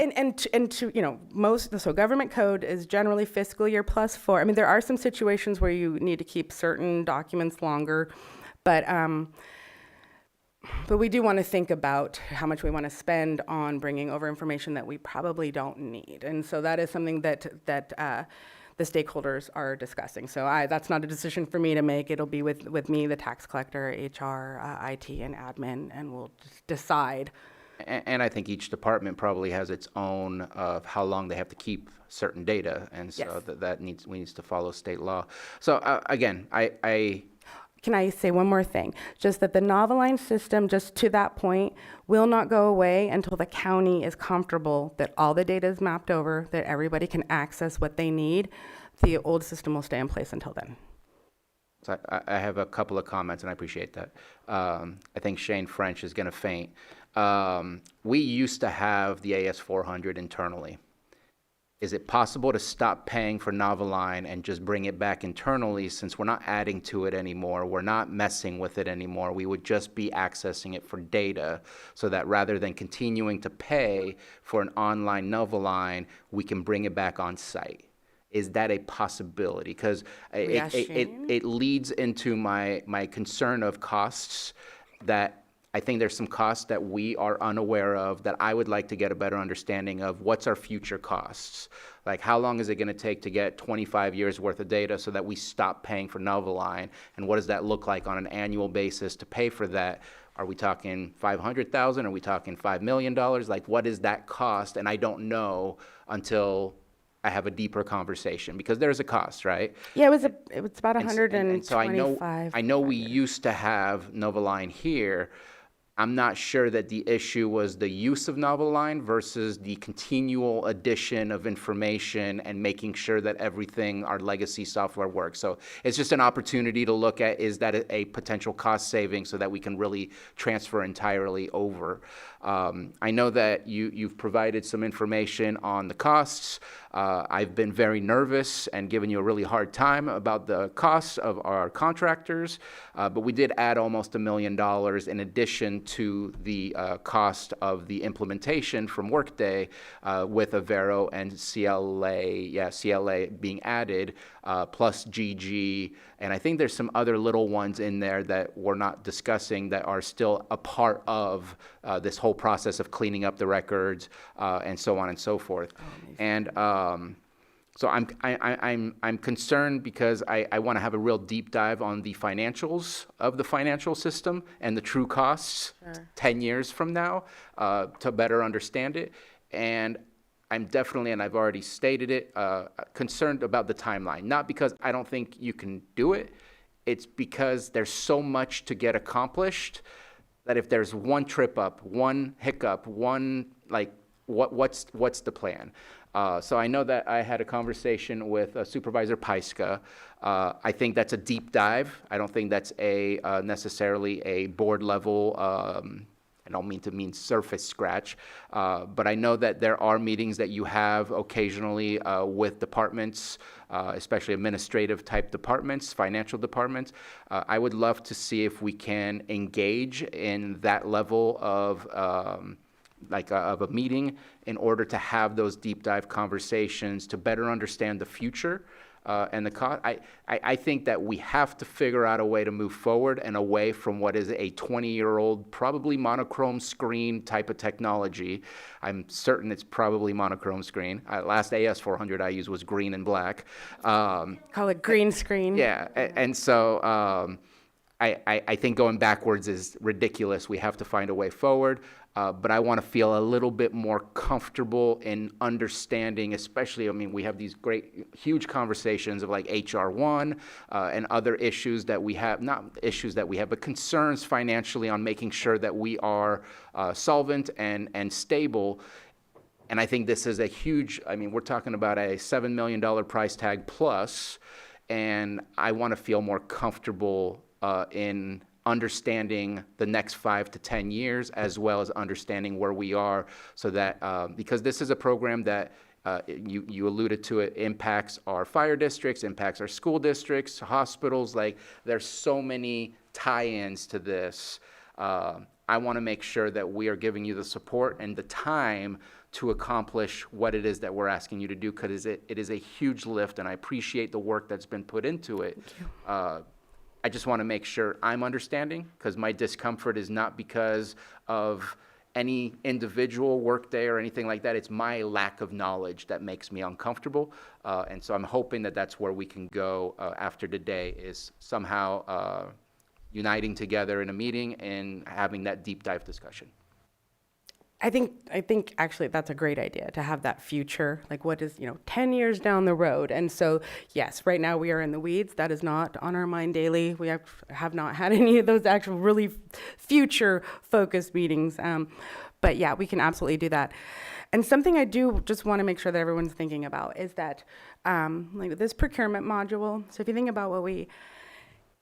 so government code is generally fiscal year plus 4. I mean, there are some situations where you need to keep certain documents longer, but we do want to think about how much we want to spend on bringing over information that we probably don't need. And so that is something that the stakeholders are discussing. So that's not a decision for me to make. It'll be with me, the tax collector, HR, IT, and admin, and we'll just decide. And I think each department probably has its own of how long they have to keep certain data, and so Yes. we need to follow state law. So again, I Can I say one more thing? Just that the Novaline system, just to that point, will not go away until the county is comfortable that all the data is mapped over, that everybody can access what they need. The old system will stay in place until then. So I have a couple of comments, and I appreciate that. I think Shane French is going to faint. We used to have the AS400 internally. Is it possible to stop paying for Novaline and just bring it back internally, since we're not adding to it anymore, we're not messing with it anymore, we would just be accessing it for data, so that rather than continuing to pay for an online Novaline, we can bring it back on site? Is that a possibility? Because it leads into my concern of costs, that I think there's some costs that we are unaware of that I would like to get a better understanding of. What's our future costs? Like, how long is it going to take to get 25 years worth of data so that we stop paying for Novaline? And what does that look like on an annual basis to pay for that? Are we talking $500,000? Are we talking $5 million? Like, what is that cost? And I don't know until I have a deeper conversation, because there's a cost, right? Yeah, it was about 125. And so I know we used to have Novaline here. I'm not sure that the issue was the use of Novaline versus the continual addition of information and making sure that everything, our legacy software, works. So it's just an opportunity to look at, is that a potential cost saving so that we can really transfer entirely over? I know that you've provided some information on the costs. I've been very nervous and given you a really hard time about the costs of our contractors, but we did add almost $1 million in addition to the cost of the implementation from Workday, with Avero and CLA being added, plus GG, and I think there's some other little ones in there that we're not discussing that are still a part of this whole process of cleaning up the records, and so on and so forth. And so I'm concerned because I want to have a real deep dive on the financials of the financial system and the true costs 10 years from now, to better understand it. And I'm definitely, and I've already stated it, concerned about the timeline. Not because I don't think you can do it, it's because there's so much to get accomplished that if there's one trip up, one hiccup, what's the plan? So I know that I had a conversation with Supervisor Pyska. I think that's a deep dive. I don't think that's necessarily a board level, I don't mean surface scratch, but I know that there are meetings that you have occasionally with departments, especially administrative type departments, financial departments. I would love to see if we can engage in that level of of a meeting in order to have those deep dive conversations to better understand the future and the cost. I think that we have to figure out a way to move forward and away from what is a 20-year-old, probably monochrome screen type of technology. I'm certain it's probably monochrome screen. Last AS400 I used was green and black. Call it green screen. Yeah, and so I think going backwards is ridiculous. We have to find a way forward. But I want to feel a little bit more comfortable in understanding, especially, I mean, we have these great, huge conversations of like HR1 and other issues that we have, not issues that we have, but concerns financially on making sure that we are solvent and stable. And I think this is a huge, I mean, we're talking about a $7 million price tag plus, and I want to feel more comfortable in understanding the next 5 to 10 years, as well as understanding where we are, so that because this is a program that you alluded to, it impacts our fire districts, impacts our school districts, hospitals. Like, there's so many tie-ins to this. I want to make sure that we are giving you the support and the time to accomplish what it is that we're asking you to do, because it is a huge lift, and I appreciate the work that's been put into it. I just want to make sure I'm understanding, because my discomfort is not because of any individual workday or anything like that. It's my lack of knowledge that makes me uncomfortable. And so I'm hoping that that's where we can go after today, is somehow uniting together in a meeting and having that deep dive discussion. I think actually that's a great idea, to have that future, like what is, 10 years down the road. And so, yes, right now we are in the weeds. That is not on our mind daily. We have not had any of those actual really future focused meetings. But yeah, we can absolutely do that. And something I do just want to make sure that everyone's thinking about is that like this procurement module. So if you think about what we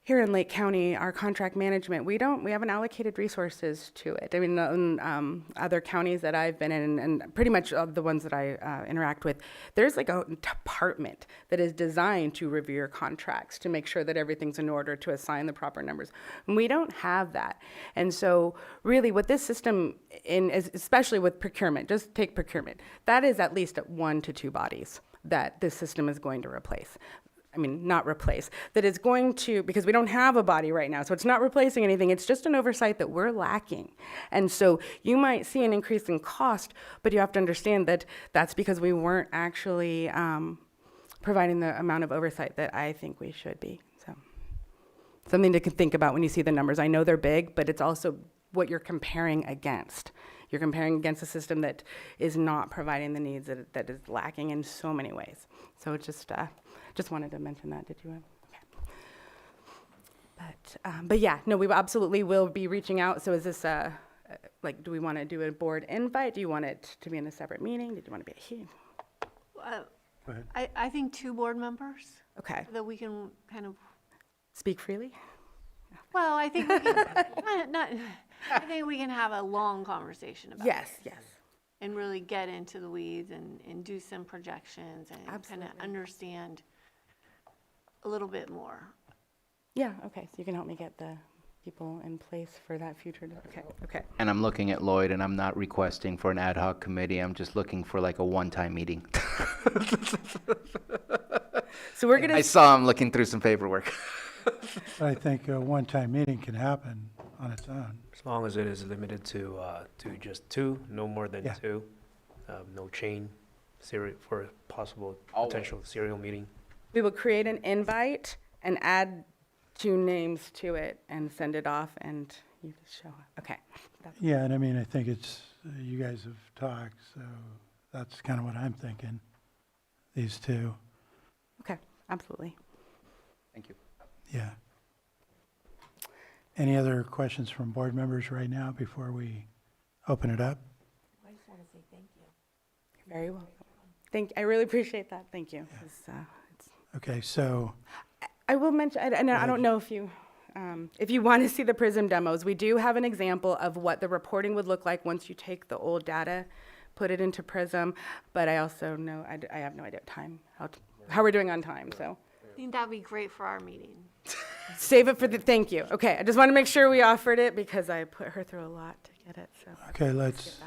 here in Lake County, our contract management, we haven't allocated resources to it. I mean, in other counties that I've been in, and pretty much the ones that I interact with, there's like a department that is designed to review your contracts, to make sure that everything's in order, to assign the proper numbers. And we don't have that. And so really what this system, especially with procurement, just take procurement, that is at least 1 to 2 bodies that this system is going to replace. I mean, not replace, that it's going to, because we don't have a body right now, so it's not replacing anything, it's just an oversight that we're lacking. And so you might see an increase in cost, but you have to understand that that's because we weren't actually providing the amount of oversight that I think we should be. So something to think about when you see the numbers. I know they're big, but it's also what you're comparing against. You're comparing against a system that is not providing the needs, that is lacking in so many ways. So it's just wanted to mention that. Did you? Okay. But yeah, no, we absolutely will be reaching out. So is this like, do we want to do a board invite? Do you want it to be in a separate meeting? Did you want to be here? Go ahead. I think 2 board members. Okay. That we can kind of speak freely. Well, I think we can, I think we can have a long conversation about it. Yes. And really get into the weeds and do some projections and kind of understand a little bit more. Yeah, okay. So you can help me get the people in place for that future. Okay. And I'm looking at Lloyd, and I'm not requesting for an ad hoc committee. I'm just looking for like a one-time meeting. So we're gonna. I saw him looking through some paperwork. I think a one-time meeting can happen on its own. As long as it is limited to just 2, no more than Yeah. 2, no chain for a possible potential serial meeting. We will create an invite and add 2 names to it and send it off, and you just show up. Okay. Yeah, and I mean, I think it's, you guys have talked, so that's kind of what I'm thinking, these 2. Okay, absolutely. Thank you. Yeah. Any other questions from board members right now before we open it up? I just want to say thank you. You're very welcome. I really appreciate that. Thank you. Yeah. Okay, so. I will mention, and I don't know if you want to see the PRISM demos, we do have an example of what the reporting would look like once you take the old data, put it into PRISM, but I also know, I have no idea how we're doing on time, so. I think that'd be great for our meeting. Save it for thank you. Okay, I just want to make sure we offered it because I put her through a lot to get it, so. Okay, let's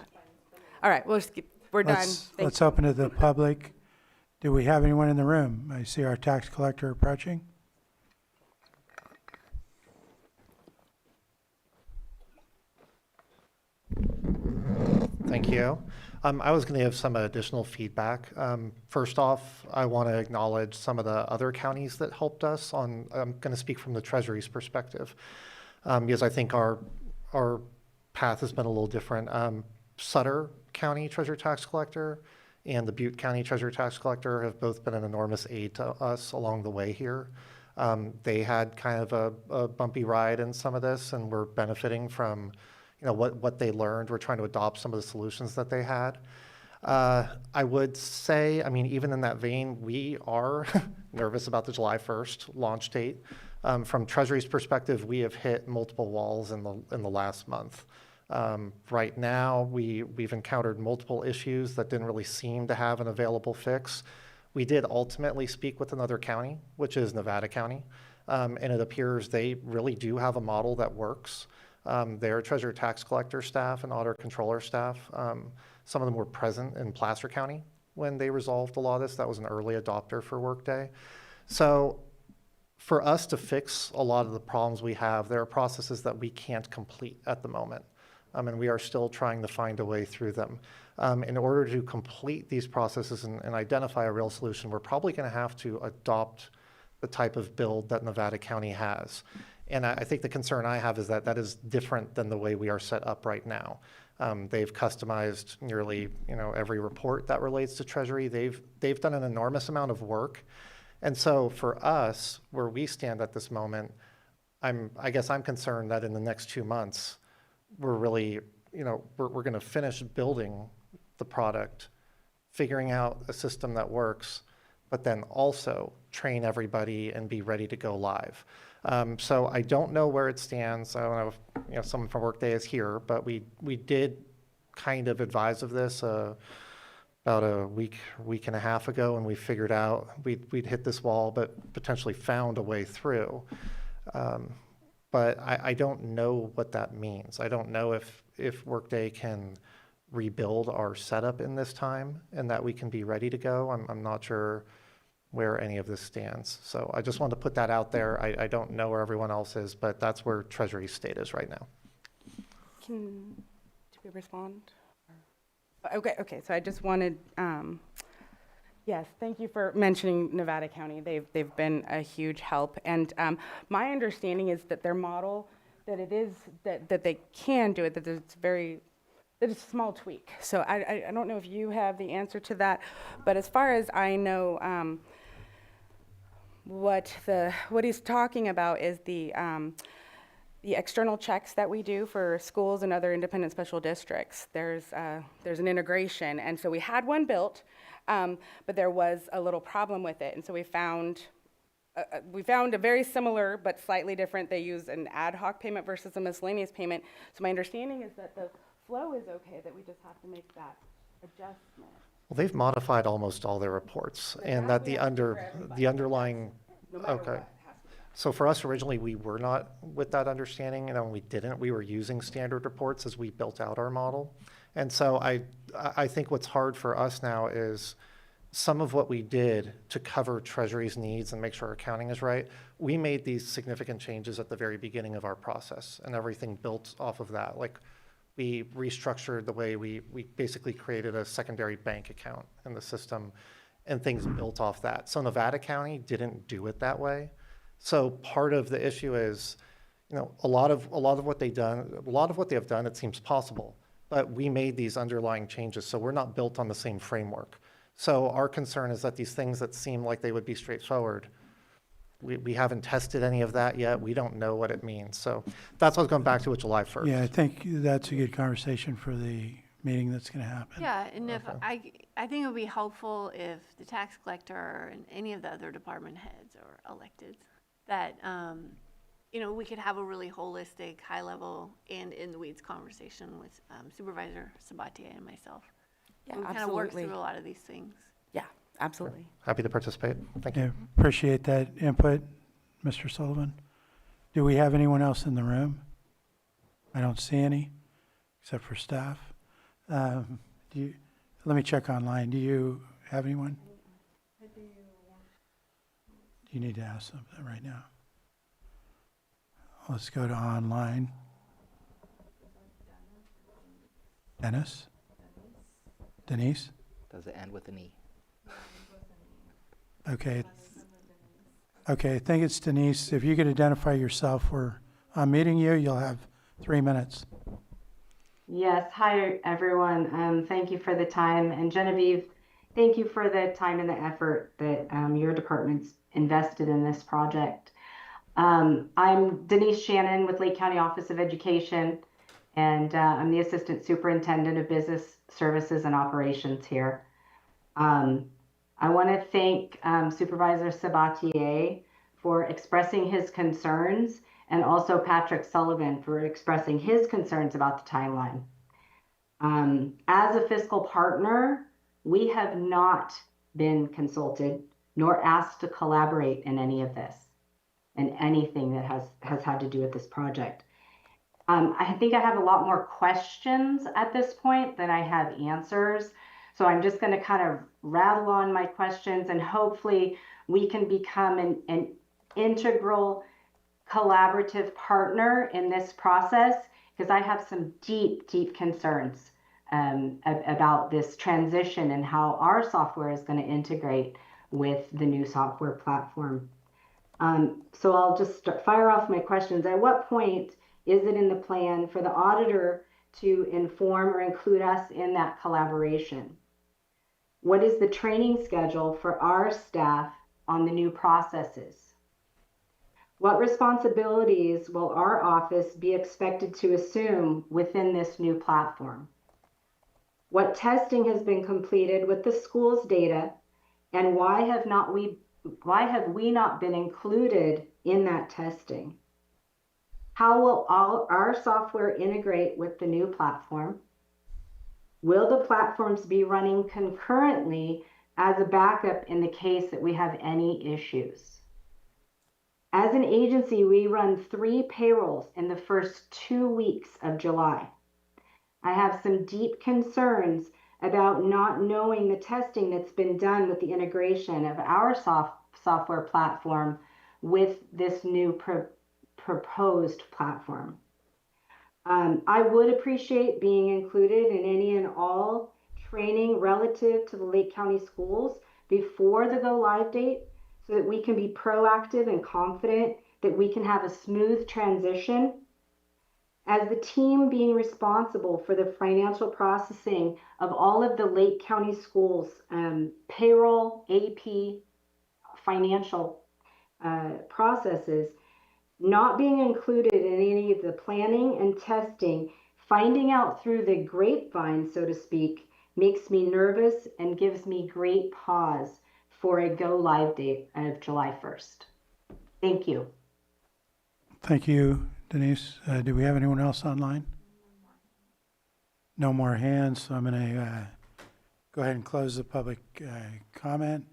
All right, we're done. Let's open to the public. Do we have anyone in the room? I see our tax collector approaching. Thank you. I was going to give some additional feedback. First off, I want to acknowledge some of the other counties that helped us on, I'm going to speak from the Treasury's perspective, because I think our path has been a little different. Sutter County Treasurer Tax Collector and the Butte County Treasurer Tax Collector have both been an enormous aid to us along the way here. They had kind of a bumpy ride in some of this, and we're benefiting from what they learned. We're trying to adopt some of the solutions that they had. I would say, I mean, even in that vein, we are nervous about the July 1st launch date. From Treasury's perspective, we have hit multiple walls in the last month. Right now, we've encountered multiple issues that didn't really seem to have an available fix. We did ultimately speak with another county, which is Nevada County, and it appears they really do have a model that works. Their treasurer tax collector staff and auditor controller staff, some of them were present in Placer County when they resolved a lot of this. That was an early adopter for Workday. So for us to fix a lot of the problems we have, there are processes that we can't complete at the moment. And we are still trying to find a way through them. In order to complete these processes and identify a real solution, we're probably going to have to adopt the type of build that Nevada County has. And I think the concern I have is that that is different than the way we are set up right now. They've customized nearly every report that relates to Treasury. They've done an enormous amount of work. And so for us, where we stand at this moment, I guess I'm concerned that in the next 2 months, we're really, we're going to finish building the product, figuring out a system that works, but then also train everybody and be ready to go live. So I don't know where it stands. I don't know if someone from Workday is here, but we did kind of advise of this about a week and a half ago, and we figured out we'd hit this wall, but potentially found a way through. But I don't know what that means. I don't know if Workday can rebuild our setup in this time and that we can be ready to go. I'm not sure where any of this stands. So I just wanted to put that out there. I don't know where everyone else is, but that's where Treasury's state is right now. Do we respond? Okay, so I just wanted, yes, thank you for mentioning Nevada County. They've been a huge help. And my understanding is that their model, that it is, that they can do it, that it's that it's a small tweak. So I don't know if you have the answer to that, but as far as I know, what he's talking about is the external checks that we do for schools and other independent special districts. There's an integration, and so we had one built, but there was a little problem with it, and so we found a very similar but slightly different. They use an ad hoc payment versus a miscellaneous payment. So my understanding is that the flow is okay, that we just have to make that adjustment. Well, they've modified almost all their reports, and that the underlying, okay. So for us originally, we were not with that understanding, and when we didn't, we were using standard reports as we built out our model. And so I think what's hard for us now is some of what we did to cover Treasury's needs and make sure our accounting is right. We made these significant changes at the very beginning of our process, and everything built off of that. Like, we restructured the way we basically created a secondary bank account in the system, and things built off that. So Nevada County didn't do it that way. So part of the issue is, a lot of what they have done, it seems possible, but we made these underlying changes, so we're not built on the same framework. So our concern is that these things that seem like they would be straightforward, we haven't tested any of that yet. We don't know what it means. So that's what's going back to July 1st. Yeah, I think that's a good conversation for the meeting that's going to happen. Yeah, and if I think it would be helpful if the tax collector and any of the other department heads or electeds that we could have a really holistic, high level and in the weeds conversation with Supervisor Sabatier and myself. Yeah, we kind of work through a lot of these things. Yeah, absolutely. Happy to participate. Thank you. Yeah, appreciate that input, Mr. Sullivan. Do we have anyone else in the room? I don't see any, except for staff. Do Let me check online. Do you have anyone? You need to ask something right now. Let's go to online. Dennis? Denise? Does it end with an E? Okay. Okay, I think it's Denise. If you could identify yourself, I'm meeting you. You'll have 3 minutes. Yes, hi everyone. Thank you for the time. And Genevieve, thank you for the time and the effort that your department's invested in this project. I'm Denise Shannon with Lake County Office of Education, and I'm the Assistant Superintendent of Business Services and Operations here. I want to thank Supervisor Sabatier for expressing his concerns, and also Patrick Sullivan for expressing his concerns about the timeline. As a fiscal partner, we have not been consulted nor asked to collaborate in any of this and anything that has had to do with this project. I think I have a lot more questions at this point than I have answers. So I'm just going to kind of rattle on my questions, and hopefully we can become an integral collaborative partner in this process, because I have some deep, deep concerns about this transition and how our software is going to integrate with the new software platform. So I'll just fire off my questions. At what point is it in the plan for the auditor to inform or include us in that collaboration? What is the training schedule for our staff on the new processes? What responsibilities will our office be expected to assume within this new platform? What testing has been completed with the school's data, and why have we not been included in that testing? How will our software integrate with the new platform? Will the platforms be running concurrently as a backup in the case that we have any issues? As an agency, we run 3 payrolls in the first 2 weeks of July. I have some deep concerns about not knowing the testing that's been done with the integration of our software platform with this new proposed platform. I would appreciate being included in any and all training relative to the Lake County schools before the go live date, so that we can be proactive and confident that we can have a smooth transition. As the team being responsible for the financial processing of all of the Lake County schools, payroll, AP, financial processes, not being included in any of the planning and testing, finding out through the grapevine, so to speak, makes me nervous and gives me great pause for a go live date of July 1st. Thank you. Thank you, Denise. Do we have anyone else online? No more hands, so I'm going to go ahead and close the public comment.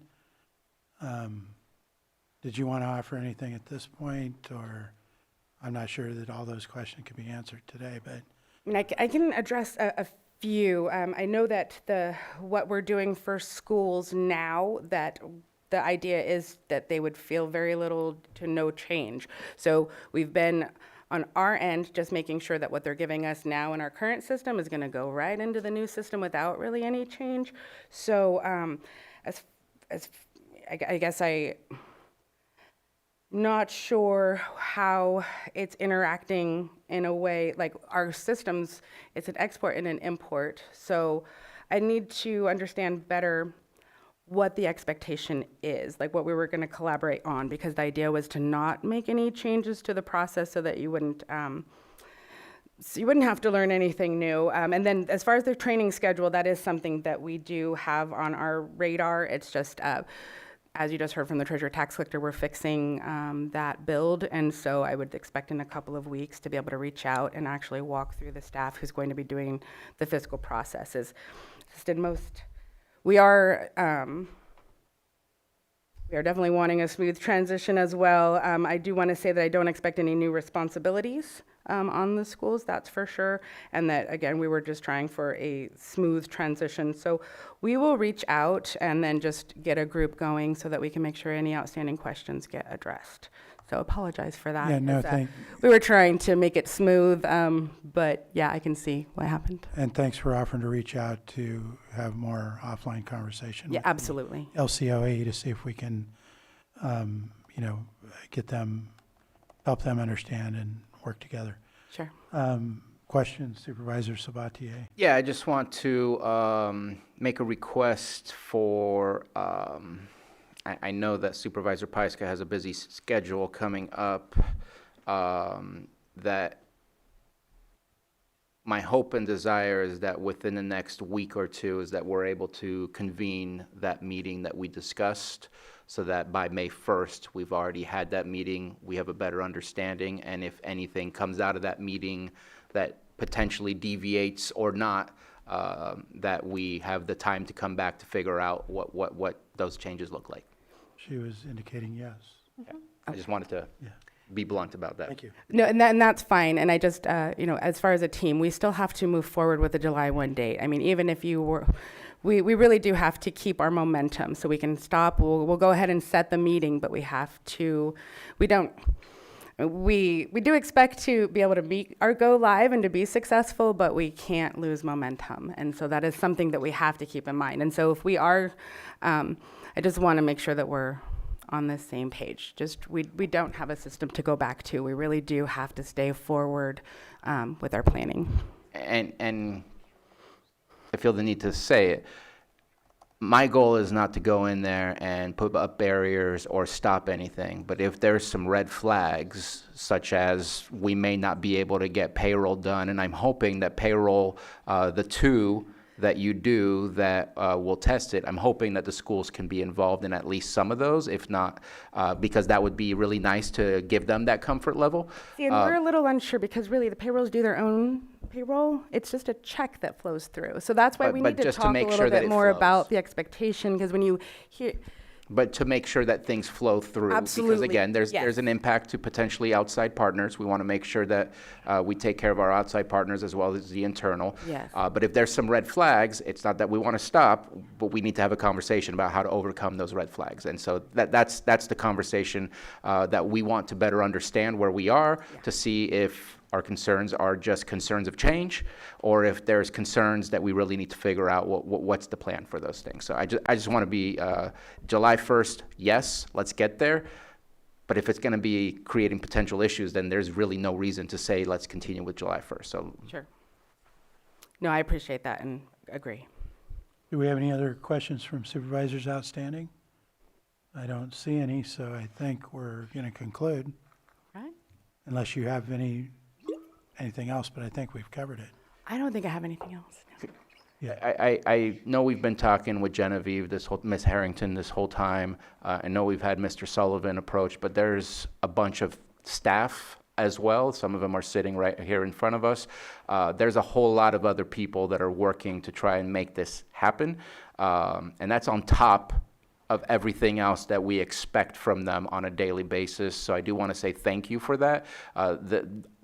Did you want to offer anything at this point, or I'm not sure that all those questions can be answered today, but. I mean, I can address a few. I know that what we're doing for schools now, that the idea is that they would feel very little to no change. So we've been on our end just making sure that what they're giving us now in our current system is going to go right into the new system without really any change. So I guess not sure how it's interacting in a way, like our systems, it's an export and an import. So I need to understand better what the expectation is, like what we were going to collaborate on, because the idea was to not make any changes to the process so that you wouldn't have to learn anything new. And then as far as the training schedule, that is something that we do have on our radar. It's just, as you just heard from the Treasurer Tax Collector, we're fixing that build, and so I would expect in a couple of weeks to be able to reach out and actually walk through the staff who's going to be doing the fiscal processes. We are We are definitely wanting a smooth transition as well. I do want to say that I don't expect any new responsibilities on the schools, that's for sure. And that, again, we were just trying for a smooth transition. So we will reach out and then just get a group going so that we can make sure any outstanding questions get addressed. So apologize for that. Yeah, no, 'cause, we were trying to make it smooth, but yeah, I can see what happened. And thanks for offering to reach out to have more offline conversation. Yeah, with the absolutely. LCOE to see if we can, get them, help them understand and work together. Sure. Questions, Supervisor Sabatier? Yeah, I just want to make a request for, I know that Supervisor Pyska has a busy schedule coming up, that my hope and desire is that within the next week or two is that we're able to convene that meeting that we discussed, so that by May 1st, we've already had that meeting, we have a better understanding, and if anything comes out of that meeting that potentially deviates or not, that we have the time to come back to figure out what those changes look like. She was indicating yes. I just wanted to be blunt about that. Thank you. No, and that's fine. And I just, as far as a team, we still have to move forward with the July 1 date. I mean, even if you were, we really do have to keep our momentum so we can stop. We'll go ahead and set the meeting, but we have to, we do expect to be able to meet our go live and to be successful, but we can't lose momentum. And so that is something that we have to keep in mind. And so if we are, I just want to make sure that we're on the same page. Just, we don't have a system to go back to. We really do have to stay forward with our planning. And I feel the need to say it. My goal is not to go in there and put up barriers or stop anything, but if there's some red flags, such as we may not be able to get payroll done, and I'm hoping that payroll, the two that you do that will test it, I'm hoping that the schools can be involved in at least some of those, if not, because that would be really nice to give them that comfort level. See, and we're a little unsure because really the payrolls do their own payroll. It's just a check that flows through. So that's why we need to just to talk a make little sure that bit it more flows. about the expectation, because when you hear, But to make sure that things flow through. Absolutely. Because again, there's Yes. an impact to potentially outside partners. We want to make sure that we take care of our outside partners as well as the internal. Yes. But if there's some red flags, it's not that we want to stop, but we need to have a conversation about how to overcome those red flags. And so that's the conversation that we want to better understand where we are, to see if our concerns are just concerns of change, or if there's concerns that we really need to figure out what's the plan for those things. So I just want to be July 1st, yes, let's get there. But if it's going to be creating potential issues, then there's really no reason to say let's continue with July 1st. So Sure. No, I appreciate that and agree. Do we have any other questions from supervisors outstanding? I don't see any, so I think we're going to conclude. Right. Unless you have anything else, but I think we've covered it. I don't think I have anything else. I know we've been talking with Genevieve, Miss Harrington this whole time. I know we've had Mr. Sullivan approach, but there's a bunch of staff as well. Some of them are sitting right here in front of us. There's a whole lot of other people that are working to try and make this happen. And that's on top of everything else that we expect from them on a daily basis. So I do want to say thank you for that.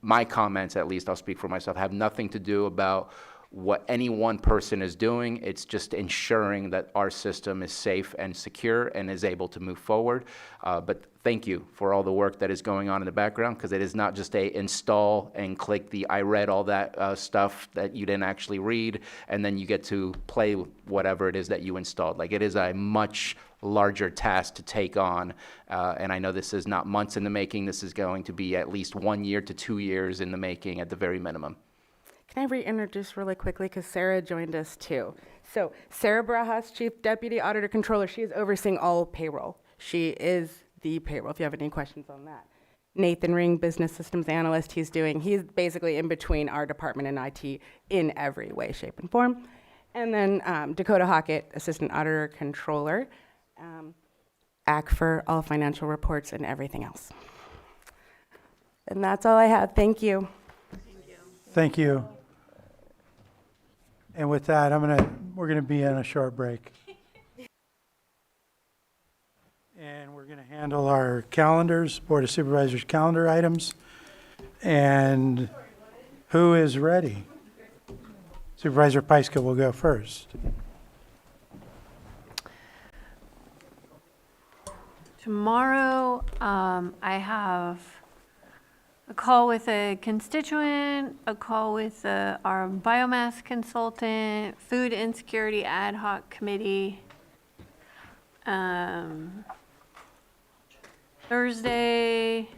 My comments, at least I'll speak for myself, have nothing to do about what any one person is doing. It's just ensuring that our system is safe and secure and is able to move forward. But thank you for all the work that is going on in the background, because it is not just a install and click the I read all that stuff that you didn't actually read, and then you get to play whatever it is that you installed. Like, it is a much larger task to take on, and I know this is not months in the making. This is going to be at least 1 year to 2 years in the making at the very minimum. Can I reintroduce really quickly, because Sarah joined us too. So Sarah Barajas, Chief Deputy Auditor Controller, she is overseeing all payroll. She is the payroll, if you have any questions on that. Nathan Ring, Business Systems Analyst, he's basically in between our department and IT in every way, shape, and form. And then Dakota Hockett, Assistant Auditor Controller, ACT for all financial reports and everything else. And that's all I have. Thank you. Thank you. And with that, we're gonna be on a short break. And we're going to handle our calendars, Board of Supervisors calendar items. And who is ready? Supervisor Pyska will go first. Tomorrow, I have a call with a constituent, a call with our biomass consultant, food insecurity ad hoc committee. Thursday,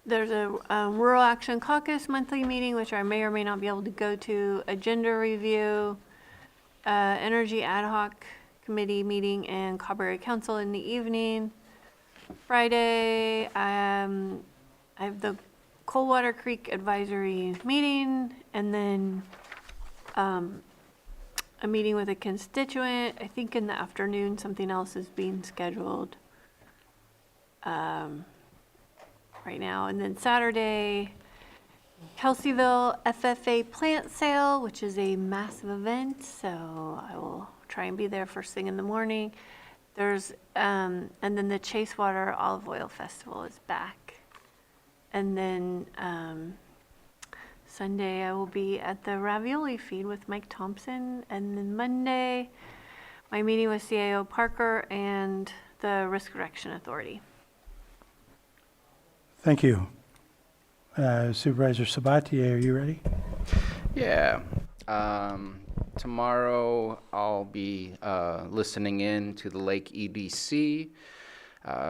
there's a Rural Action Caucus monthly meeting, which I may or may not be able to go to, agenda review, energy ad hoc committee meeting, and Cabaret Council in the evening. Friday, I have the Coldwater Creek Advisory meeting, and then a meeting with a constituent. I think in the afternoon something else is being scheduled right now. And then Saturday, Kelseyville FFA plant sale, which is a massive event, so I will try and be there first thing in the morning. There's and then the Chasewater Olive Oil Festival is back. And then Sunday I will be at the Ravioli Feed with Mike Thompson. And then Monday, my meeting with CAO Parker and the Risk Reduction Authority. Thank you. Supervisor Sabatier, are you ready? Yeah. Tomorrow I'll be listening in to the Lake EDC.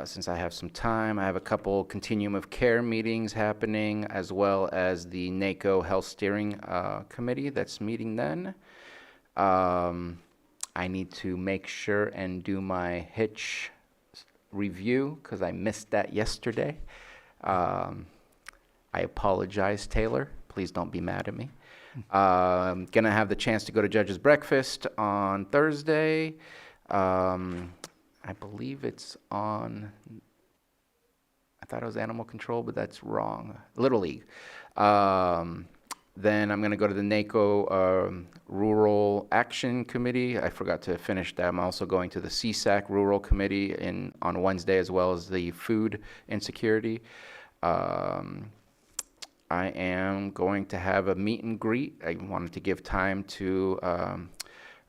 Since I have some time, I have a couple continuum of care meetings happening, as well as the NACO Health Steering Committee that's meeting then. I need to make sure and do my hitch review because I missed that yesterday. I apologize, Taylor. Please don't be mad at me. Gonna have the chance to go to Judge's Breakfast on Thursday. I believe it's on, I thought it was Animal Control, but that's wrong. Little League. Then I'm gonna go to the NACO Rural Action Committee. I forgot to finish that. I'm also going to the CSAC Rural Committee on Wednesday, as well as the Food Insecurity. I am going to have a meet and greet. I wanted to give time to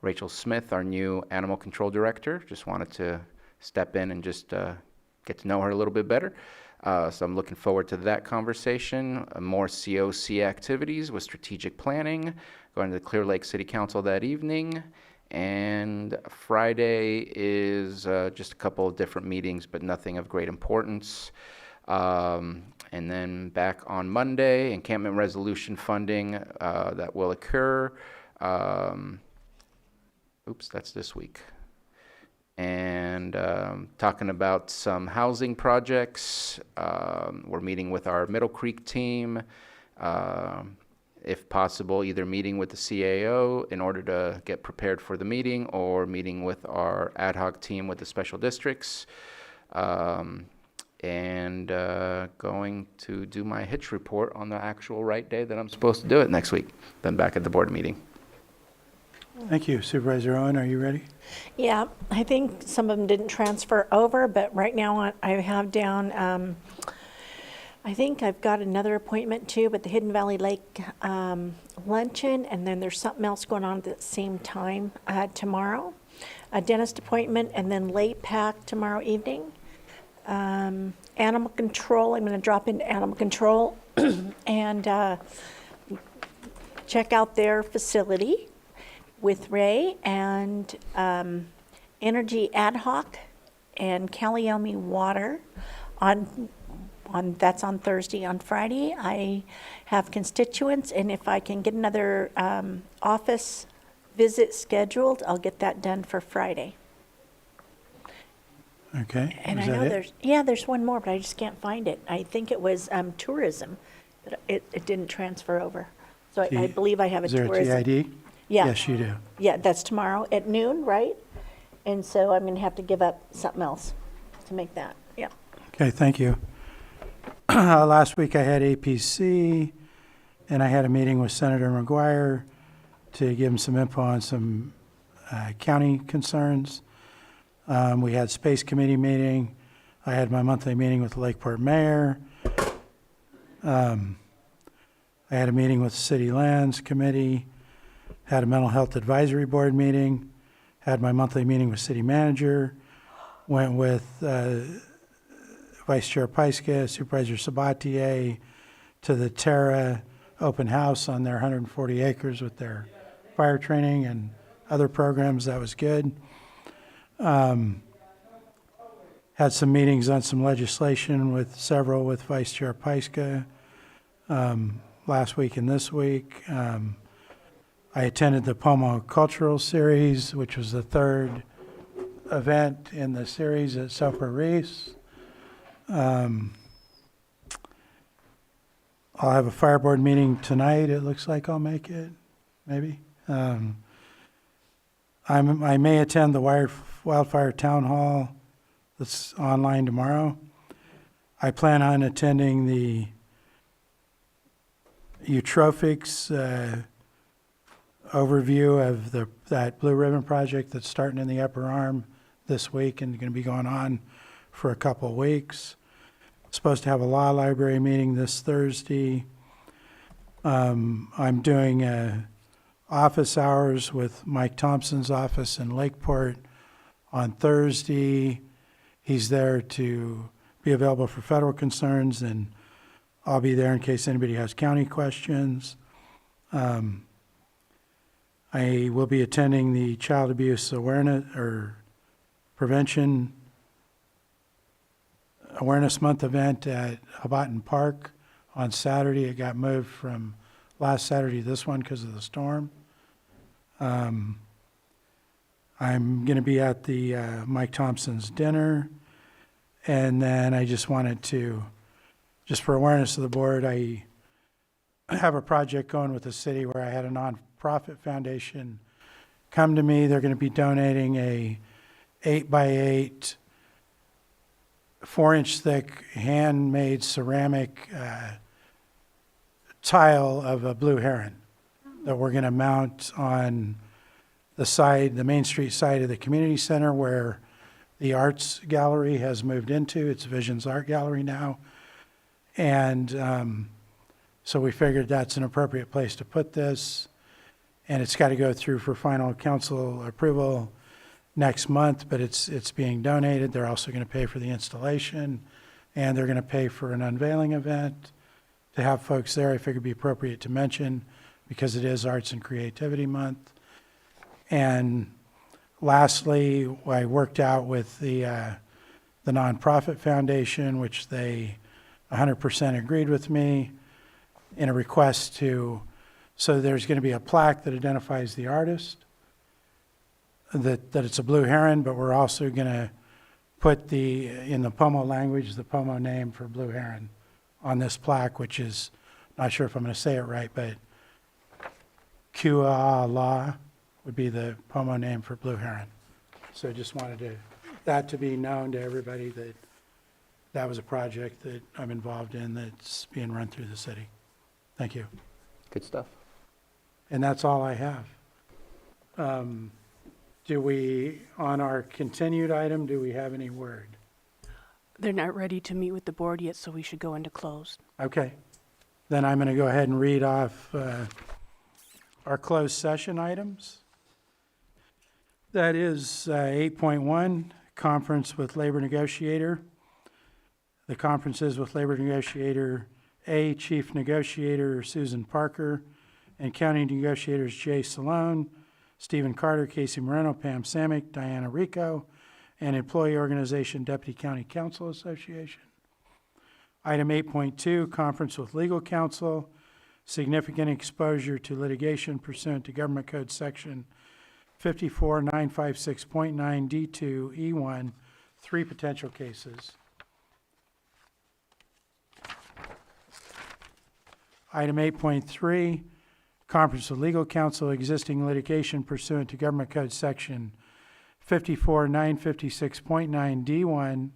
Rachel Smith, our new Animal Control Director. Just wanted to step in and just get to know her a little bit better. So I'm looking forward to that conversation. More COC activities with strategic planning. Going to the Clear Lake City Council that evening. And Friday is just a couple of different meetings, but nothing of great importance. And then back on Monday, encampment resolution funding that will occur. Oops, that's this week. And talking about some housing projects. We're meeting with our Middle Creek team. If possible, either meeting with the CAO in order to get prepared for the meeting, or meeting with our ad hoc team with the special districts. And going to do my hitch report on the actual right day that I'm supposed to do it next week. Then back at the board meeting. Thank you. Supervisor Owen, are you ready? Yeah, I think some of them didn't transfer over, but right now I have down, I think I've got another appointment too, but the Hidden Valley Lake luncheon, and then there's something else going on at the same time tomorrow. A dentist appointment, and then late pack tomorrow evening. Animal control, I'm going to drop into animal control and check out their facility with Ray, and energy ad hoc and Calielmi water on that's on Thursday. On Friday, I have constituents, and if I can get another office visit scheduled, I'll get that done for Friday. Okay. And Was I that know there's one more, but I just can't find it. I think it was tourism, but it didn't transfer over. So I believe I have a Is there tourism. a TID? Yeah. Yes, you do. Yeah, that's tomorrow at noon, right? And so I'm going to have to give up something else to make that. Yeah. Okay, thank you. Last week I had APC, and I had a meeting with Senator McGuire to give him some info on some county concerns. We had Space Committee meeting. I had my monthly meeting with the Lakeport Mayor. I had a meeting with the City Lands Committee. Had a Mental Health Advisory Board meeting. Had my monthly meeting with City Manager. Went with Vice Chair Pyska, Supervisor Sabatier to the Terra open house on their 140 acres with their fire training and other programs. That was good. Had some meetings on some legislation with several with Vice Chair Pyska last week and this week. I attended the Pomo Cultural Series, which was the third event in the series at Soper Reese. I'll have a fire board meeting tonight. It looks like I'll make it, maybe. I may attend the Wildfire Town Hall that's online tomorrow. I plan on attending the Eutrophics overview of that Blue Ribbon project that's starting in the upper arm this week and going to be going on for a couple of weeks. Supposed to have a law library meeting this Thursday. I'm doing office hours with Mike Thompson's office in Lakeport on Thursday. He's there to be available for federal concerns, and I'll be there in case anybody has county questions. I will be attending the Child Abuse Awareness or Prevention Awareness Month event at Hobotton Park on Saturday. It got moved from last Saturday to this one because of the storm. I'm going to be at the Mike Thompson's dinner. And then I just wanted to, just for awareness of the board, I have a project going with the city where I had a nonprofit foundation come to me. They're going to be donating a 8x8 4-inch thick handmade ceramic tile of a blue heron that we're going to mount on the side, the Main Street side of the community center where the arts gallery has moved into. It's Visions Art Gallery now. And so we figured that's an appropriate place to put this. And it's got to go through for final council approval next month, but it's being donated. They're also going to pay for the installation, and they're going to pay for an unveiling event to have folks there. I figured it'd be appropriate to mention because it is Arts and Creativity Month. And lastly, I worked out with the nonprofit foundation, which they 100% agreed with me in a request to, so there's going to be a plaque that identifies the artist, that it's a blue heron, but we're also going to put in the Pomo language, the Pomo name for blue heron on this plaque, which is, not sure if I'm going to say it right, but Kua'ala would be the Pomo name for blue heron. So just wanted that to be known to everybody that that was a project that I'm involved in that's being run through the city. Thank you. Good stuff. And that's all I have. Do we, on our continued item, do we have any word? They're not ready to meet with the board yet, so we should go into closed. Okay. Then I'm going to go ahead and read off our closed session items. That is 8.1, conference with labor negotiator. The conference is with labor negotiator A, chief negotiator Susan Parker, and county negotiators Jay Salone, Stephen Carter, Casey Moreno, Pam Samick, Diana Rico, and Employee Organization Deputy County Council Association. Item 8.2, conference with legal counsel, significant exposure to litigation pursuant to Government Code Section 54956.9 D2 E1, 3 potential cases. Item 8.3, conference with legal counsel, existing litigation pursuant to Government Code Section 54956.9 D1,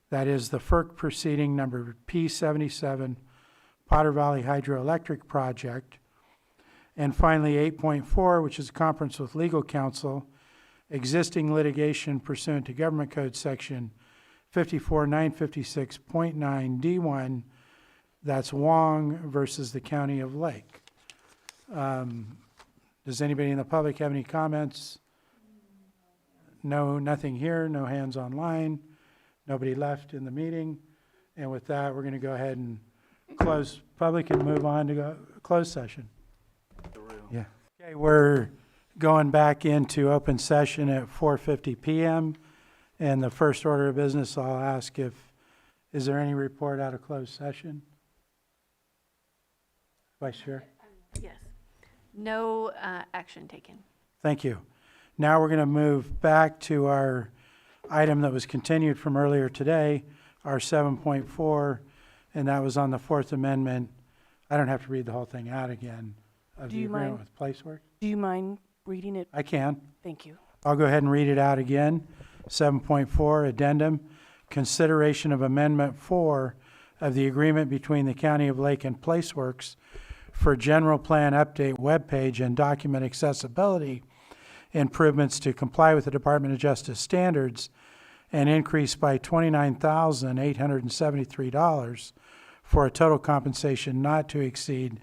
that is the FERC proceeding number P77, Potter Valley Hydroelectric Project. And finally, 8.4, which is a conference with legal counsel, existing litigation pursuant to Government Code Section 54956.9 D1. That's Wong versus the County of Lake. Does anybody in the public have any comments? No, nothing here, no hands online, nobody left in the meeting. And with that, we're going to go ahead and close public and move on to closed session. Yeah. Okay, we're going back into open session at 4:50 p.m. And the first order of business, I'll ask is there any report out of closed session? Vice Chair? Yes. No action taken. Thank you. Now we're going to move back to our item that was continued from earlier today, our 7.4, and that was on the Fourth Amendment. I don't have to read the whole thing out again of the agreement with Placework. Do you mind reading it? I can. Thank you. I'll go ahead and read it out again. 7.4, Addendum, consideration of Amendment 4 of the agreement between the County of Lake and Placeworks for general plan update webpage and document accessibility improvements to comply with the Department of Justice standards and increase by $29,873 for a total compensation not to exceed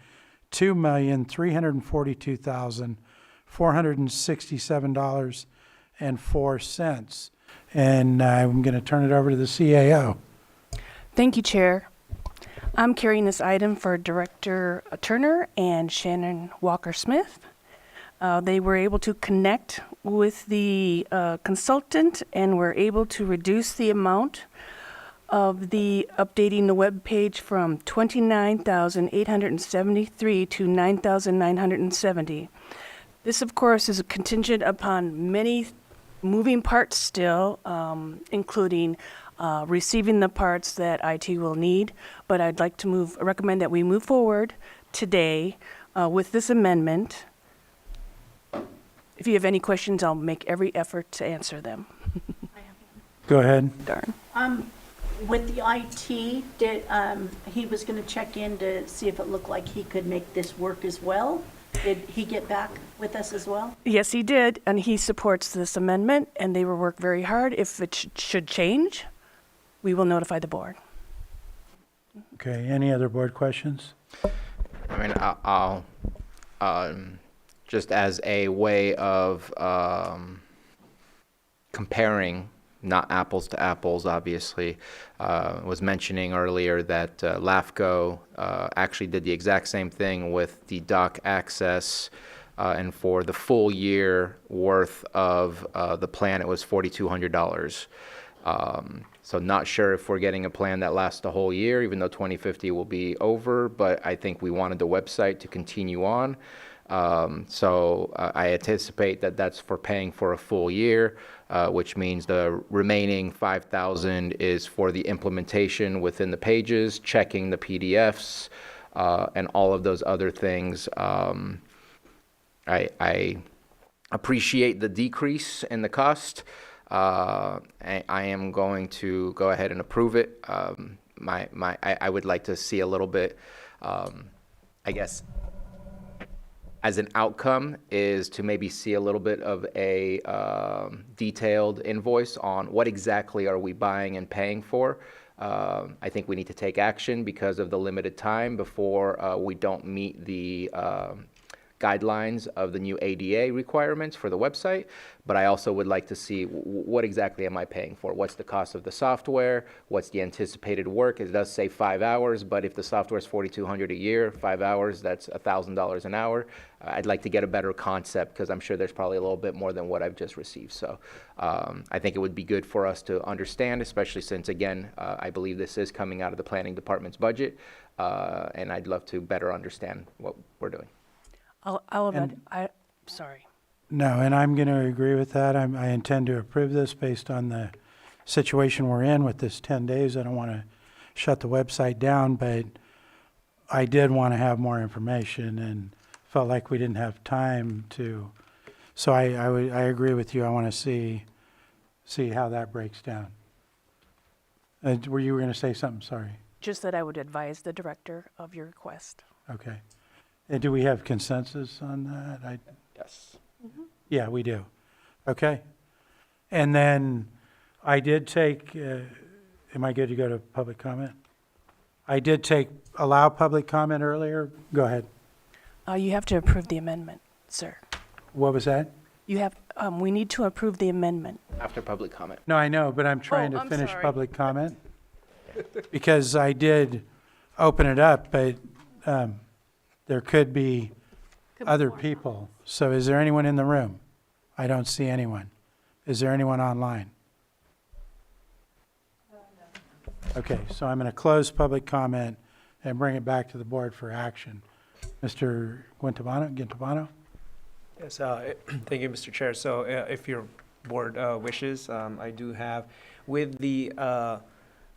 $2,342,467.04. And I'm going to turn it over to the CAO. Thank you, Chair. I'm carrying this item for Director Turner and Shannon Walker-Smith. They were able to connect with the consultant and were able to reduce the amount of the updating the web page from $29,873 to $9,970. This, of course, is contingent upon many moving parts still, including receiving the parts that IT will need. But I'd like to recommend that we move forward today with this amendment. If you have any questions, I'll make every effort to answer them. Go ahead. Darn. With the IT, he was going to check in to see if it looked like he could make this work as well. Did he get back with us as well? Yes, he did, and he supports this amendment, and they will work very hard. If it should change, we will notify the board. Okay, any other board questions? I mean, I'll just as a way of comparing, not apples to apples, obviously, was mentioning earlier that LAFCO actually did the exact same thing with the dock access, and for the full year worth of the plan, it was $4,200. So not sure if we're getting a plan that lasts the whole year, even though 2050 will be over, but I think we wanted the website to continue on. So I anticipate that that's for paying for a full year, which means the remaining $5,000 is for the implementation within the pages, checking the PDFs, and all of those other things. I appreciate the decrease in the cost. I am going to go ahead and approve it. I would like to see a little bit, I guess, as an outcome is to maybe see a little bit of a detailed invoice on what exactly are we buying and paying for. I think we need to take action because of the limited time before we don't meet the guidelines of the new ADA requirements for the website, but I also would like to see what exactly am I paying for? What's the cost of the software? What's the anticipated work? It does say 5 hours, but if the software is $4,200 a year, 5 hours, that's $1,000 an hour. I'd like to get a better concept because I'm sure there's probably a little bit more than what I've just received. So I think it would be good for us to understand, especially since, again, I believe this is coming out of the planning department's budget, and I'd love to better understand what we're doing. Sorry. No, and I'm going to agree with that. I intend to approve this based on the situation we're in with this 10 days. I don't want to shut the website down, but I did want to have more information and felt like we didn't have time to. So I agree with you. I want to see how that breaks down. Were you going to say something? Sorry. Just that I would advise the director of your request. Okay. And do we have consensus on that? Yes. Yeah, we do. Okay. And then I did take, am I good to go to public comment? I did allow public comment earlier. Go ahead. You have to approve the amendment, sir. What was that? You have, we need to approve the amendment. After public comment. No, I know, but I'm trying to I'm finish sorry. public comment. Because I did open it up, but there could be other people. So is there anyone in the room? I don't see anyone. Is there anyone online? Okay, so I'm going to close public comment and bring it back to the board for action. Mr. Gintabano? Yes, thank you, Mr. Chair. So if your board wishes, I do have, with the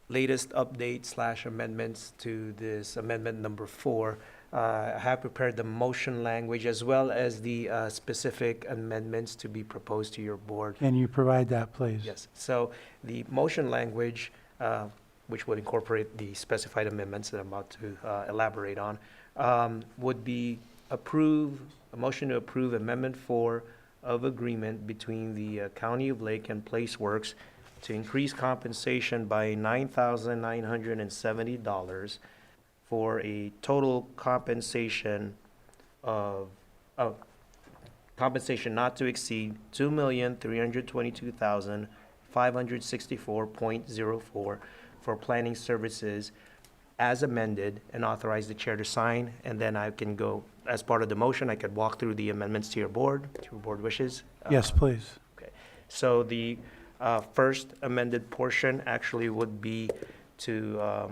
latest update / amendments to this amendment number 4, I have prepared the motion language as well as the specific amendments to be proposed to your board. Can you provide that, please? Yes, so the motion language, which would incorporate the specified amendments that I'm about to elaborate on, would be a motion to approve Amendment 4 of agreement between the County of Lake and Placeworks to increase compensation by $9,970 for a total compensation of compensation not to exceed $2,322,564.04 for planning services as amended, and authorize the chair to sign. And then I can go, as part of the motion, I could walk through the amendments to your board, if your board wishes. Yes, please. Okay, so the first amended portion actually would be to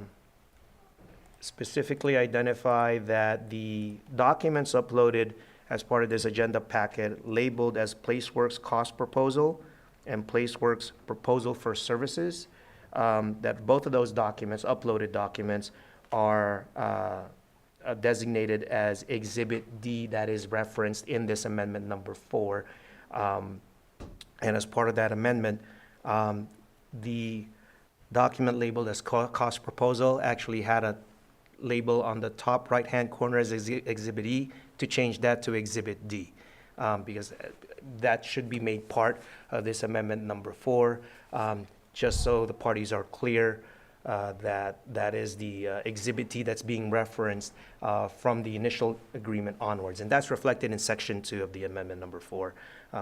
specifically identify that the documents uploaded as part of this agenda packet labeled as Placeworks cost proposal and Placeworks proposal for services, that both of those documents, uploaded documents, are designated as Exhibit D, that is referenced in this amendment number 4. And as part of that amendment, the document labeled as cost proposal actually had a label on the top right-hand corner as Exhibit E, to change that to Exhibit D, because that should be made part of this amendment number 4, just so the parties are clear that that is the Exhibit D that's being referenced from the initial agreement onwards. And that's reflected in Section 2 of the amendment number 4,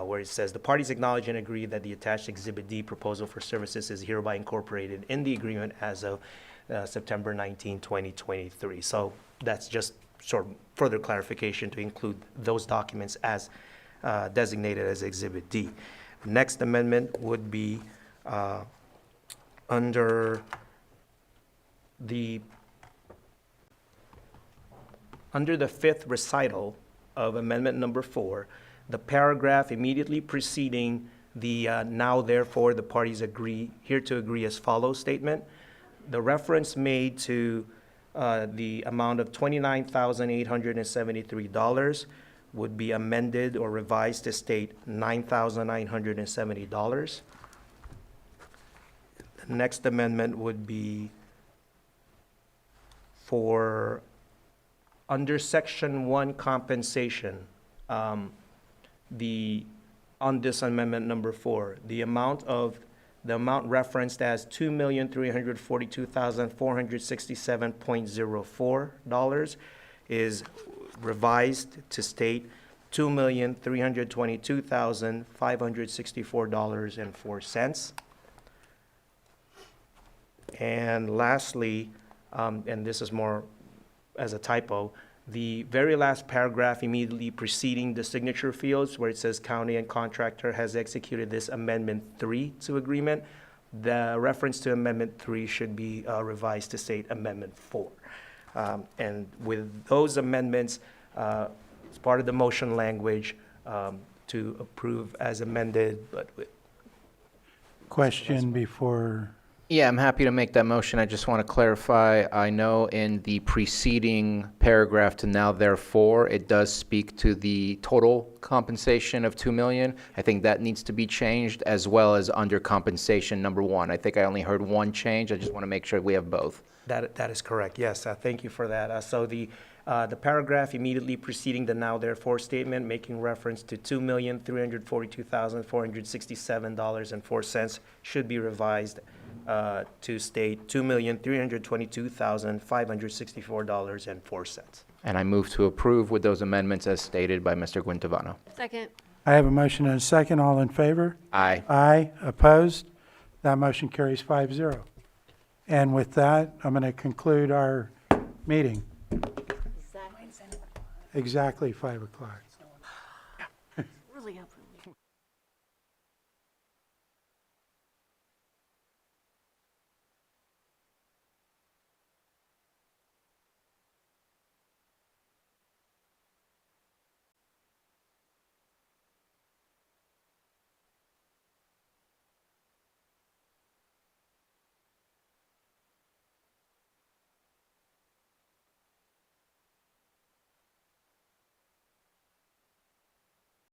where it says, the parties acknowledge and agree that the attached Exhibit D proposal for services is hereby incorporated in the agreement as of September 19, 2023. So that's just sort of further clarification to include those documents as designated as Exhibit D. Next amendment would be under the fifth recital of amendment number 4, the paragraph immediately preceding the now therefore the parties agree to agree as follows statement. The reference made to the amount of $29,873 would be amended or revised to state $9,970. The next amendment would be for under Section 1 compensation, on this amendment number 4, the amount referenced as $2,342,467.04 is revised to state $2,322,564.04. And lastly, and this is more as a typo, the very last paragraph immediately preceding the signature fields where it says county and contractor has executed this amendment 3 to agreement, the reference to amendment 3 should be revised to state amendment 4. And with those amendments, as part of the motion language, to approve as amended, but with Question before, Yeah, I'm happy to make that motion. I just want to clarify, I know in the preceding paragraph to now therefore, it does speak to the total compensation of $2 million. I think that needs to be changed, as well as under compensation number 1. I think I only heard one change. I just want to make sure we have both. That is correct, yes. Thank you for that. So the The paragraph immediately preceding the now therefore statement, making reference to $2,342,467.04 should be revised to state $2,322,564.04. And I move to approve with those amendments as stated by Mr. Guintivano. Second. I have a motion and a second. All in favor? Aye. Aye. Opposed? That motion carries 5-0. And with that, I'm going to conclude our meeting. Exactly 5 o'clock.